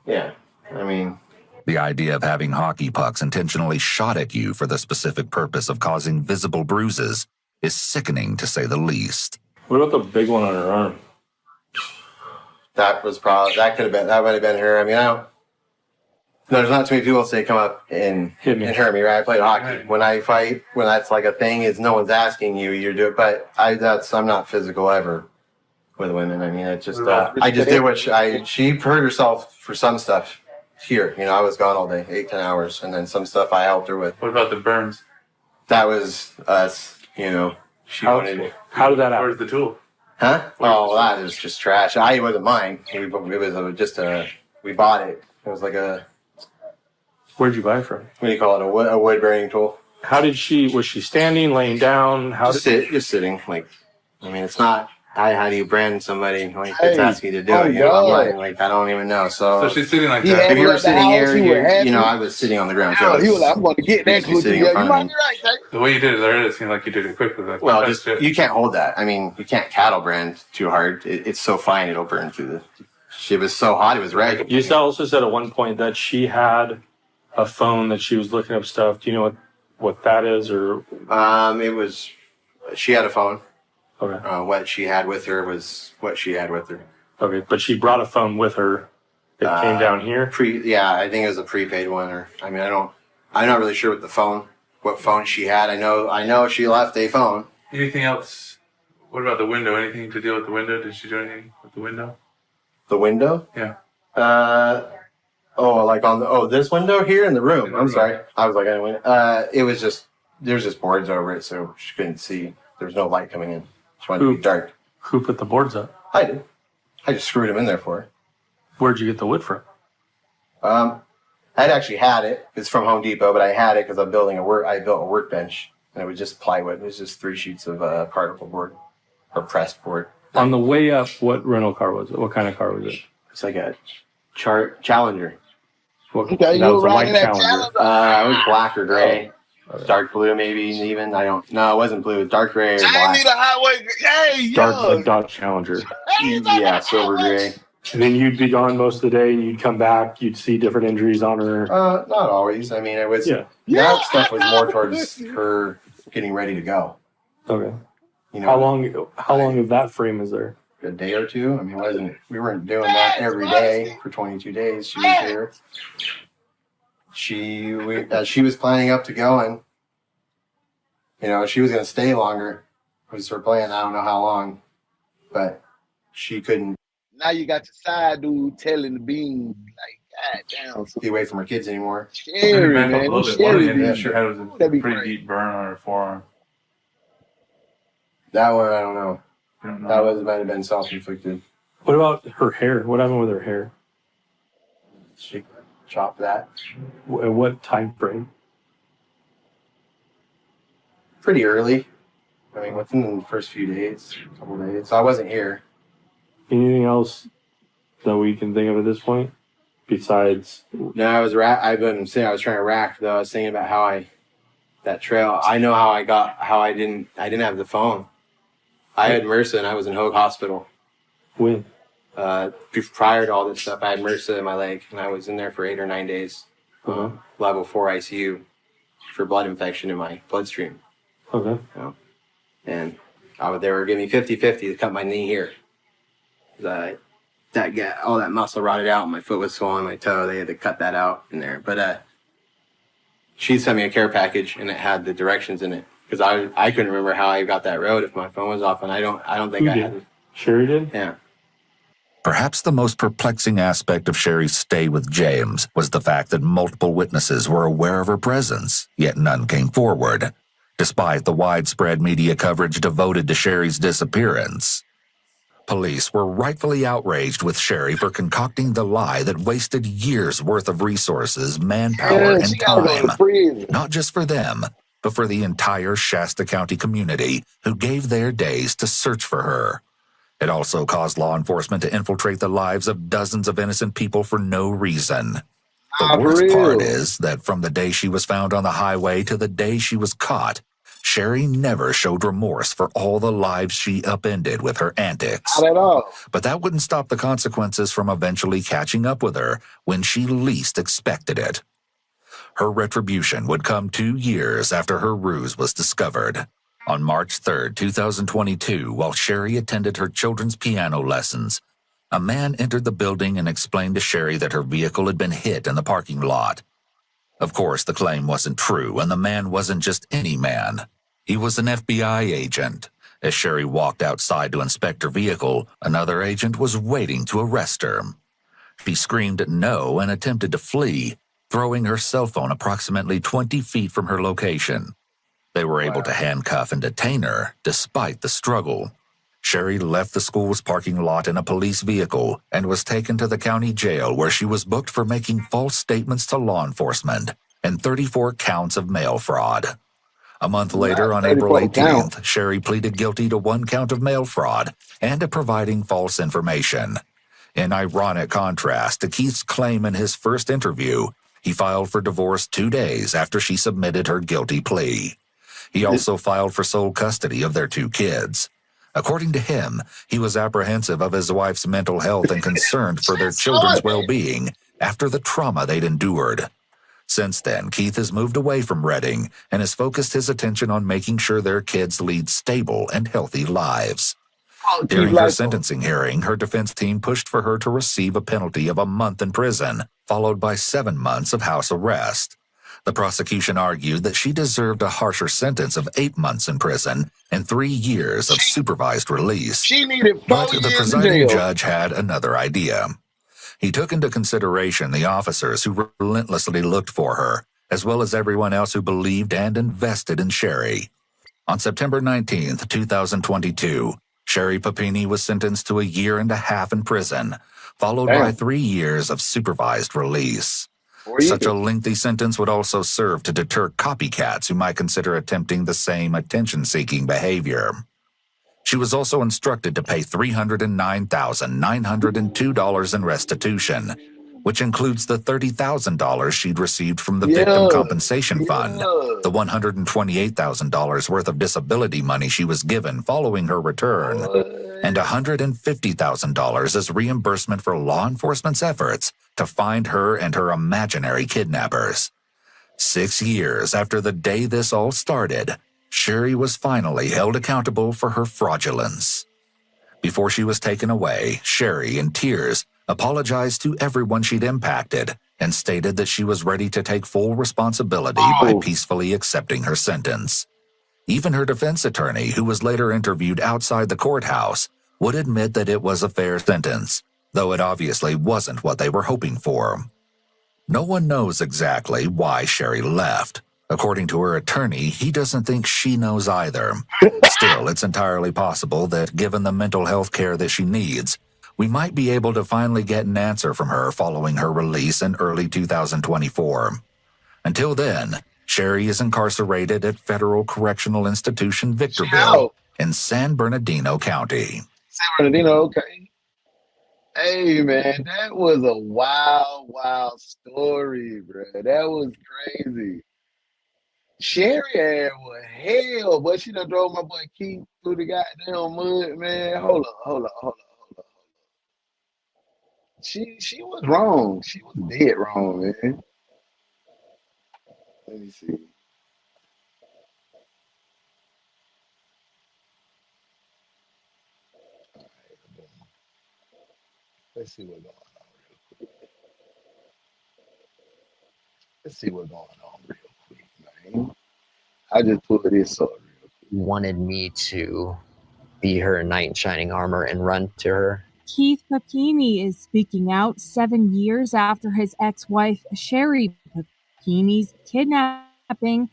Yeah, I mean. The idea of having hockey pucks intentionally shot at you for the specific purpose of causing visible bruises is sickening to say the least. What about the big one on her arm? that could have been, that might have been her. I mean, there's not too many people say come up and hurt me, right? I played hockey. When I fight, when that's like a thing, is no one's asking you, you do it. But I'm not physical ever with women. I mean, it just, I just did what she hurt herself for some stuff here. You know, I was gone all day, 8-10 hours. And then some stuff I helped her with. What about the burns? That was us, you know. How did that happen? Where's the tool? Huh? Oh, that is just trash. It wasn't mine. It was we bought it. It was like a... Where'd you buy it from? What do you call it? A wood burning tool. How did was she standing, laying down? Just sitting. Like, I mean, it's not... How do you brand somebody? Like, it's asking you to do it. You know, I'm like, I don't even know. So she's sitting like that. If you were sitting here, I was sitting on the ground. He was like, I'm going to get that cookie. You might be right, Tate. The way you did it seemed like you did it quickly. Like, well, you can't hold that. I mean, you can't cattle brand too hard. It's so fine, it'll burn through the... It was so hot, it was red. You also said at one point that she had a phone that she was looking up stuff. Do you know what that is, or? It was... She had a phone. Okay. What she had with her was what she had with her. Okay, but she brought a phone with her. It came down here. I think it was a prepaid one. I'm not really sure what phone she had. I know she left a phone. Anything else? What about the window? Anything to deal with the window? Did she do anything with the window? The window? Yeah. This window here in the room. I'm sorry. I was like, anyway. It was just there's just boards over it, so she couldn't see. There was no light coming in. She wanted to be dark. Who put the boards up? I did. I just screwed them in there for her. Where'd you get the wood from? I'd actually had it. It's from Home Depot, but I had it because I built a workbench, and it was just plywood. It was just 3 sheets of particle board or pressed board. On the way up, what rental car was it? What kind of car was it? It's like a Challenger. That was a white Challenger. It was black or gray. Dark blue, maybe even. I don't. No, it wasn't blue. It was dark gray or black. I need a highway. Hey, Dark Dodge Challenger. Yeah, silver gray. And then you'd be gone most of the day, and you'd come back. You'd see different injuries on her. Not always. I mean, it was. Yeah. That stuff was more towards her getting ready to go. Okay. You know, how long of that frame is there? A day or two. I mean, we weren't doing that every day for 22 days. She was here. She was planning up to going, she was going to stay longer. Was her plan. I don't know how long, but she couldn't. Now you got your side dude telling the beam, like, God damn. Be away from her kids anymore. Sherri, man. One of the head was a pretty deep burn on her forearm. That one, I don't know. That might have been self-inflicted. What about her hair? What happened with her hair? She chopped that. What time frame? Pretty early. I mean, within the first few days, couple days. So I wasn't here. Anything else that we can think of at this point? Besides... No, I was trying to rack, though. I was thinking about that trail. I know how I didn't have the phone. I had MRSA and I was in Hoag Hospital. When? Prior to all this stuff, I had MRSA in my leg, and I was in there for 8 or 9 days. Level 4 ICU for blood infection in my bloodstream. Okay. And they were giving me 50-50 to cut my knee here. All that muscle rotted out, my foot was swollen, my toe, they had to cut that out in there. But she sent me a care package, and it had the directions in it. Because I couldn't remember how I got that road if my phone was off, and I don't think I had it. Sherri did? Yeah. Perhaps the most perplexing aspect of Sherri's stay with James was the fact that multiple witnesses were aware of her presence, yet none came forward, despite the widespread media coverage devoted to Sherri's disappearance. Police were rightfully outraged with Sherri for concocting the lie that wasted years' worth of resources, manpower, and time, not just for them, but for the entire Shasta County community who gave their days to search for her. It also caused law enforcement to infiltrate the lives of dozens of innocent people for no reason. The worst part is that from the day she was found on the highway to the day she was caught, Sherri never showed remorse for all the lives she upended with her antics. Not at all. But that wouldn't stop the consequences from eventually catching up with her when she least expected it. Her retribution would come 2 years after her ruse was discovered. On March 3, 2022, while Sherri attended her children's piano lessons, A man entered the building and explained to Sherri that her vehicle had been hit in the parking lot. Of course, the claim wasn't true, and the man wasn't just any man. He was an FBI agent. As Sherri walked outside to inspect her vehicle, another agent was waiting to arrest her. She screamed no and attempted to flee, throwing her cell phone approximately 20 feet from her location. They were able to handcuff and detain her despite the struggle. Sherri left the school's parking lot in a police vehicle and was taken to the county jail, where she was booked for making false statements to law enforcement and 34 counts of mail fraud. A month later, on April 18th, Sherri pleaded guilty to 1 count of mail fraud and to providing false information. In ironic contrast to Keith's claim in his first interview, he filed for divorce 2 days after she submitted her guilty plea. He also filed for sole custody of their 2 kids. According to him, he was apprehensive of his wife's mental health and concerned for their children's well-being after the trauma they'd endured. Since then, Keith has moved away from Redding and has focused his attention on making sure their kids lead stable and healthy lives. During her sentencing hearing, her defense team pushed for her to receive a penalty of a month in prison, followed by 7 months of house arrest. The prosecution argued that she deserved a harsher sentence of 8 months in prison and 3 years of supervised release. She needed 4 But years the in presiding jail. judge had another idea. He took into consideration the officers who relentlessly looked for her, as well as everyone else who believed and invested in Sherri. On September 19th, 2022, Sherri Papini was sentenced to 1.5 years in prison, followed by 3 years of supervised release. Such a lengthy sentence would also serve to deter copycats who might consider attempting the same attention-seeking behavior. She was also instructed to pay $309,902 in restitution, which includes the $30,000 she'd received from the Victim Compensation Fund, the $128,000 worth of disability money she was given following her return, and $150,000 as reimbursement for law enforcement's efforts to find her and her imaginary kidnappers. 6 years after the day this all started, Sherri was finally held accountable for her fraudulence. Before she was taken away, Sherri, in tears, apologized to everyone she'd impacted and stated that she was ready to take full responsibility by peacefully accepting her sentence. Even her defense attorney, who was later interviewed outside the courthouse, would admit that it was a fair sentence, though it obviously wasn't what they were hoping for. No one knows exactly why Sherri left. According to her attorney, he doesn't think she knows either. Still, it's entirely possible that given the mental health care that she needs, we might be able to finally get an answer from her following her release in early 2024. Until then, Sherri is incarcerated at Federal Correctional Institution Victorville in San Bernardino County. San Bernardino, okay. Hey, man, that was a wild story, bro. That was crazy. Sherri had was hell, but she done drove my boy Keith through the goddamn mud, man. Hold up. She was wrong. She was dead wrong, man. Let me see. Let's see what's going on real quick. Let's see what's going on real quick, man. I just pulled this up real quick. Wanted me to be her knight in shining armor and run to her. Keith Papini is speaking out 7 years after his ex-wife Sherri Papini's kidnapping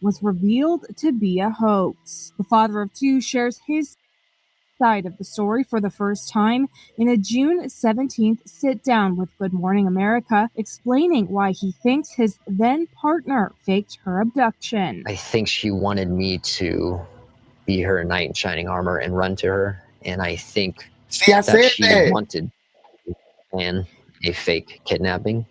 was revealed to be a hoax. The father of 2 shares his side of the story for the first time in a June 17th sit-down with Good Morning America, explaining why he thinks his then-partner faked her abduction. I think she wanted me to be her knight in shining armor and run to her, and I think she wanted to plan a fake kidnapping,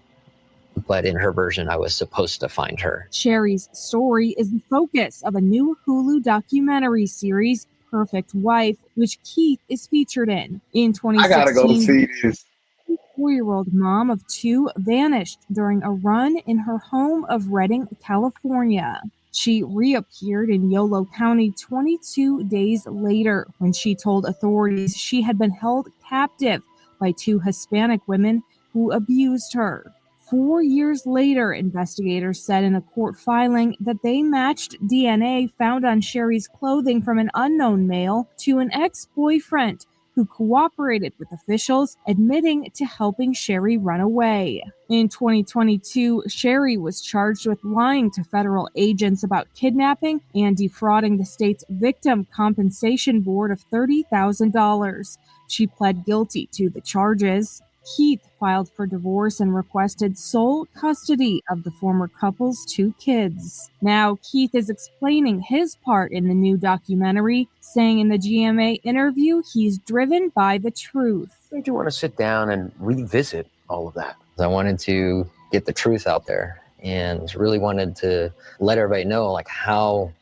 but in her version, I was supposed to find her. Sherri's story is the focus of a new Hulu documentary series, Perfect Wife, which Keith is featured in. In 2016, I gotta go see this. The 4-year-old mom of 2 vanished during a run in her home of Redding, California. She reappeared in Yolo County 22 days later when she told authorities she had been held captive by 2 Hispanic women who abused her. 4 years later, investigators said in a court filing that they matched DNA found on Sherri's clothing from an unknown male to an ex-boyfriend who cooperated with officials, admitting to helping Sherri run away. In 2022, Sherri was charged with lying to federal agents about kidnapping and defrauding the state's Victim Compensation Board of $30,000. She pled guilty to the charges. Keith filed for divorce and requested sole custody of the former couple's 2 kids. Now, Keith is explaining his part in the new documentary, saying in the GMA interview he's driven by the truth. Why did you want to sit down and revisit all of that? I wanted to get the truth out there and really wanted to let everybody know like how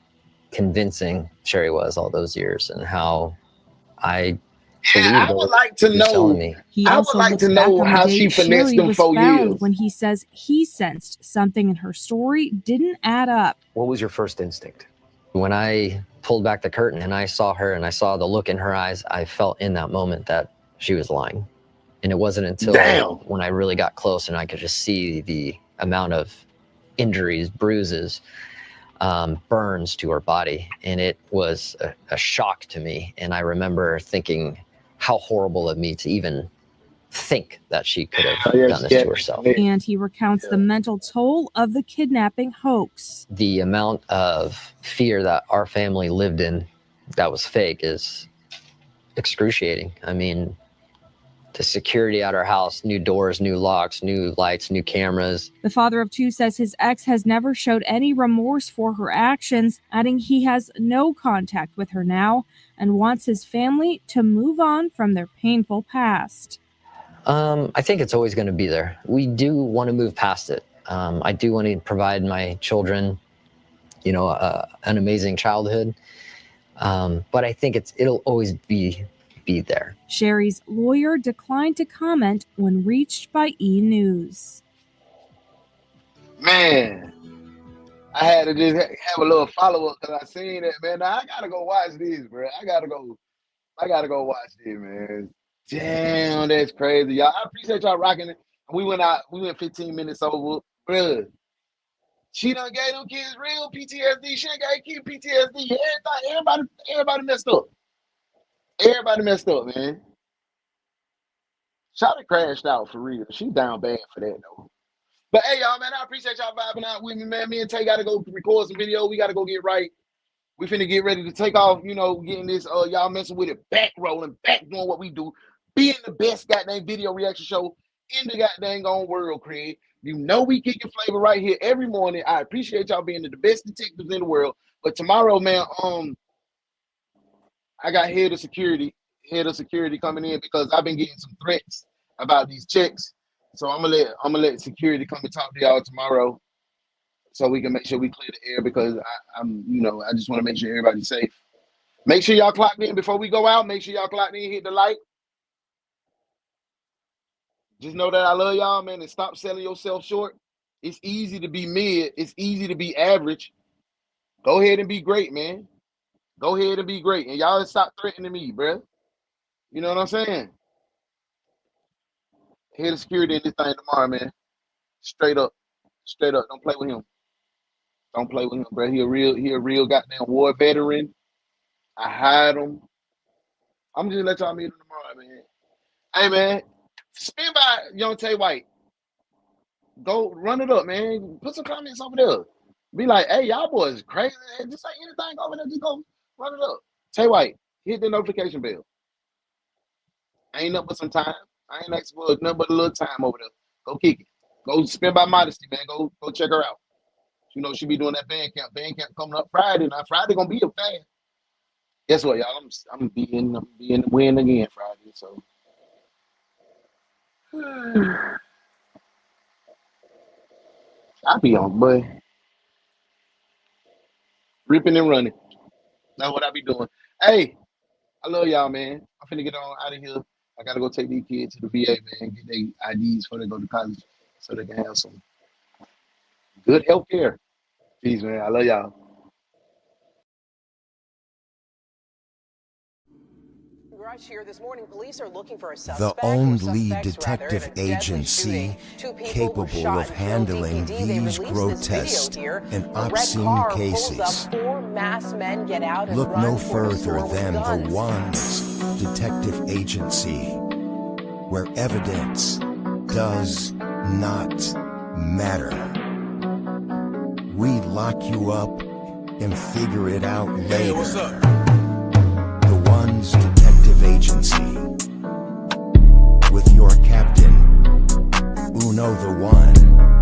convincing Sherri was all those years and how I I would like to know. He I would also like looks to back know on the how day she finessed Sherri them was 4 found years. when he says he sensed something in her story didn't add up. What was your first instinct? When I pulled back the curtain and I saw her and I saw the look in her eyes, I felt in that moment that she was lying. And it wasn't until when I really got close and I could just see the amount of injuries, bruises, burns to her body. And it was a shock to me. And I remember thinking how horrible of me to even think that she could have done this to herself. And he recounts the mental toll of the kidnapping hoax. The amount of fear that our family lived in that was fake is excruciating. I mean, the security at our house, new doors, new locks, new lights, new cameras. The father of 2 says his ex has never showed any remorse for her actions, adding he has no contact with her now and wants his family to move on from their painful past. I think it's always going to be there. We do want to move past it. I do want to provide my children, an amazing childhood. But I think it'll always be there. Sherri's lawyer declined to comment when reached by E! News. Man, I had to just have a little follow-up because I seen that, man. Now, I gotta go watch this, bro. I gotta go watch this, man. Damn, that's crazy, y'all. I appreciate y'all rocking it. We went 15 minutes over, bro. She done gave them kids real PTSD. She ain't got kid PTSD. Everybody messed up. Everybody messed up, man. Shawty crashed out for real. She down bad for that though. But hey, y'all, man, I appreciate y'all vibing out with me, man. Me and Tay gotta go record some video. We gotta go get right. We finna get ready to take off, getting this, y'all messing with it, back rolling, back doing what we do, being the best goddamn video reaction show in the goddamn world, Craig. We kick your flavor right here every morning. I appreciate y'all being the best detectives in the world. But tomorrow, man, I got head of security coming in because I've been getting some threats about these checks. So I'm gonna let security come and talk to y'all tomorrow, so we can make sure we clear the air because I just want to make sure everybody's safe. Make sure y'all clocked in before we go out. Make sure y'all clocked in, hit the like. Just know that I love y'all, man, and stop selling yourself short. It's easy to be mid. It's easy to be average. Go ahead and be great, man. Go ahead and be great. And y'all stop threatening me, bruh. You know what I'm saying? Head of security in this thing tomorrow, man. Straight up. Straight up. Don't play with him. Don't play with him, bro. He a real goddamn war veteran. I hide him. I'm just let y'all meet him tomorrow, man. Hey, man. Spin by Young Tay White. Go run it up, man. Put some comments over there. Be like, hey, y'all boys crazy. Just say anything over there. Just go run it up. Tay White, hit the notification bell. Ain't nothing but some time. I ain't asking for nothing but a little time over there. Go kick it. Go spin by Modesty, man. Go check her out. She be doing that band camp. Band camp coming up Friday. Now Friday gonna be a fan. Guess what, y'all? I'm being the win again Friday. So I'll be on, boy. Ripping and running. That's what I be doing. Hey, I love y'all, man. I'm finna get on out of here. I gotta go take these kids to the VA, man, get their IDs before they go to college so they can have some good health care. Peace, man. I love y'all. Rush here this morning. Police are looking for a The suspect. only detective agency capable of handling these grotesque and obscene cases. Look no further than the DaOnes Detective Agency, where evidence does not matter. We lock you up and figure it out later. Hey, what's up? DaOnes Detective Agency, with your captain, Uno the One.